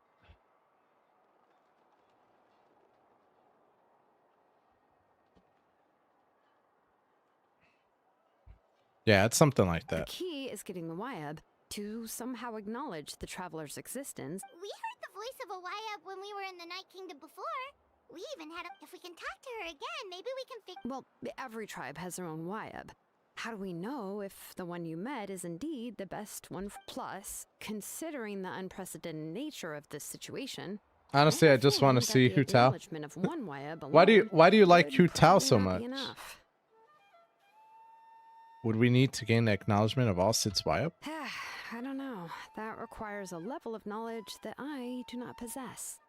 Yeah, it's something like The that. key is getting the Wyab to somehow acknowledge the traveler's existence. We heard the voice of a Wyab when we were in the Night Kingdom before. We even had a... If we can talk to her again, maybe we can figure... Well, every tribe has their own Wyab. How do we know if the one you met is indeed the best one? Plus, considering the unprecedented nature of this situation, Honestly, I just want to see Hu Tao. Of one Wyab Why do you like Hu Tao probably so not much? be enough. Would we need to gain the acknowledgement of all Sid's Wyab? I don't know. That requires a level of knowledge that I do not possess.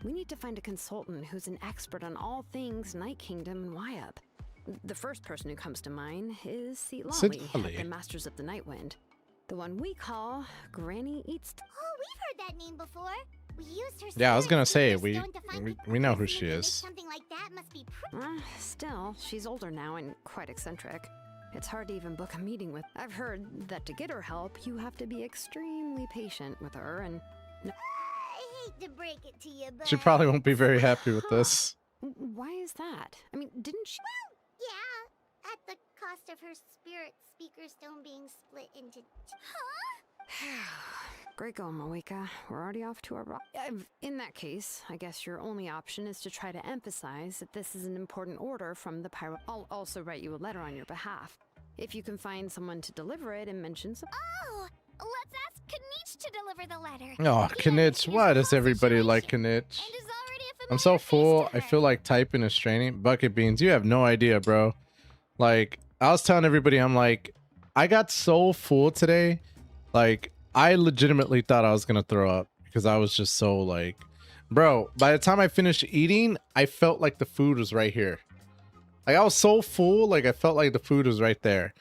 We need to find a consultant who's an expert on all things Night Kingdom and Wyab. The first person who comes to mind is Sid Lolly, Lolly. the Masters of the Night Wind. The one we call Granny Eats... Oh, we've heard that name before. We used her... Yeah, I was gonna say spirit we know who she make is. something like that must be... Still, she's older now and quite eccentric. It's hard to even book a meeting with... I've heard that to get her help, you have to be extremely patient with her and... I hate to break it to you, but... She probably won't be very happy with this. Why is that? I mean, didn't she... Well, yeah. At the cost of her spirit speaker stone being split into... Huh? Great going, Moeka. We're already off to our... In that case, I guess your only option is to try to emphasize that this is an important order from the pyro... I'll also write you a letter on your behalf. If you can find someone to deliver it and mention some... Oh! Let's ask Kanich to deliver the letter. Oh, Kanich. Why does everybody like Kanich? I'm so full. I feel like typing is straining. Bucket Beans, you have no idea, bro. Like, I was telling everybody, I'm like, I got so full today. Like, I legitimately thought I was going to throw up because I was just so like, bro, by the time I finished eating, I felt like the food was right here. Like, I was so full. Like, I felt like the food was right there.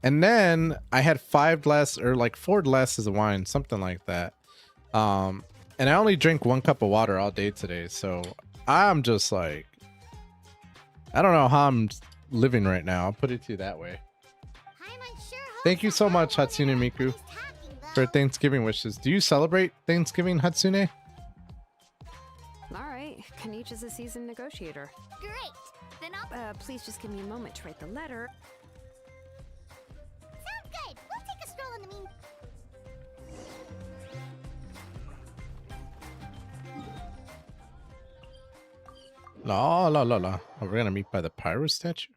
And then I had 4 glasses of wine, something like that. And I only drink 1 cup of water all day today. So I'm just like, I don't know how I'm living right now. I'll put it to you that way. Thank you so much, Hatsune Miku, for Thanksgiving wishes. Do you celebrate Thanksgiving, Hatsune? All right, Kanich is a seasoned negotiator. Great. Then I'll... please just give me a moment to write the letter. Sounds good. We'll take a stroll in the meantime. La la la la. Oh, we're gonna meet by the pyro statue?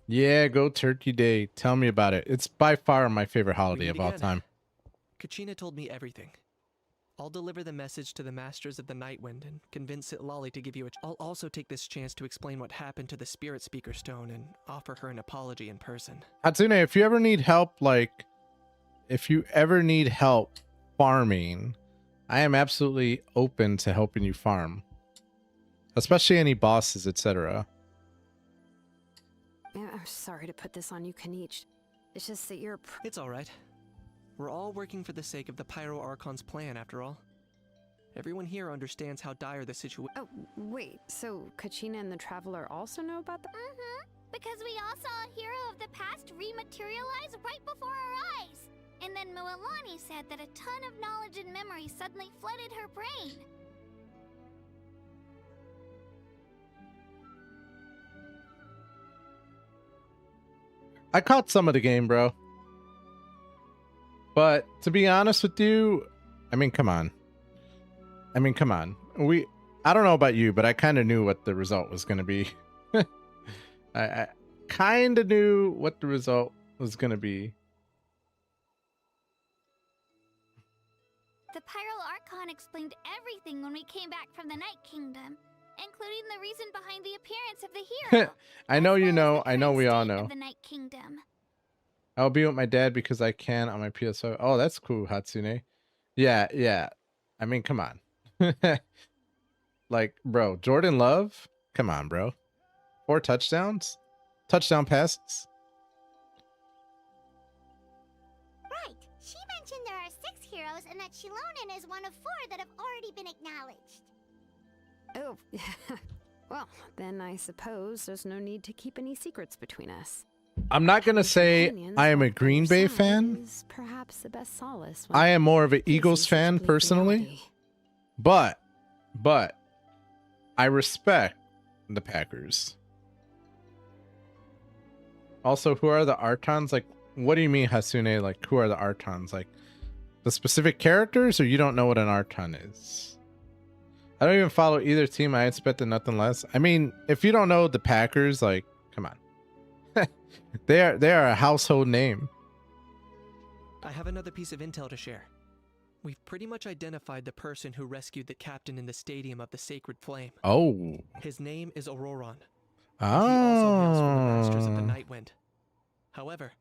Yeah, go Turkey Day. Tell me about it. It's by far my favorite holiday of all time. Kachina told me everything. I'll deliver the message to the Masters of the Nightwind and convince Lolly to give you a... I'll also take this chance to explain what happened to the Spirit Speaker Stone and offer her an apology in person. Hatsune, if you ever need help, farming, I am absolutely open to helping you farm. Especially any bosses, etc. Yeah, I'm sorry to put this on you, Kanich. It's just that you're... It's alright. We're all working for the sake of the Pyro Archon's plan, after all. Everyone here understands how dire the situation. Oh, wait, so Kachina and the Traveler also know about the. Because we all saw a hero of the past rematerialize right before our eyes. And then Mualani said that a ton of knowledge and memory suddenly flooded her brain. I caught some of the game, bro. But to be honest with you, I mean, come on. I don't know about you, but I kind of knew what the result was going to be. I kind of knew what the result was going to be. The Pyro Archon explained everything when we came back from the Night Kingdom, including the reason behind the appearance of the hero. I know you know. I know we all state know. of the Night Kingdom. I'll be with my dad because I can on my PS5. Oh, that's cool, Hatsune. Yeah. I mean, come on. Like, bro, Jordan Love? Come on, bro. 4 touchdowns? Touchdown passes? Right. She mentioned there are 6 heroes and that Shilonen is one of 4 that have already been acknowledged. Oh, well, then I suppose there's no need to keep any secrets between us. I'm not going to say I am a Green Bay fan. Is perhaps the best solace. I am more of an Eagles fan personally. But I respect the Packers. Also, who are the Archons? Like, what do you mean, Hasune? Like, who are the Archons? Like, the specific characters, or you don't know what an Archon is? I don't even follow either team. I expected nothing less. I mean, if you don't know the Packers, like, come on. They are a household name. I have another piece of intel to share. We've pretty much identified the person who rescued the captain in the Stadium of the Sacred Flame. Oh. His name is Auroron. Oh. He also hails from the Masters of the Nightwind. However,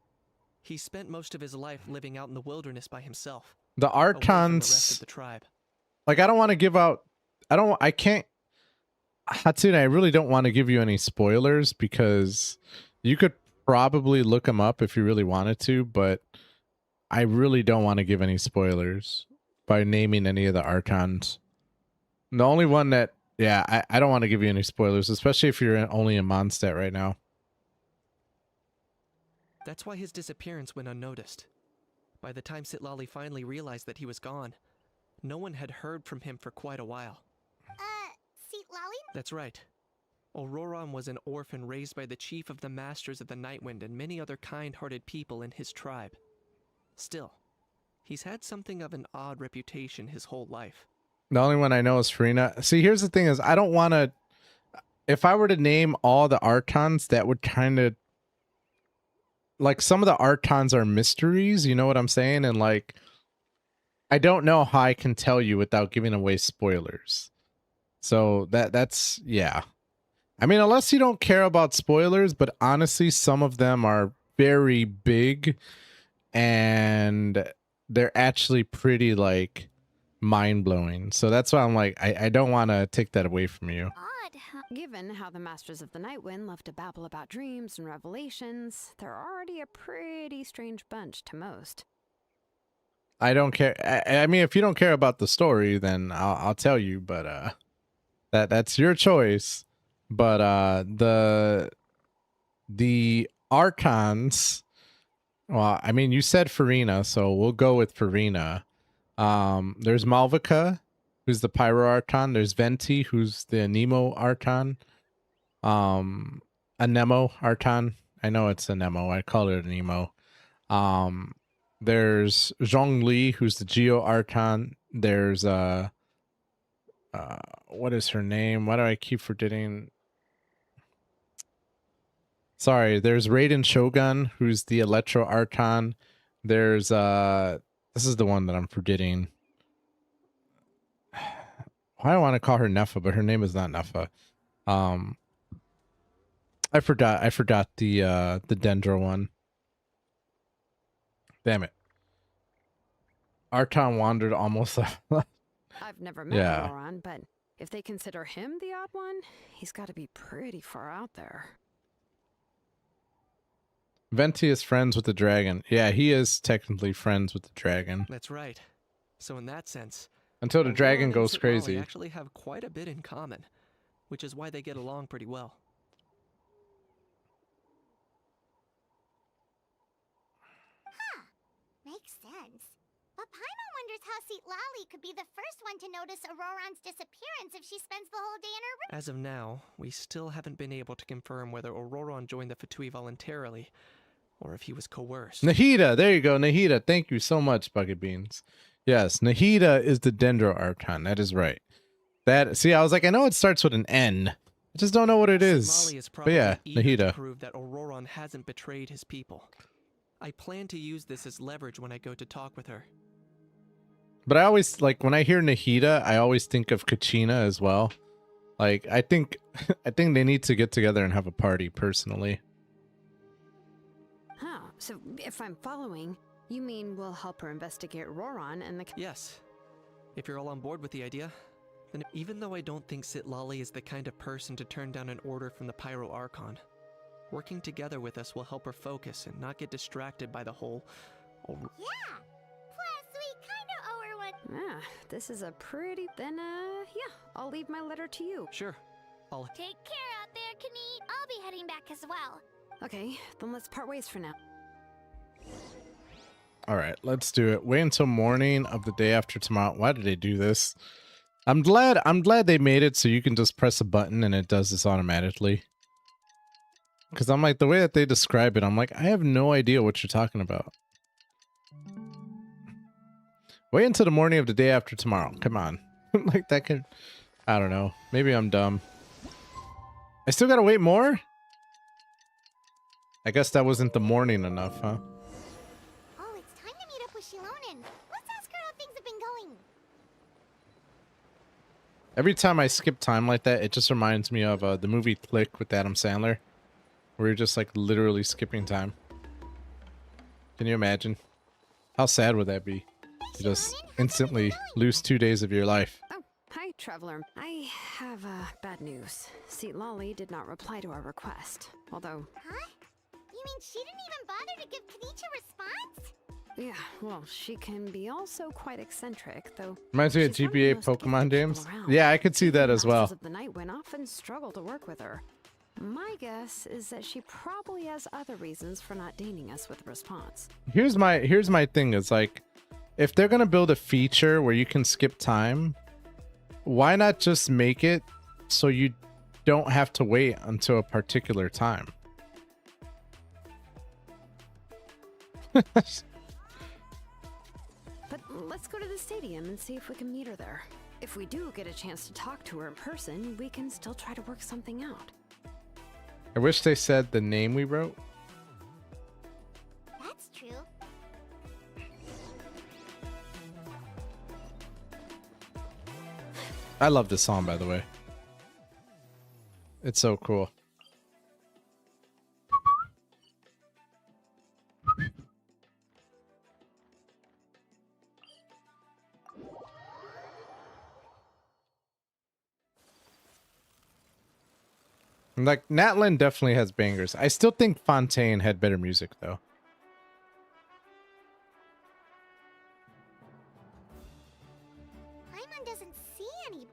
he spent most of his life living out in the wilderness by himself. The away from the Archons. rest of the tribe. Like, I don't want to give out. I can't. Hatsune, I really don't want to give you any spoilers because you could probably look them up if you really wanted to, but I really don't want to give any spoilers by naming any of the Archons. The only one that, yeah, I don't want to give you any spoilers, especially if you're only in Mondstadt right now. That's why his disappearance went unnoticed. By the time Sitlali finally realized that he was gone, no one had heard from him for quite a while. Sitlali? That's right. Auroron was an orphan raised by the chief of the Masters of the Nightwind and many other kind-hearted people in his tribe. Still, he's had something of an odd reputation his whole life. The only one I know is Farina. See, here's the thing is, I don't want to... If I were to name all the Archons, that would kind of... Like, some of the Archons are mysteries, you know what I'm saying? And, like, I don't know how I can tell you without giving away spoilers. So, that's... Yeah. I mean, unless you don't care about spoilers, but honestly, some of them are very big and they're actually pretty, like, mind-blowing. So that's why I'm like, I don't want to take that away from you. Odd, given how the Masters of the Nightwind love to babble about dreams and revelations, they're already a pretty strange bunch to most. I don't care. I mean, if you don't care about the story, then I'll tell you, but that's your choice. But the Archons, well, I mean, you said Farina, so we'll go with Farina. There's Malvika, who's the Pyro Archon. There's Venti, who's the Anemo Archon. Anemo Archon. I know it's Anemo. I call it Anemo. There's Zhongli, who's the Geo Archon. There's what is her name? Why do I keep forgetting? Sorry, there's Raiden Shogun, who's the Electro Archon. There's this is the one that I'm forgetting. I want to call her Nefa, but her name is not Nefa. I forgot the Dendro one. Damn it. Archon wandered almost. I've never met Auroron, but if they consider him the odd one, he's got to be pretty far out there. Venti is friends with the dragon. Yeah, he is technically friends with the dragon. That's right. So in that sense, Until the Auroran dragon and goes Citlali crazy. actually have quite a bit in common, which is why they get along pretty well. Huh. Makes sense. But Paimon wonders how Citlali could be the first one to notice Auroran's disappearance if she spends the whole day in her room. As of now, we still haven't been able to confirm whether Auroran joined the Fatui voluntarily, or if he was coerced. Nahida, there you go, Nahida. Thank you so much, Bucket Beans. Yes, Nahida is the Dendro Archon. That is right. That see, I was like, I know it starts with an N. I just don't know what it is. Citlali is But probably yeah, eager to Nahida. prove that Auroran hasn't betrayed his people. I plan to use this as leverage when I go to talk with her. But I always like when I hear Nahida, I always think of Kachina as well. Like I think I think they need to get together and have a party personally. Huh, so if I'm following, you mean we'll help her investigate Auroran and the... Yes. If you're all on board with the idea, then even though I don't think Citlali is the kind of person to turn down an order from the Pyro Archon, working together with us will help her focus and not get distracted by the whole... Yeah. Plus, we kind of owe her one. Ah, this is a pretty... Then, yeah, I'll leave my letter to you. Sure. I'll... Take care out there, Kenny. I'll be heading back as well. Okay, then let's part ways for now. All right, let's do it. Wait until morning of the day after tomorrow. Why did they do this? I'm glad they made it so you can just press a button and it does this automatically. Because I'm like, the way that they describe it, I'm like, I have no idea what you're talking about. Wait until the morning of the day after tomorrow. Come on. Like that can... I don't know. Maybe I'm dumb. I still gotta wait more? I guess that wasn't the morning enough, huh? Oh, it's time to meet up with Shilonen. Let's ask her how things have been going. Every time I skip time like that, it just reminds me of the movie Click with Adam Sandler. Where you're just like literally skipping time. Can you imagine? How sad would that be? You just instantly lose 2 days of your life. Oh, hi, Traveler. I have, bad news. Citlali did not reply to our request, although... Huh? You mean she didn't even bother to give Kanichi a response? Yeah, well, she can be also quite eccentric, though... Reminds me of she's one the GBA most Pokemon gifted games. people around. Yeah, I could see that as well. Masters of the Nightwind often struggle to work with her. My guess is that she probably has other reasons for not deigning us with a response. Here's my thing is like, if they're gonna build a feature where you can skip time, why not just make it so you don't have to wait until a particular time? But let's go to the stadium and see if we can meet her there. If we do get a chance to talk to her in person, we can still try to work something out. I wish they said the name we wrote. That's true. I love this song, by the way. It's so cool. Like, NATLAN definitely has bangers. I still think Fontaine had better music, though. Paimon doesn't see any.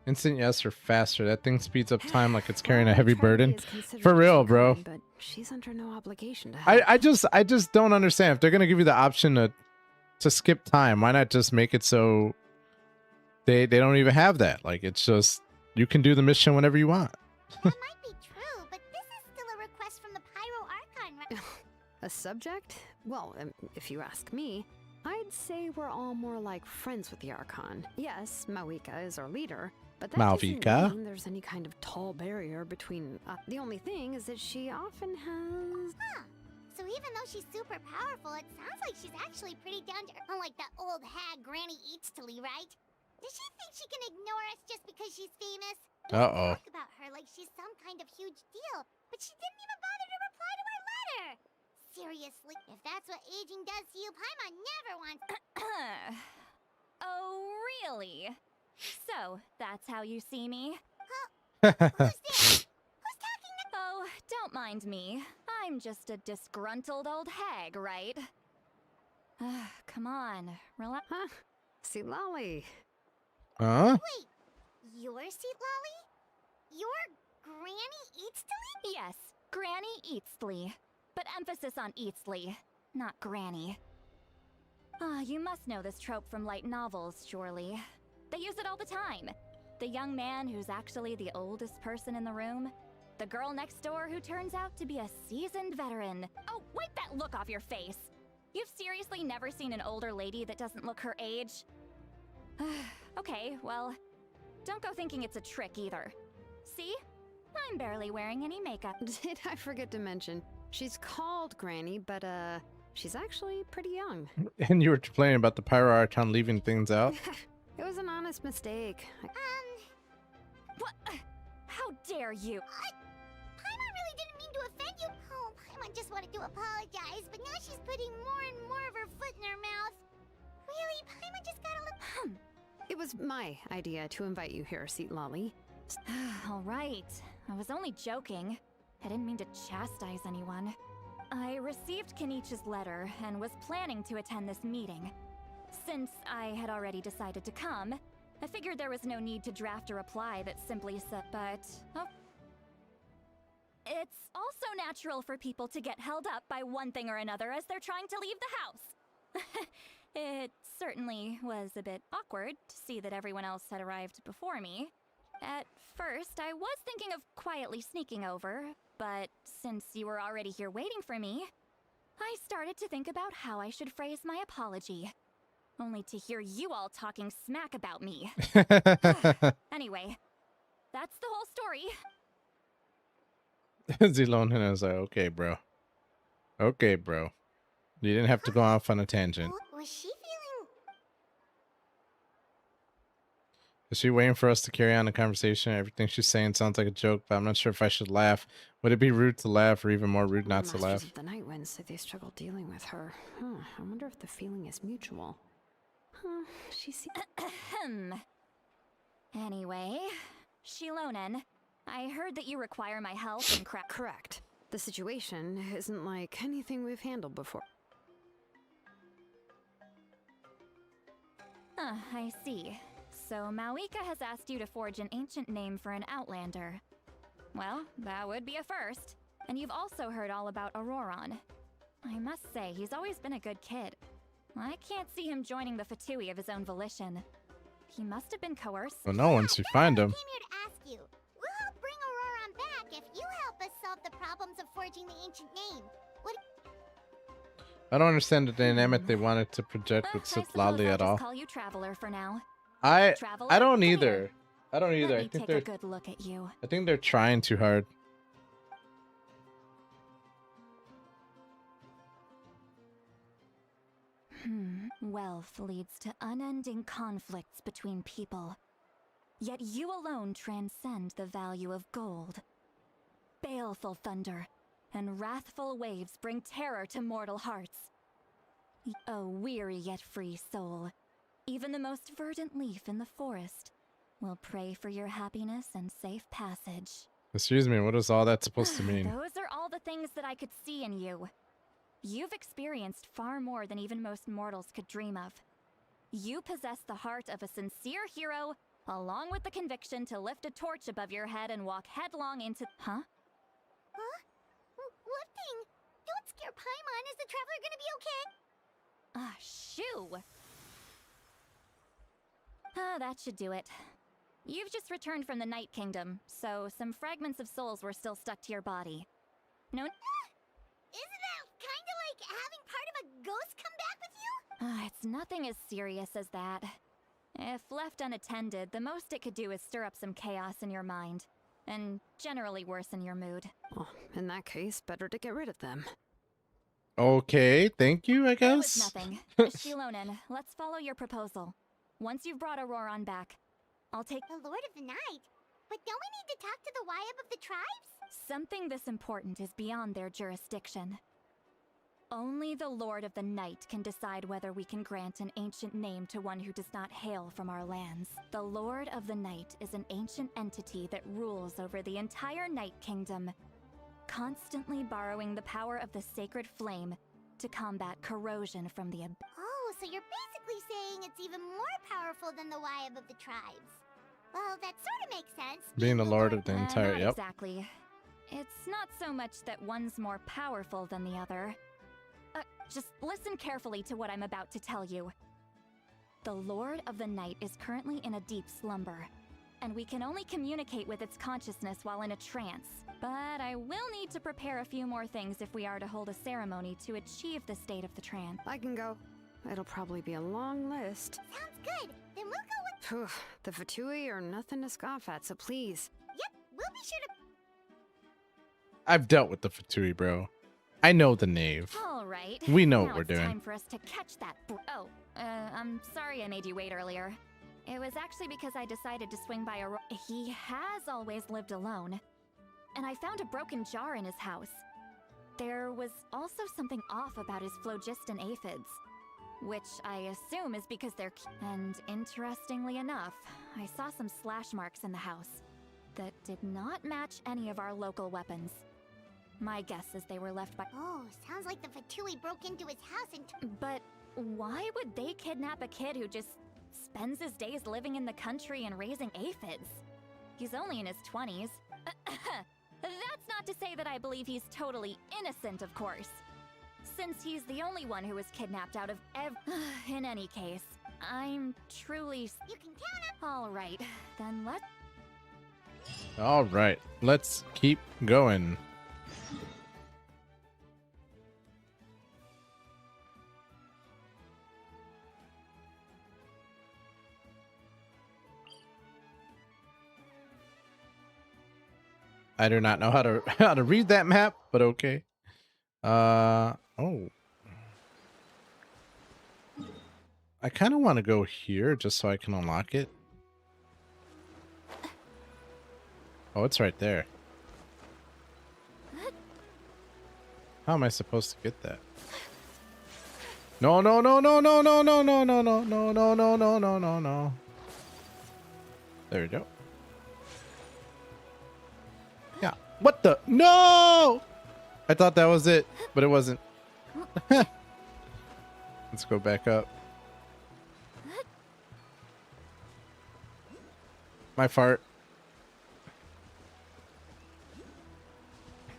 Instant yes or faster. That thing speeds up time like it's carrying a Well, heavy Charlie burden. is considered For real, so bro. kind, but she's under no obligation to help. I just don't understand. If they're gonna give you the option to skip time, why not just make it so they don't even have that? Like, it's just you can do the mission whenever you want. That might be true, but this is still a request from the Pyro Archon, right? A subject? Well, if you ask me, I'd say we're all more like friends with the Archon. Yes, Mawika is our leader, but that Malvika? doesn't mean there's any kind of tall barrier between... the only thing is that she often has... Huh. So even though she's super powerful, it sounds like she's actually pretty down to earth. Unlike that old hag Granny Eatstily, right? Does she think she can ignore us just because she's famous? Uh-oh. Talk about her like she's some kind of huge deal, but she didn't even bother to reply to our letter. Seriously, if that's what aging does to you, Paimon never wants. Oh, really? So, that's how you see me? Who's this? Who's talking to? Oh, don't mind me. I'm just a disgruntled old hag, right? Come on, relax. Huh? See, Lolly. Huh? Wait, your seat, Lolly? Your Granny Eatsley? Yes, Granny Eatsley. But emphasis on Eatsley, not Granny. Ah, you must know this trope from light novels, surely. They use it all the time. The young man who's actually the oldest person in the room. The girl next door who turns out to be a seasoned veteran. Oh, wipe that look off your face! You've seriously never seen an older lady that doesn't look her age? Okay, well, don't go thinking it's a trick either. See? I'm barely wearing any makeup. Did I forget to mention, she's called Granny, but she's actually pretty young. And you were complaining about the Pyro Archon leaving things out? It was an honest mistake. What? How dare you? Paimon really didn't mean to offend you. Oh, Paimon just wanted to apologize, but now she's putting more and more of her foot in her mouth. Really, Paimon just got a little... It was my idea to invite you here, Seat Lolly. All right. I was only joking. I didn't mean to chastise anyone. I received Kenichi's letter and was planning to attend this meeting. Since I had already decided to come, I figured there was no need to draft a reply that simply said, but... Oh. It's also natural for people to get held up by one thing or another as they're trying to leave the house. It certainly was a bit awkward to see that everyone else had arrived before me. At first, I was thinking of quietly sneaking over, but since you were already here waiting for me, I started to think about how I should phrase my apology. Only to hear you all talking smack about me. Anyway, that's the whole story. Zilon is like, okay, bro. Okay, bro. You didn't have to go off on a tangent. Was she feeling... Is she waiting for us to carry on the conversation? Everything she's saying sounds like a joke, but I'm not sure if I should laugh. Would it be rude to laugh or even more rude not to Masters laugh? of the Night Wind say they struggle dealing with her. I wonder if the feeling is mutual. She seems... Anyway, Shilonen, I heard that you require my help in Correct. The situation isn't like anything we've handled before. I see. So Mawika has asked you to forge an ancient name for an Outlander. Well, that would be a first. And you've also heard all about Auroron. I must say, he's always been a good kid. I can't see him joining the Fatui of his own volition. He must have been coerced. Well, no, once you find him. I came here to ask you. We'll help bring Auroron back if you help us solve the problems of forging the ancient name. What... I don't understand the dynamic they wanted to project with Sitlali at all. Call you Traveler for now. I Traveler, don't either. I don't either. Let I me think take a good look at you. I think they're trying too hard. Wealth leads to unending conflicts between people. Yet you alone transcend the value of gold. Baleful thunder and wrathful waves bring terror to mortal hearts. A weary yet free soul, even the most verdant leaf in the forest, will pray for your happiness and safe passage. Excuse me, what is all that supposed to mean? Those are all the things that I could see in you. You've experienced far more than even most mortals could dream of. You possess the heart of a sincere hero, along with the conviction to lift a torch above your head and walk headlong into... Huh? Huh? What thing? Don't scare Paimon. Is the Traveler gonna be okay? Shoo! That should do it. You've just returned from the Night Kingdom, so some fragments of souls were still stuck to your body. No... Isn't that kinda like having part of a ghost come back with you? It's nothing as serious as that. If left unattended, the most it could do is stir up some chaos in your mind, and generally worsen your mood. Well, in that case, better to get rid of them. Okay, thank you, I It guess. was nothing. Shilonen, let's follow your proposal. Once you've brought Auroron back, I'll take... The Lord of the Night? But don't we need to talk to the Wyab of the tribes? Something this important is beyond their jurisdiction. Only the Lord of the Night can decide whether we can grant an ancient name to one who does not hail from our lands. The Lord of the Night is an ancient entity that rules over the entire Night Kingdom, constantly borrowing the power of the sacred flame to combat corrosion from the Oh, so you're basically saying it's even more powerful than the Wyab of the tribes. Well, that sort of makes sense. Being the lord of the entire. Not Yep. exactly. It's not so much that one's more powerful than the other. Just listen carefully to what I'm about to tell you. The Lord of the Night is currently in a deep slumber, and we can only communicate with its consciousness while in a trance. But I will need to prepare a few more things if we are to hold a ceremony to achieve the state of the trance. I can go. It'll probably be a long list. Sounds good. Then we'll go with... Phew, the Fatui are nothing to scoff at, so please. Yep, we'll be sure to... I've dealt with the Fatui, bro. I know the knave. All right. We know now what we're it's doing. time for us to catch that. I'm sorry I made you wait earlier. It was actually because I decided to swing by He has always lived alone, and I found a broken jar in his house. There was also something off about his phlogiston aphids, which I assume is because they're. And interestingly enough, I saw some slash marks in the house that did not match any of our local weapons. My guess is they were left by. Oh, sounds like the Fatui broke into his house and... But why would they kidnap a kid who just spends his days living in the country and raising aphids? He's only in his 20s. That's not to say that I believe he's totally innocent, of course, since he's the only one who was kidnapped out of In any case, I'm truly... You can count him! All right, then let's... All right, let's keep going. I do not know how to read that map, but okay. Oh. I kind of want to go here just so I can unlock it. Oh, it's right there. How am I supposed to get that? No, no, no, no, no, no, no, no, no, no, no, no, no, no, no, no, no. There we go. Yeah. What the? No! I thought that was it, but it wasn't. Let's go back up. My fart.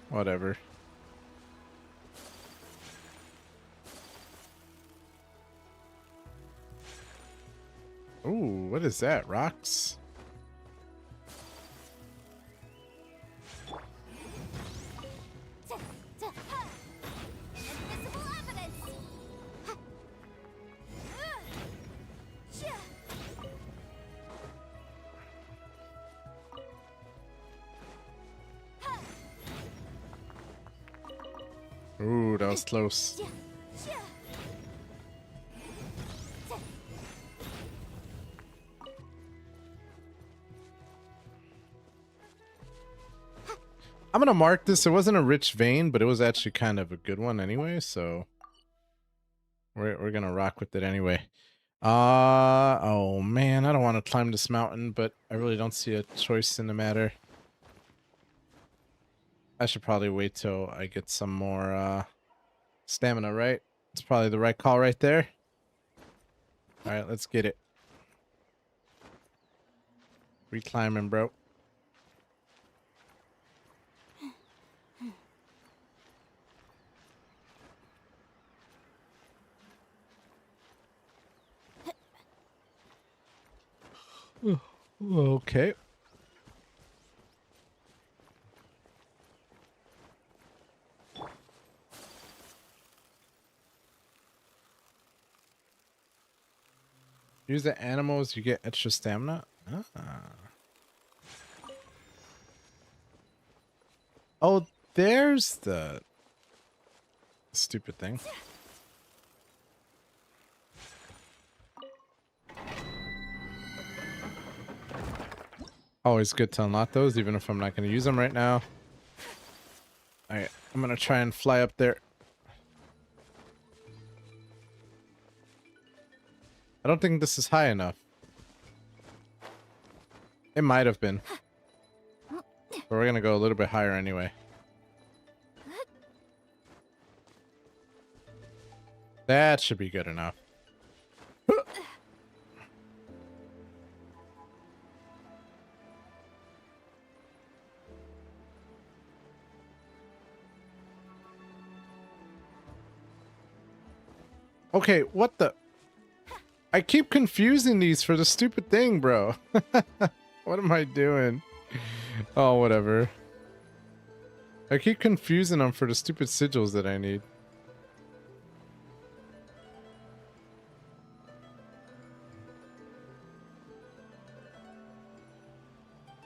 Whatever. Ooh, what is that? Rocks? Invisible evidence! Ooh, that was close. I'm gonna mark this. It wasn't a rich vein, but it was actually kind of a good one anyway, so we're gonna rock with it anyway. Oh man, I don't want to climb this mountain, but I really don't see a choice in the matter. I should probably wait till I get some more stamina, right? It's probably the right call right there. All right, let's get it. Reclimbing, bro. Okay. Use the animals, you get extra stamina. Oh, there's the stupid thing. Always good to unlock those, even if I'm not going to use them right now. Alright, I'm going to try and fly up there. I don't think this is high enough. It might have been. But we're going to go a little bit higher anyway. That should be good enough. Okay, what the? I keep confusing these for the stupid thing, bro. What am I doing? Oh, whatever. I keep confusing them for the stupid sigils that I need.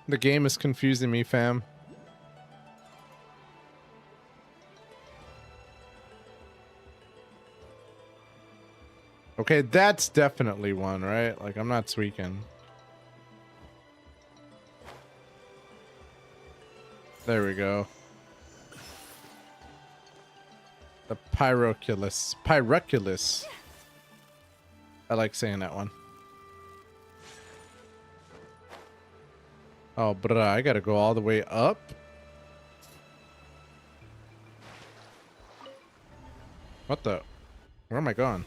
The game is confusing me, fam. Okay, that's definitely one, right? Like, I'm not tweaking. There we go. The Pyroculus. Pyroculus. I like saying that one. Oh, bruh, I gotta go all the way up? What the? Where am I going?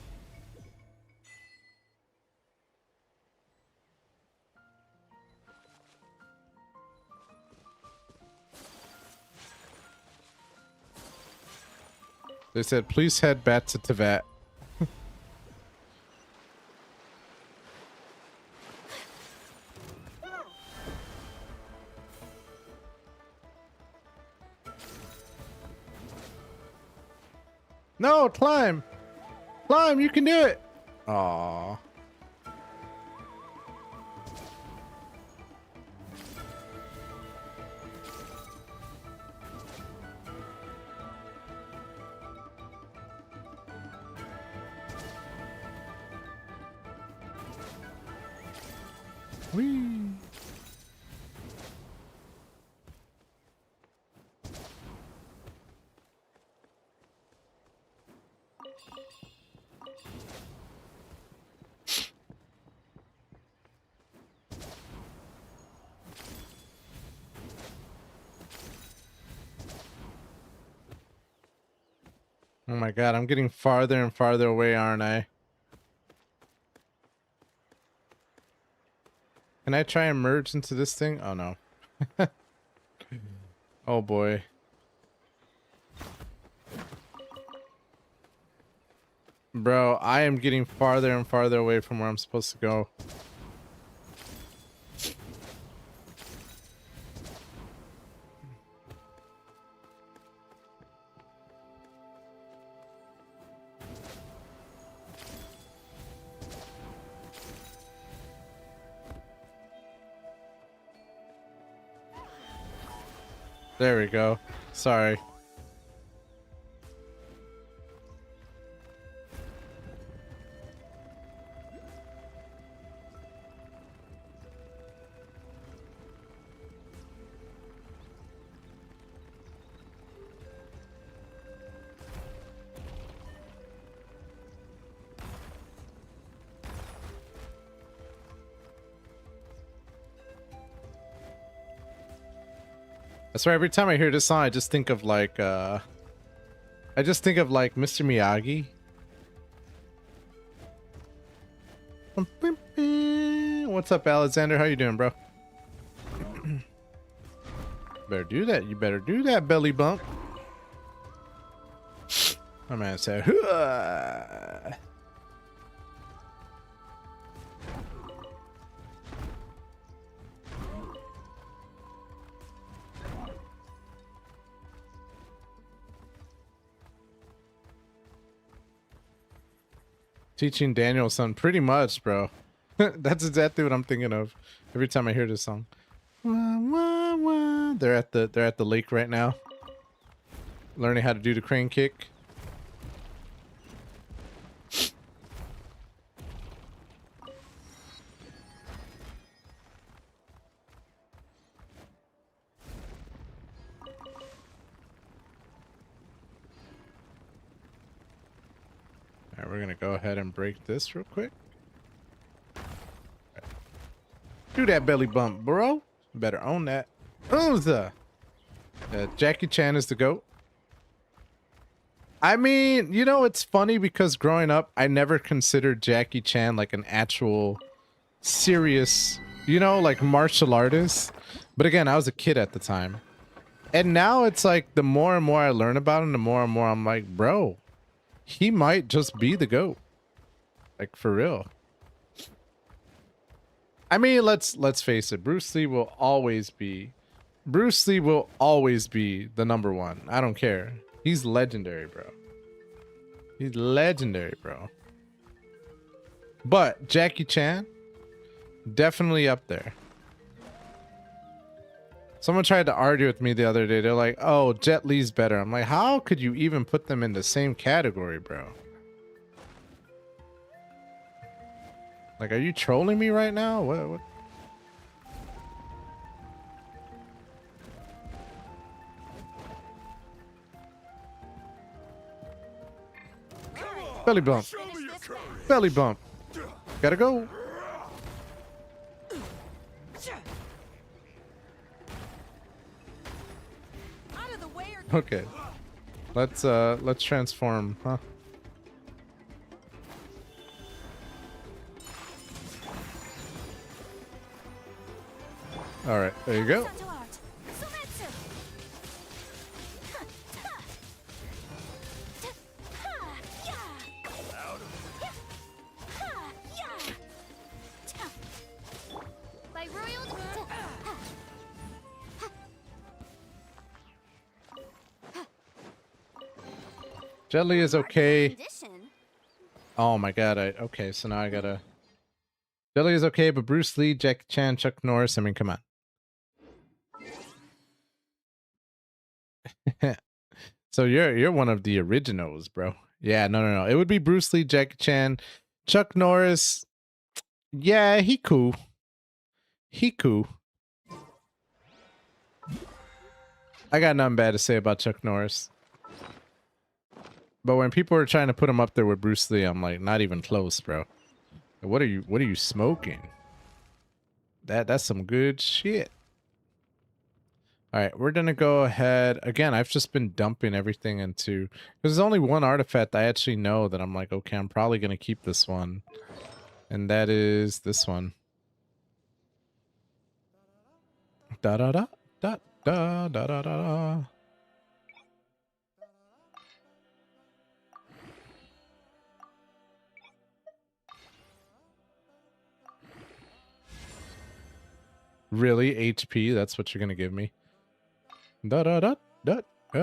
They said, please head back to Tevat. No, climb! Climb, you can do it! Aww. Whee! Oh my god, I'm getting farther and farther away, aren't I? Can I try and merge into this thing? Oh no. Oh boy. Bro, I am getting farther and farther away from where I'm supposed to go. There we go. Sorry. That's why every time I hear this song, I just think of like, Mr. Miyagi. What's up, Alexander? How you doing, bro? Better do that. You better do that, belly bump. My man said, "Hooah." Teaching Daniel son, pretty much, bro. That's exactly what I'm thinking of every time I hear this song. Wah, wah, wah. They're at the lake right now, learning how to do the crane kick. Alright, we're gonna go ahead and break this real quick. Do that belly bump, bro. Better own that. Jackie Chan is the GOAT. I mean, you know, it's funny because growing up, I never considered Jackie Chan like an actual serious, you know, like martial artist. But again, I was a kid at the time. And now it's like the more and more I learn about him, the more and more I'm like, bro, he might just be the GOAT. Like for real. I mean, let's face it. Bruce Lee will always be the number one. I don't care. He's legendary, bro. He's legendary, bro. But Jackie Chan, definitely up there. Someone tried to argue with me the other day. They're like, oh, Jet Li's better. I'm like, how could you even put them in the same category, bro? Like, are you trolling me right now? What? Belly bump. Belly bump. Gotta go. Okay. Let's transform, huh? All right, there you go. Jet Li is okay. Oh my god, okay, so now I gotta... Jet Li is okay, but Bruce Lee, Jackie Chan, Chuck Norris, I mean, come on. So you're one of the originals, bro. Yeah, no. It would be Bruce Lee, Jackie Chan, Chuck Norris. Yeah, he cool. He cool. I got nothing bad to say about Chuck Norris. But when people are trying to put him up there with Bruce Lee, I'm like, not even close, bro. What are you smoking? That's some good shit. All right, we're gonna go ahead again. I've just been dumping everything into, because there's only one artifact I actually know that I'm like, okay, I'm probably gonna keep this one, and that is this one. Da da da da da da da da. Really, HP? That's what you're gonna give me? Da da da da da.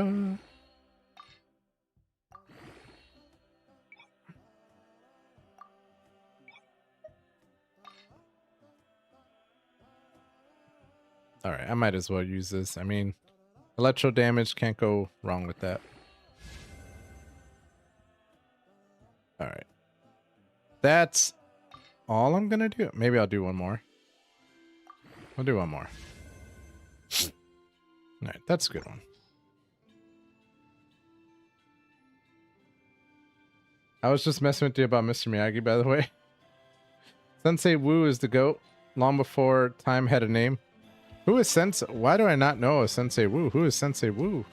All right, I might as well use this. I mean, electro damage, can't go wrong with that. All right, that's all I'm gonna do. Maybe I'll do one more. I'll do one more. All right, that's a good one. I was just messing with you about Mr. Miyagi, by the way. Sensei Wu is the GOAT, long before time had a name. Who is Sensei? Why do I not know a Sensei Wu? Who is Sensei Wu?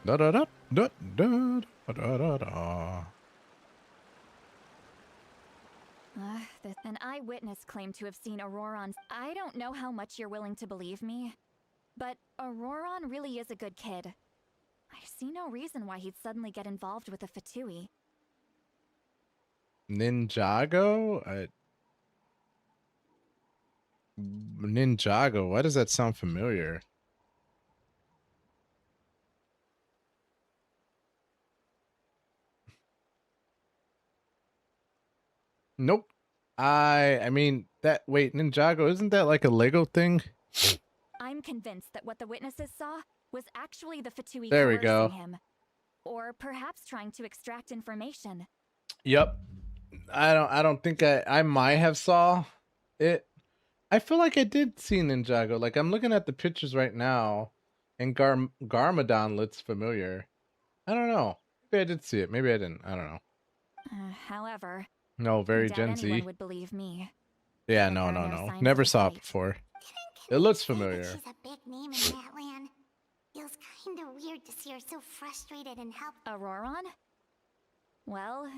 Da da da da da da da da. An eyewitness claimed to have seen Auroron. I don't know how much you're willing to believe me, but Auroron really is a good kid. I see no reason why he'd suddenly get involved with a Fatui. Ninjago? Ninjago, why does that sound familiar? Nope. I mean, that, wait, Ninjago, isn't that like a Lego thing? I'm convinced that what the witnesses saw was actually the Fatui There we coercing go. him. Or perhaps trying to extract information. Yep. I don't think I might have saw it. I feel like I did see Ninjago. Like, I'm looking at the pictures right now, and Garmadon looks familiar. I don't know. Maybe I did see it. Maybe I didn't. I don't know. However, No, very I doubt Gen Z. anyone would believe me. Yeah, no. Never saw it before. It looks familiar. She's a big name in NATLAN. Feels kinda weird to see her so frustrated and helpless. Auroron? Well,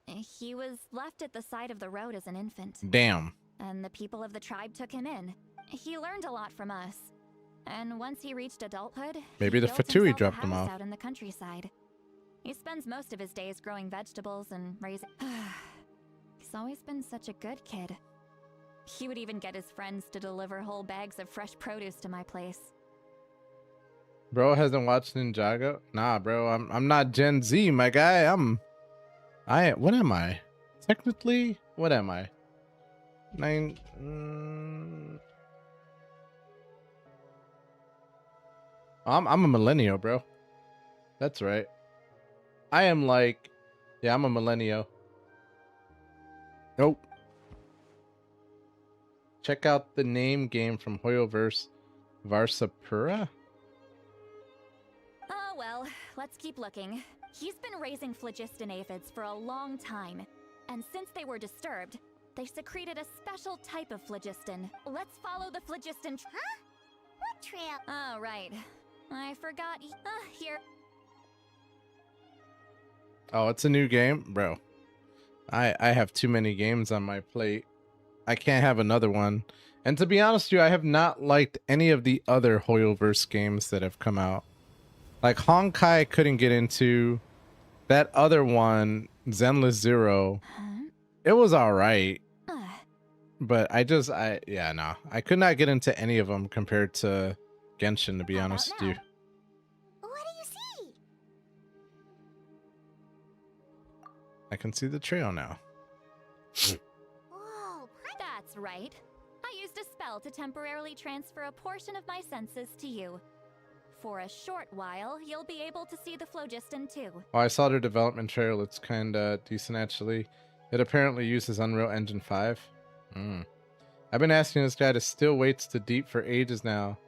he was left at the side of the road as an infant. Damn. And the people of the tribe took him in. He learned a lot from us. And once he reached adulthood, Maybe he the built Fatui himself a dropped him house off. out in the countryside. He spends most of his days growing vegetables and raising. He's always been such a good kid. He would even get his friends to deliver whole bags of fresh produce to my place. Bro hasn't watched Ninjago? Nah, bro. I'm not Gen Z, my guy. What am I? Technically, what am I? I'm a millennial, bro. That's right. I am like, yeah, I'm a millennial. Nope. Check out the name game from Hoyoverse, Varsapura. Oh well, let's keep looking. He's been raising phlogiston aphids for a long time, and since they were disturbed, they secreted a special type of phlogiston. Let's follow the phlogiston. Huh? What trail? Oh right, I forgot. Here. Oh, it's a new game, bro. I have too many games on my plate. I can't have another one. And to be honest with you, I have not liked any of the other Hoyoverse games that have come out. Like Honkai I couldn't get into. That other one, Zenless Zero, it was alright. But I could not get into any of them compared to Genshin, to be honest with you. What do you see? I can see the trail now. Whoa, That's right. I used a spell to temporarily transfer a portion of my senses to you. For a short while, you'll be able to see the phlogiston too. Oh, I saw their development trailer. It's kind of decent, actually. It apparently uses Unreal Engine 5. I've been asking this guy to still waits to deep for ages now.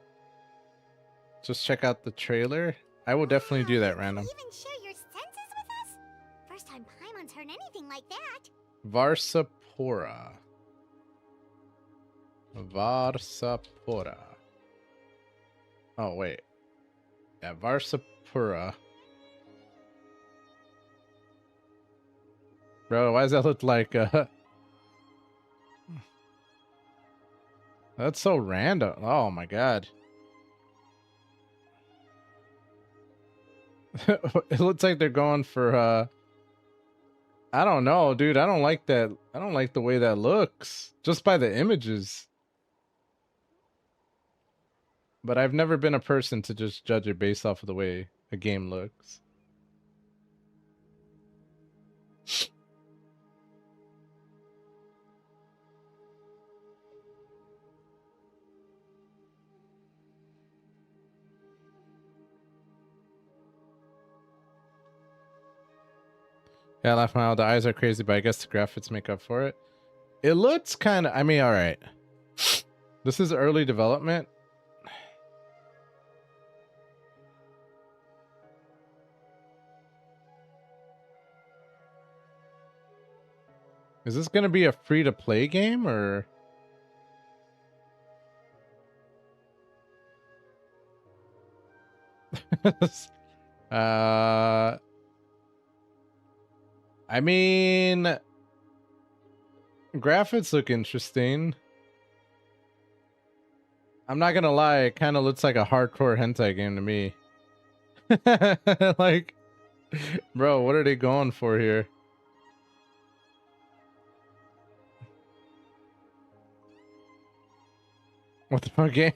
Just check out the trailer. I will definitely do that, random. Even share your senses with us? First time Paimon's heard anything like that. Varsapura. Varsapura. Oh, wait. Yeah, Varsapura. Bro, why does that look like that's so random. Oh my god. It looks like they're going for I don't know, dude. I don't like that. I don't like the way that looks just by the images. But I've never been a person to just judge it based off of the way a game looks. Yeah, laugh my out. The eyes are crazy, but I guess the graphics make up for it. It looks kind of, I mean, all right. This is early development. Is this going to be a free-to-play game, or? I mean, graphics look interesting. I'm not gonna lie, it kind of looks like a hardcore hentai game to me. Like, bro, what are they going for here? What the fuck game?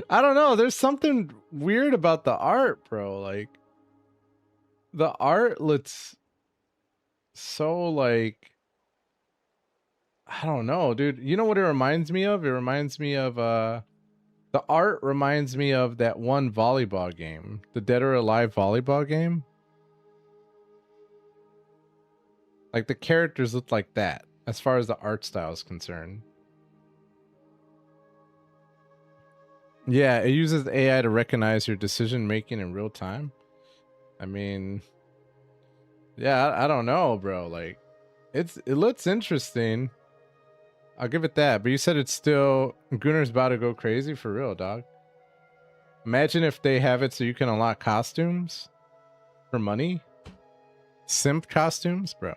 I don't know. There's something weird about the art, bro. Like, the art looks so like, I don't know, dude. You know what it reminds me of? It reminds me of the art reminds me of that one volleyball game, the Dead or Alive volleyball game. Like, the characters look like that as far as the art style is concerned. Yeah, it uses AI to recognize your decision making in real time. I mean, yeah, I don't know, bro. Like, it looks interesting. I'll give it that. But you said it's still, Gunner's about to go crazy for real, dog. Imagine if they have it so you can unlock costumes for money. Simp costumes, bro.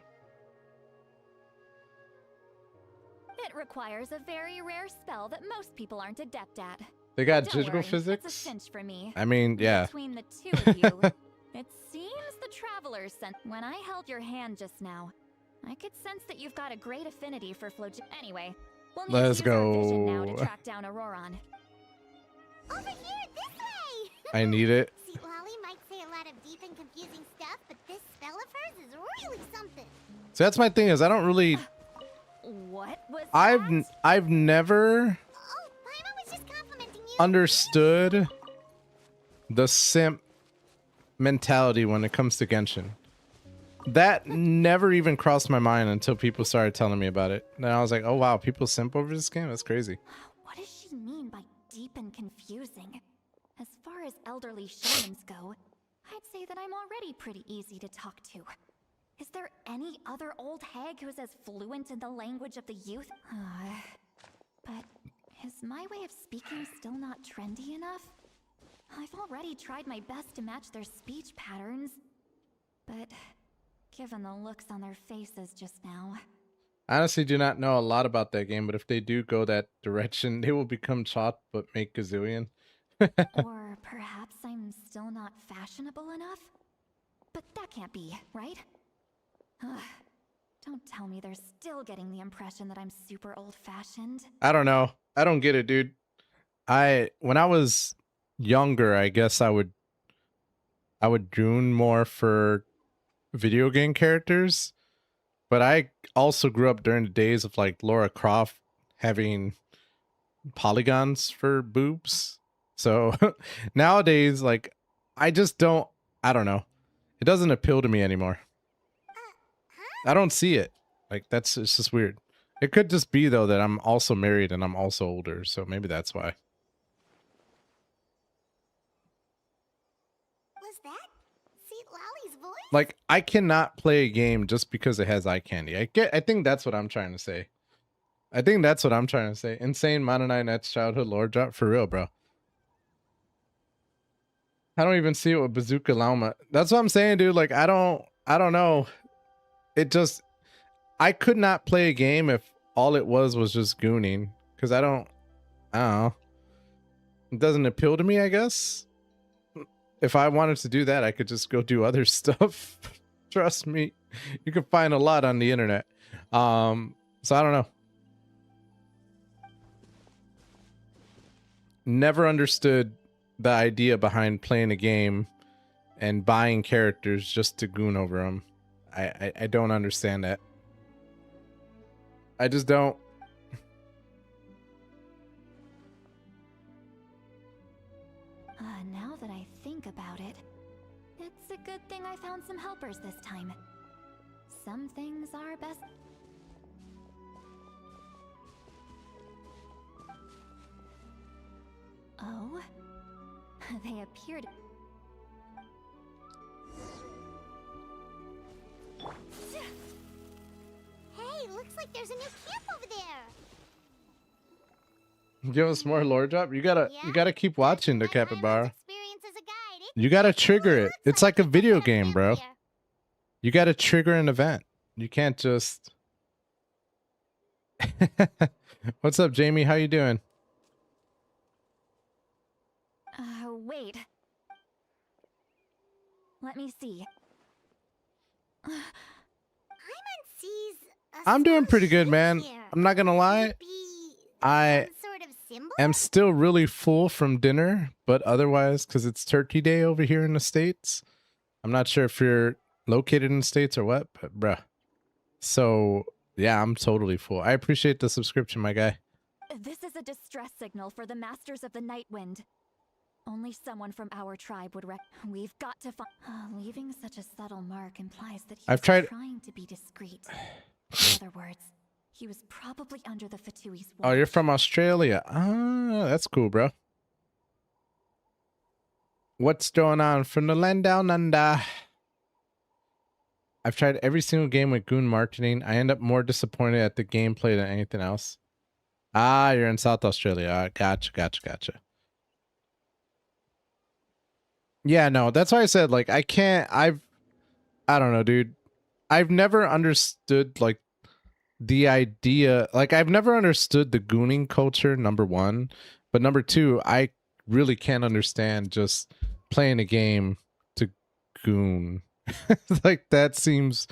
It requires a very rare spell that most people aren't adept at. They got Don't digital worry, physics? It's a cinch for me. I mean, yeah. Between the two of you, it seems the travelers sent. When I held your hand just now, I could sense that you've got a great affinity for Anyway, we'll need Let's to use our vision now to go. track down Auroron. Over here, this way! I need it. See, Lolly might say a lot of deep and confusing stuff, but this spell of hers is really something. So that's my thing is I don't really What was I've never Oh, Paimon was just complimenting you. understood the simp mentality when it comes to Genshin. That never even crossed my mind until people started telling me about it. And I was like, oh wow, people simp over this game? That's crazy. What does she mean by deep and confusing? As far as elderly shamans go, I'd say that I'm already pretty easy to talk to. Is there any other old hag who's as fluent in the language of the youth? But is my way of speaking still not trendy enough? I've already tried my best to match their speech patterns. But given the looks on their faces just now... I honestly do not know a lot about that game, but if they do go that direction, they will become Chot but make Gazillion. Or perhaps I'm still not fashionable enough? But that can't be, right? Ugh. Don't tell me they're still getting the impression that I'm super old-fashioned. I don't know. I don't get it, dude. When I was younger, I guess I would droon more for video game characters, but I also grew up during the days of like Lara Croft having polygons for boobs. So nowadays, like, I don't know. It doesn't appeal to me anymore. I don't see it. Like, it's just weird. It could just be though that I'm also married and I'm also older, so maybe that's why. Was that Seat Lolly's voice? Like, I cannot play a game just because it has eye candy. I think that's what I'm trying to say. Insane Mononite Net's childhood lore drop for real, bro. I don't even see it with Bazooka Llama. That's what I'm saying, dude. Like, I don't know. I could not play a game if all it was just gooning. Because I don't know. It doesn't appeal to me, I guess. If I wanted to do that, I could just go do other stuff. Trust me. You can find a lot on the internet. So I don't know. Never understood the idea behind playing a game and buying characters just to goon over them. I don't understand that. I just don't. Now that I think about it, it's a good thing I found some helpers this time. Some things are best... Oh? They appeared... Hey, looks like there's a new camp over there. Give us more lore drop. You gotta keep watching the capybara. Experience as a guide. You gotta trigger it. It's like a video game, bro. You gotta trigger an event. You can't just... What's up, Jamie? How you doing? Wait. Let me see. Paimon sees I'm doing pretty good, man. I'm not gonna lie. I am still really full from dinner, but otherwise, because it's Turkey Day over here in the States. I'm not sure if you're located in the States or what, but bruh. So, yeah, I'm totally full. I appreciate the subscription, my guy. This is a distress signal for the Masters of the Night Wind. Only someone from our tribe would We've got to find... leaving such a subtle mark implies that he was trying to be discreet. In other words, he was probably under the Fatui's watch. Oh, you're from Australia. Ah, that's cool, bro. What's going on from the land down under? I've tried every single game with goon marketing. I end up more disappointed at the gameplay than anything else. Ah, you're in South Australia. Gotcha. Yeah, no, that's why I said, like, I don't know, dude. I've never understood, like, the idea, like I've never understood the gooning culture, number one, but number two, I really can't understand just playing a game to goon. Like that seems,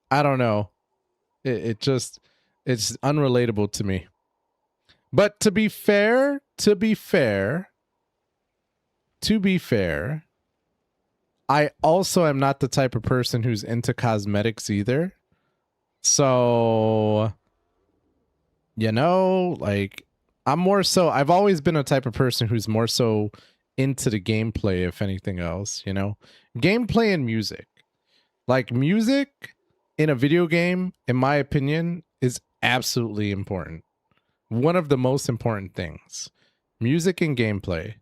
I don't know. It just, it's unrelatable to me. But to be fair, I also am not the type of person who's into cosmetics either. So, you know, like I'm more so, I've always been a type of person who's more so into the gameplay, if anything else, you know, gameplay and music. Like music in a video game, in my opinion, is absolutely important. One of the most important things, music and gameplay.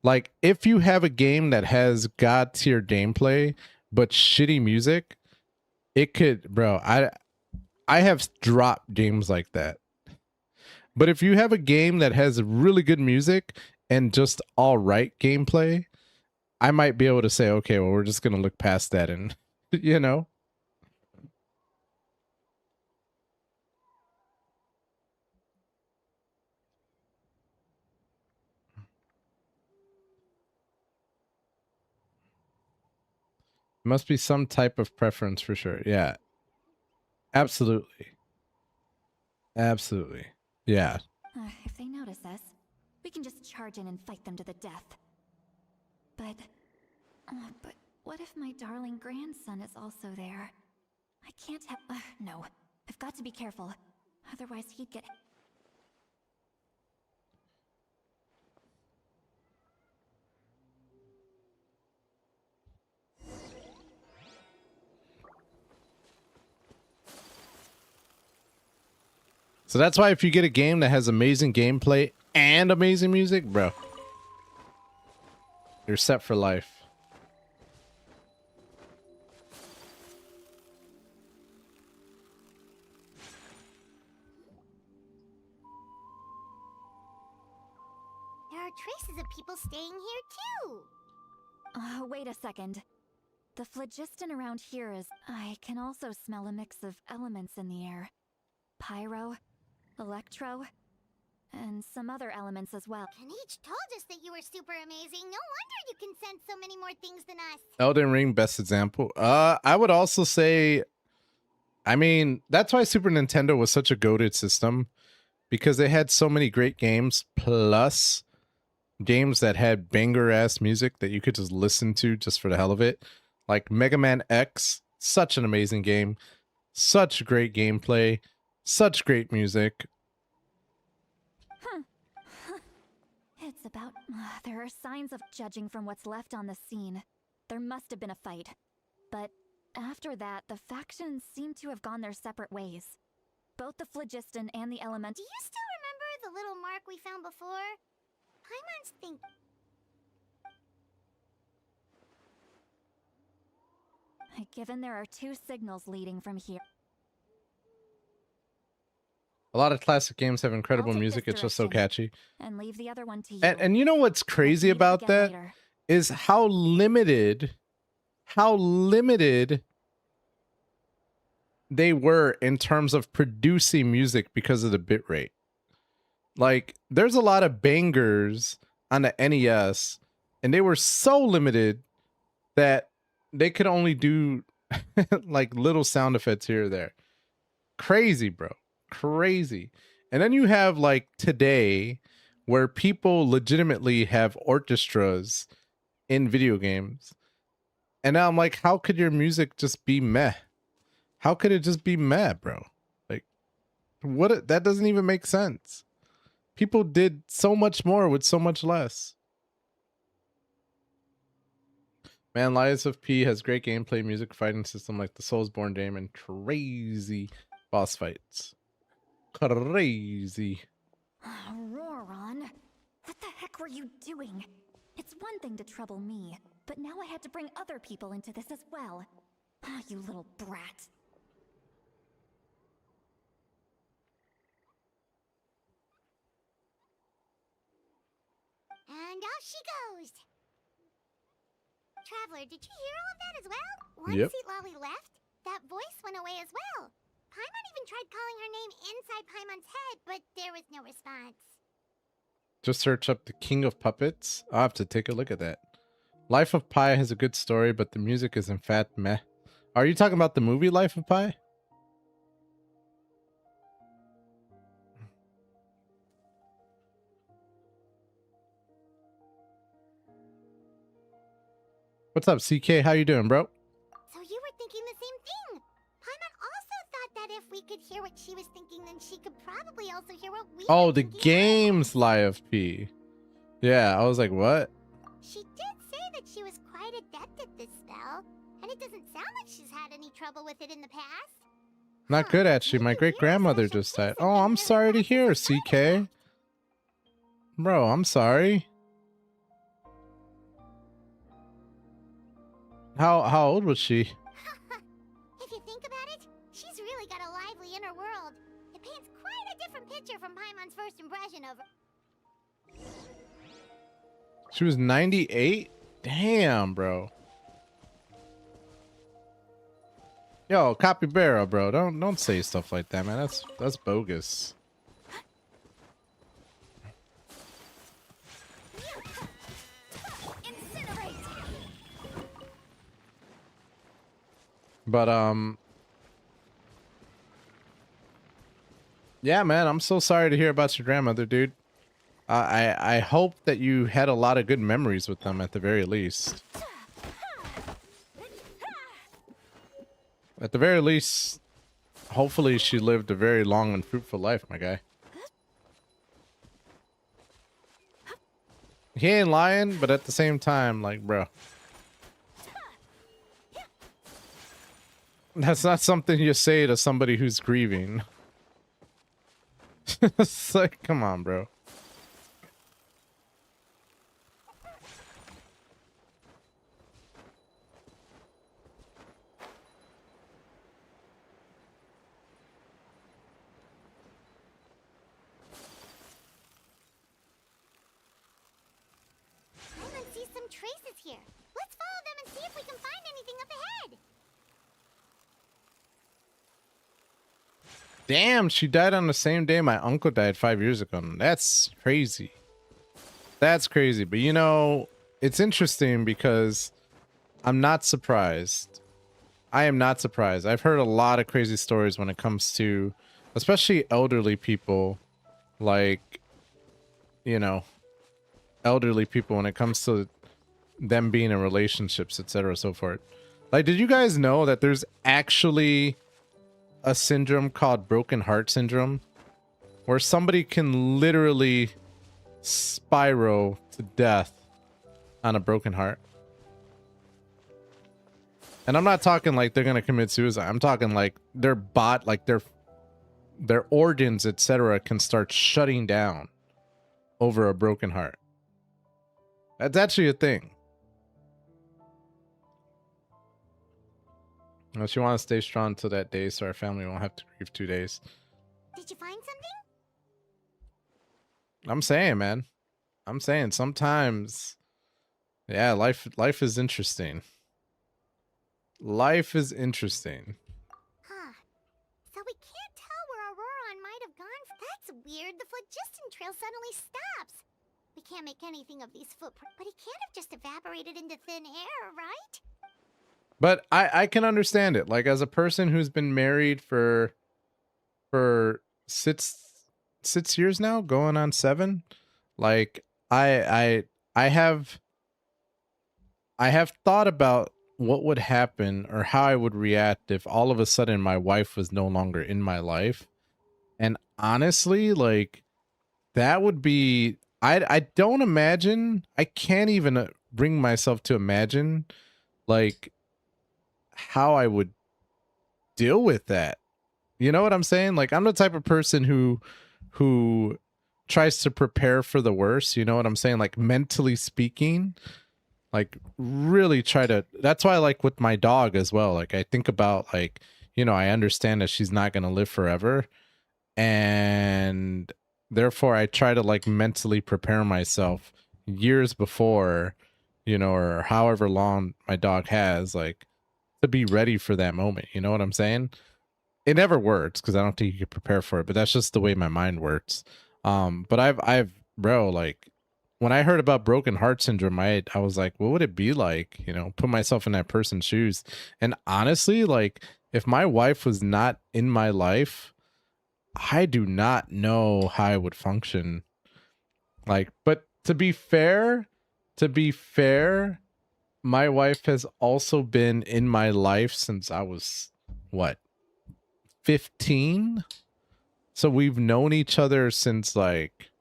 Like if you have a game that has god tier gameplay, but shitty music, it could, bro, I have dropped games like that. But if you have a game that has really good music and just all right gameplay, I might be able to say, okay, well, we're just going to look past that and, you know. Must be some type of preference for sure. Yeah. Absolutely. Absolutely. Yeah. If they notice us, we can just charge in and fight them to the death. But what if my darling grandson is also there? I can't have. No, I've got to be careful. Otherwise, he'd get. So that's why if you get a game that has amazing gameplay and amazing music, bro, you're set for life. There are traces of people staying here too. Wait a second. The phlogiston around here is. I can also smell a mix of elements in the air: pyro, electro, and some other elements as well. Kanich told us that you were super amazing. No wonder you can sense so many more things than us. Elden Ring, best example. I would also say, I mean, that's why Super Nintendo was such a goated system, because they had so many great games, plus games that had banger ass music that you could just listen to just for the hell of it. Like Mega Man X, such an amazing game, such great gameplay, such great music. It's about. There are signs of. Judging from what's left on the scene, there must have been a fight. But after that, the factions seem to have gone their separate ways. Both the phlogiston and the element. Do you still remember the little mark we found before? Paimons think. Given there are two signals leading from here. A lot of classic games have incredible music. It's just so catchy. And leave the other one to you. And you know what's crazy about that is how limited they were in terms of producing music because of the bitrate. Like, there's a lot of bangers on the NES, and they were so limited that they could only do like little sound effects here or there. Crazy, bro. Crazy. And then you have like today where people legitimately have orchestras in video games. And now I'm like, how could your music just be meh? How could it just be meh, bro? Like, what? That doesn't even make sense. People did so much more with so much less. Man, Lies of P has great gameplay, music, fighting system like the Soulsborne game, and crazy boss fights. Crazy. Roron, what the heck were you doing? It's one thing to trouble me, but now I had to bring other people into this as well. You little brat. And off she goes. Traveler, did you hear all of that as well? Once Yep. Seat Lolly left, that voice went away as well. Paimon even tried calling her name inside Paimon's head, but there was no response. Just search up the King of Puppets. I'll have to take a look at that. Life of Pi has a good story, but the music is in fact meh. Are you talking about the movie Life of Pi? What's up, CK? How you doing, bro? So you were thinking the same thing. Paimon also thought that if we could hear what she was thinking, then she could probably also hear what we Oh, were the thinking. game's Life of P. Yeah, I was like, what? She did say that she was quite adept at this spell, and it doesn't sound like she's had any trouble with it in the past. Not good, actually. My great-grandmother just died. Oh, I'm sorry to hear, CK. Bro, I'm sorry. How old was she? If you think about it, she's really got a lively inner world. It paints quite a different picture from Paimon's first impression of her. She was 98? Damn, bro. Yo, Capybara, bro. Don't say stuff like that, man. That's bogus. But yeah, man, I'm so sorry to hear about your grandmother, dude. I hope that you had a lot of good memories with them at the very least. At the very least, hopefully she lived a very long and fruitful life, my guy. He ain't lying, but at the same time, like, bro. That's not something you say to somebody who's grieving. It's like, come on, bro. Paimon sees some traces here. Let's follow them and see if we can find anything up ahead. Damn, she died on the same day my uncle died 5 years ago. That's crazy. That's crazy. But you know, it's interesting because I'm not surprised. I am not surprised. I've heard a lot of crazy stories when it comes to, especially elderly people, like, you know, elderly people when it comes to them being in relationships, etc. so forth. Like, did you guys know that there's actually a syndrome called broken heart syndrome, where somebody can literally spiral to death on a broken heart? And I'm not talking like they're gonna commit suicide. I'm talking like their their organs, etc., can start shutting down over a broken heart. That's actually a thing. Well, she wants to stay strong till that day, so our family won't have to grieve 2 days. Did you find something? I'm saying, man. I'm saying sometimes, yeah, life is interesting. Life is interesting. Huh. So we can't tell where Auroron might have gone. That's weird. The phlogiston trail suddenly stops. We can't make anything of these footprints, but he can't have just evaporated into thin air, right? But I can understand it. Like, as a person who's been married for six years now, going on 7, like I have thought about what would happen or how I would react if all of a sudden my wife was no longer in my life. And honestly, like, that would be, I don't imagine, I can't even bring myself to imagine, like, how I would deal with that. You know what I'm saying? Like, I'm the type of person who tries to prepare for the worst. You know what I'm saying? Like, mentally speaking, like, really try to. That's why, like, with my dog as well, like, I think about, like, you know, I understand that she's not going to live forever, and therefore I try to, like, mentally prepare myself years before, you know, or however long my dog has, like, to be ready for that moment. You know what I'm saying? it never works because I don't think you can prepare for it, but that's just the way my mind works. But bro, like when I heard about broken heart syndrome, I was like, what would it be like? You know, put myself in that person's shoes. And honestly, like if my wife was not in my life, I do not know how I would function. Like, but to be fair, my wife has also been in my life since I was what, 15? So we've known each other since like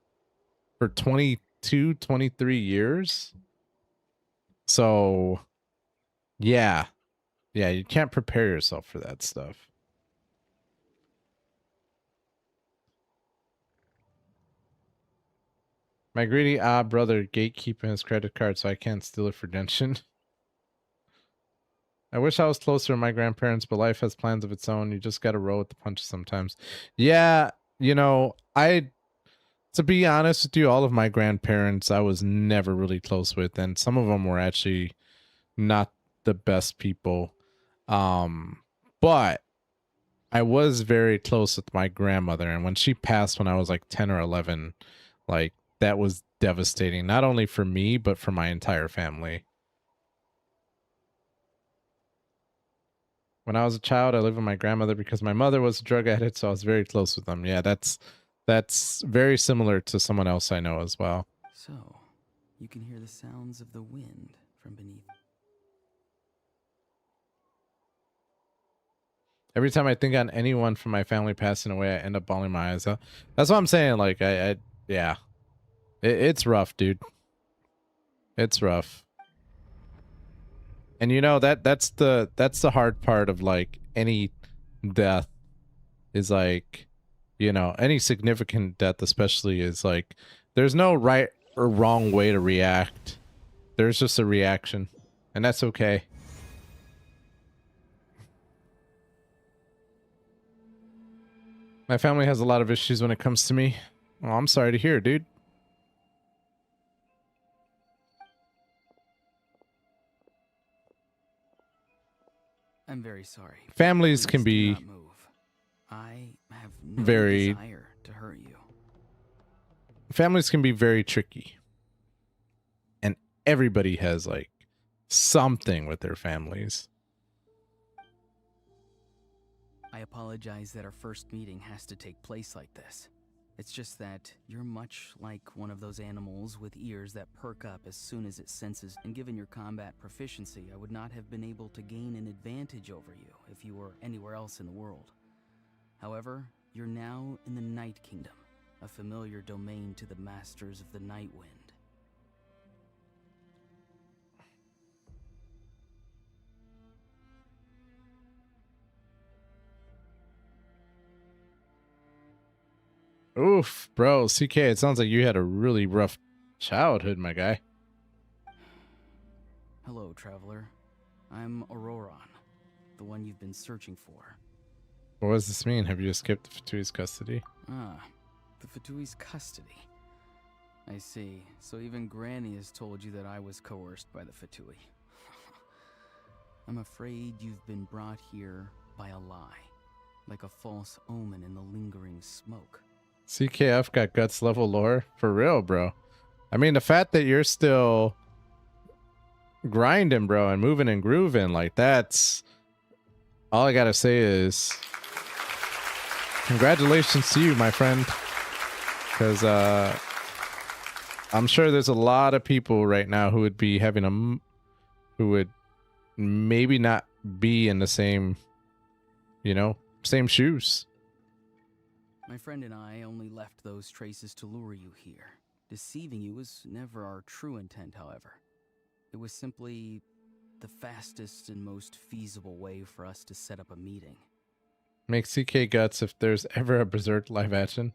for 22, 23 years. So yeah. Yeah, you can't prepare yourself for that stuff. My greedy brother gatekeeping his credit card so I can't steal it for Genshin. I wish I was closer to my grandparents, but life has plans of its own. You just gotta roll with the punches sometimes. Yeah, you know, to be honest with you, all of my grandparents I was never really close with, and some of them were actually not the best people. But I was very close with my grandmother, and when she passed when I was like 10 or 11, like that was devastating, not only for me, but for my entire family. When I was a child, I lived with my grandmother because my mother was a drug addict, so I was very close with them. Yeah, that's very similar to someone else I know as well. So, you can hear the sounds of the wind from beneath. Every time I think on anyone from my family passing away, I end up bawling my eyes out. That's what I'm saying. Like, yeah, it's rough, dude. It's rough. And you know that's the hard part of like any death is like, you know, any significant death especially is like there's no right or wrong way to react. There's just a reaction, and that's okay. My family has a lot of issues when it comes to me. Oh, I'm sorry to hear, dude. I'm very sorry. Families can Please do be not move. I have no very desire to hurt you. Families can be very tricky. And everybody has like something with their families. I apologize that our first meeting has to take place like this. It's just that you're much like one of those animals with ears that perk up as soon as it senses, and given your combat proficiency, I would not have been able to gain an advantage over you if you were anywhere else in the world. However, you're now in the Night Kingdom, a familiar domain to the Masters of the Night Wind. Oof, bro, CK, it sounds like you had a really rough childhood, my guy. Hello, traveler. I'm Auroron, the one you've been searching for. What does this mean? Have you escaped the Fatui's custody? Ah, the Fatui's custody. I see. So even Granny has told you that I was coerced by the Fatui. I'm afraid you've been brought here by a lie, like a false omen in the lingering smoke. CKF got guts level lore? For real, bro. I mean, the fact that you're still grinding, bro, and moving and grooving, like that's all I gotta say is congratulations to you, my friend. Because I'm sure there's a lot of people right now who would be having who would maybe not be in the same, you know, same shoes. My friend and I only left those traces to lure you here. Deceiving you was never our true intent, however. It was simply the fastest and most feasible way for us to set up a meeting. Make CK guts if there's ever a Berserk live action.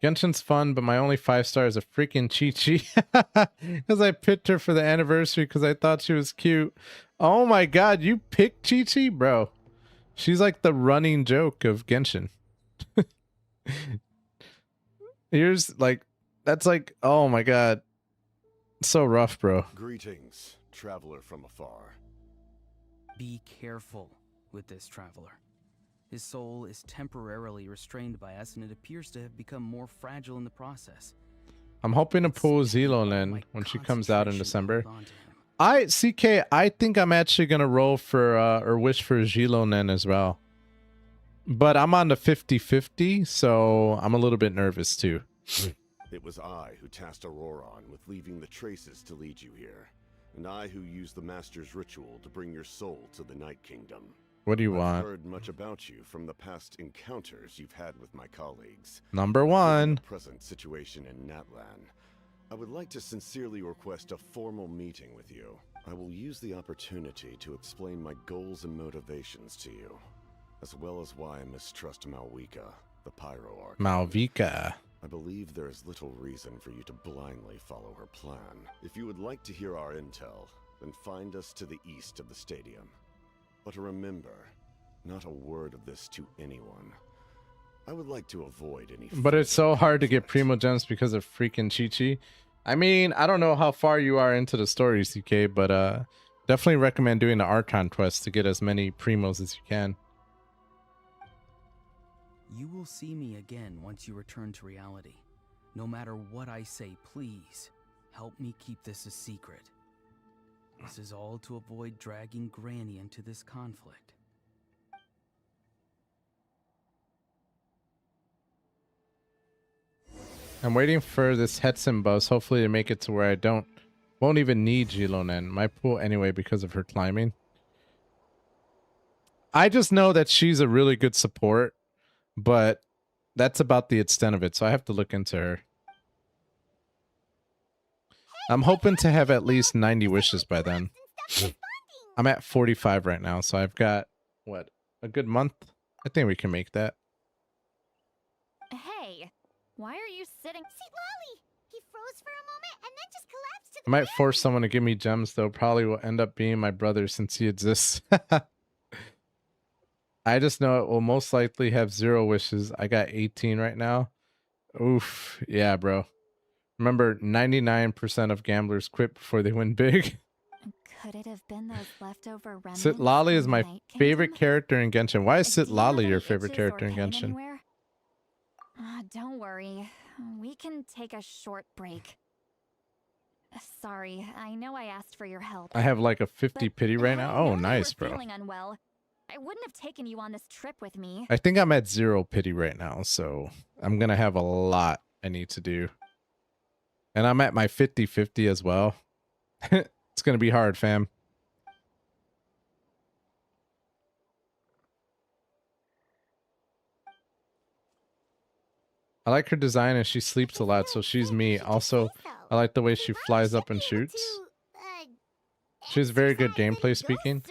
Genshin's fun, but my only 5-star is a freaking Chi-Chi. Because I picked her for the anniversary because I thought she was cute. Oh my god, you picked Chi-Chi? Bro, she's like the running joke of Genshin. Here's like, that's like, oh my god. So rough, bro. Greetings, traveler from afar. Be careful with this traveler. His soul is temporarily restrained by us, and it appears to have become more fragile in the process. I'm hoping to It's pull taken all Zilolin my when she comes out in concentration to December. hold on to him. I think I'm actually gonna roll for or wish for Zilonen as well. But I'm on the 50-50, so I'm a little bit nervous too. It was I who tasked Auroron with leaving the traces to lead you here, and I who used the Master's ritual to bring your soul to the Night Kingdom. What do you I've want? heard much about you from the past encounters you've had with my colleagues. Number Given one. the present situation in NATLAN, I would like to sincerely request a formal meeting with you. I will use the opportunity to explain my goals and motivations to you, as well as why I mistrust Malvika, the Pyro Archon. Malvika. I believe there is little reason for you to blindly follow her plan. If you would like to hear our intel, then find us to the east of the stadium. But remember, not a word of this to anyone. I would like to avoid any... But it's so hard to get Primo Gems because of freaking Chi-Chi. I mean, I don't know how far you are into the story, CK, but definitely recommend doing the Archon quest to get as many Primos as you can. You will see me again once you return to reality. No matter what I say, please, help me keep this a secret. This is all to avoid dragging Granny into this conflict. I'm waiting for this Hetson bus, hopefully to make it to where I won't even need Zilonen. My pool anyway because of her climbing. I just know that she's a really good support, but that's about the extent of it, so I have to look into her. I'm hoping to have at least 90 wishes by then. I'm at 45 right now, so I've got, what, a good month? I think we can make that. Hey, why are you sitting? See, Lolly! He froze for a moment and then just collapsed to I might force someone to give me gems, though. Probably will end up being my brother since he exists. I just know it will most likely have 0 wishes. I got 18 right now. Oof. Yeah, bro. Remember, 99% of gamblers quit before they win big. Could it have been those leftover remnants? Sitlali is from my the Night favorite Kingdom? character in Genshin. Why is Do you have Sitlali any your favorite itches character or in pain Genshin? anywhere? Don't worry. We can take a short break. Sorry, I know I asked for your help. I have like a 50 but pity right now. I Oh, know you nice, were bro. feeling unwell. I wouldn't have taken you on this trip with me. I think I'm at 0 pity right now, so I'm going to have a lot I need to do. And I'm at my 50-50 as well. It's going to be hard, fam. I like her design and she sleeps a lot, so she's me. Also, I like the way she flies up and shoots. She has very good gameplay speaking.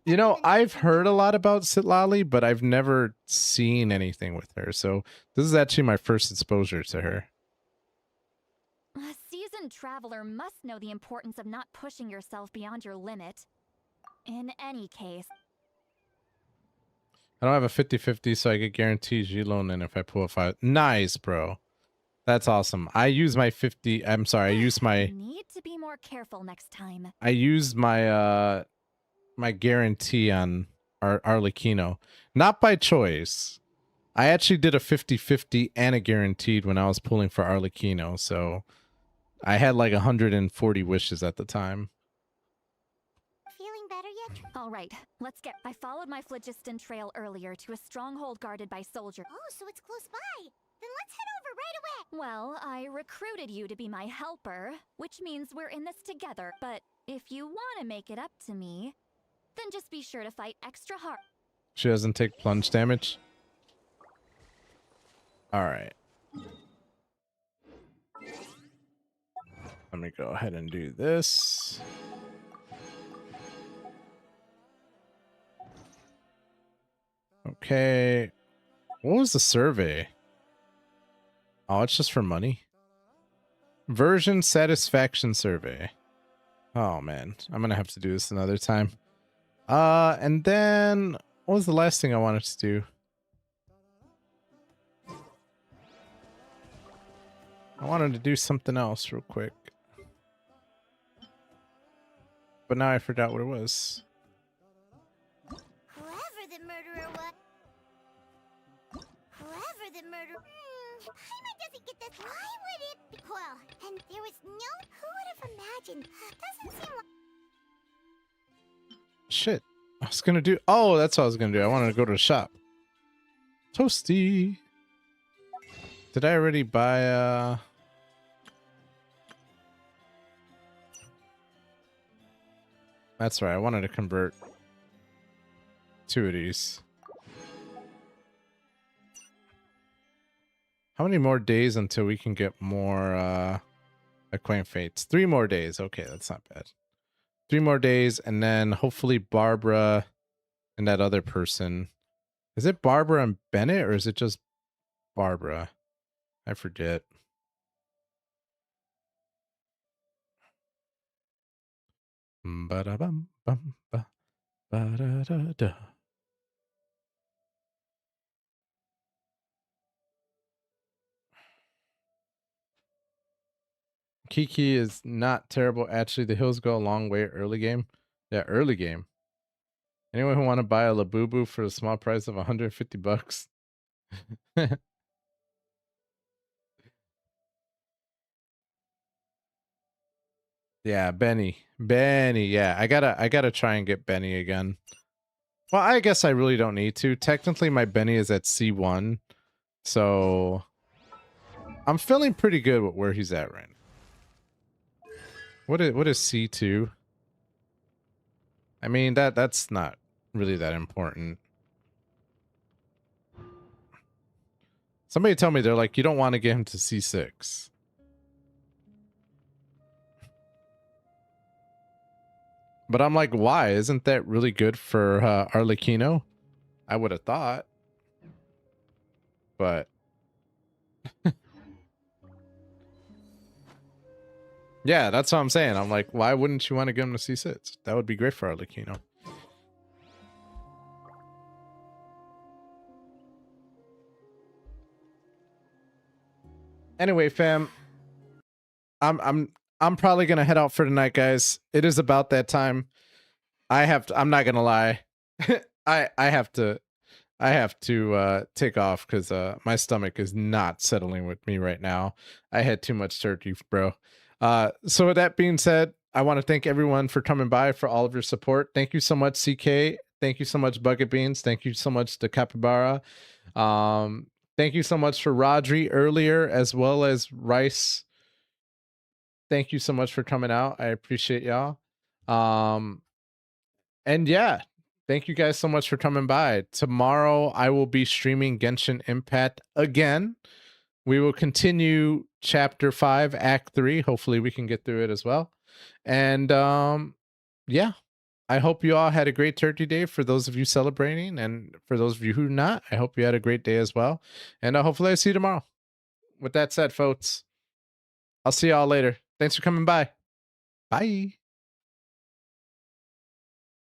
You know, I've heard a lot about Sitlali, but I've never seen anything with her. So this is actually my first exposure to her. A seasoned traveler must know the importance of not pushing yourself beyond your limit. In any case, I don't have a 50-50, so I could guarantee Zilonen if I pull a 5. Nice, bro. That's awesome. I use my 50. I'm sorry. I use my. need to be more careful next time. I used my my guarantee on Arlecchino, not by choice. I actually did a 50-50 and a guaranteed when I was pulling for Arlecchino, so I had like 140 wishes at the time. Feeling better yet? All right, let's get. I followed my phlogiston trail earlier to a stronghold guarded by soldiers. Oh, so it's close by. Then let's head over right away. Well, I recruited you to be my helper, which means we're in this together. But if you want to make it up to me, then just be sure to fight extra hard. She doesn't take plunge damage. All right. Let me go ahead and do this. Okay. What was the survey? Oh, it's just for money. Version satisfaction survey. Oh man, I'm gonna have to do this another time. And then what was the last thing I wanted to do? I wanted to do something else real quick. But now I forgot what it was. Whoever the murderer was. murder. Paimon doesn't get this. Why would it be? Well, and there was no. Who would have imagined? Doesn't seem like. Shit. I was gonna do. Oh, that's what I was gonna do. I wanted to go to the shop. Toasty. Did I already buy That's right. I wanted to convert 2 of these. How many more days until we can get more Acquaint Fates? 3 more days. Okay, that's not bad. 3 more days, and then hopefully Barbara and that other person. Is it Barbara and Bennett, or is it just Barbara? I forget. Ba-da-bum, bum, ba, ba-da-da-da. Kiki is not terrible. Actually, the hills go a long way early game. Yeah, early game. Anyone who want to buy a Labubu for a small price of 150 bucks? Yeah, Benny. Benny, yeah. I gotta try and get Benny again. Well, I guess I really don't need to. Technically, my Benny is at C1. So I'm feeling pretty good with where he's at right now. What is C2? I mean, that's not really that important. Somebody tell me, they're like, you don't want to get him to C6. But I'm like, why? Isn't that really good for Arlecchino? I would have thought. But yeah, that's what I'm saying. I'm like, why wouldn't you want to get him to C6? That would be great for Arlecchino. Anyway, fam, I'm probably gonna head out for tonight, guys. It is about that time. I'm not gonna lie. I have to take off because my stomach is not settling with me right now. I had too much turkey, bro. So with that being said, I want to thank everyone for coming by, for all of your support. Thank you so much, CK. Thank you so much, Bucket Beans. Thank you so much to Capybara. Thank you so much for Rodri earlier, as well as Rice. Thank you so much for coming out. I appreciate y'all. And yeah, thank you guys so much for coming by. Tomorrow I will be streaming Genshin Impact again. We will continue Chapter 5, Act 3. Hopefully we can get through it as well. And yeah, I hope you all had a great Turkey Day for those of you celebrating. And for those of you who not, I hope you had a great day as well. And hopefully I see you tomorrow. With that said, folks, I'll see y'all later. Thanks for coming by. Bye.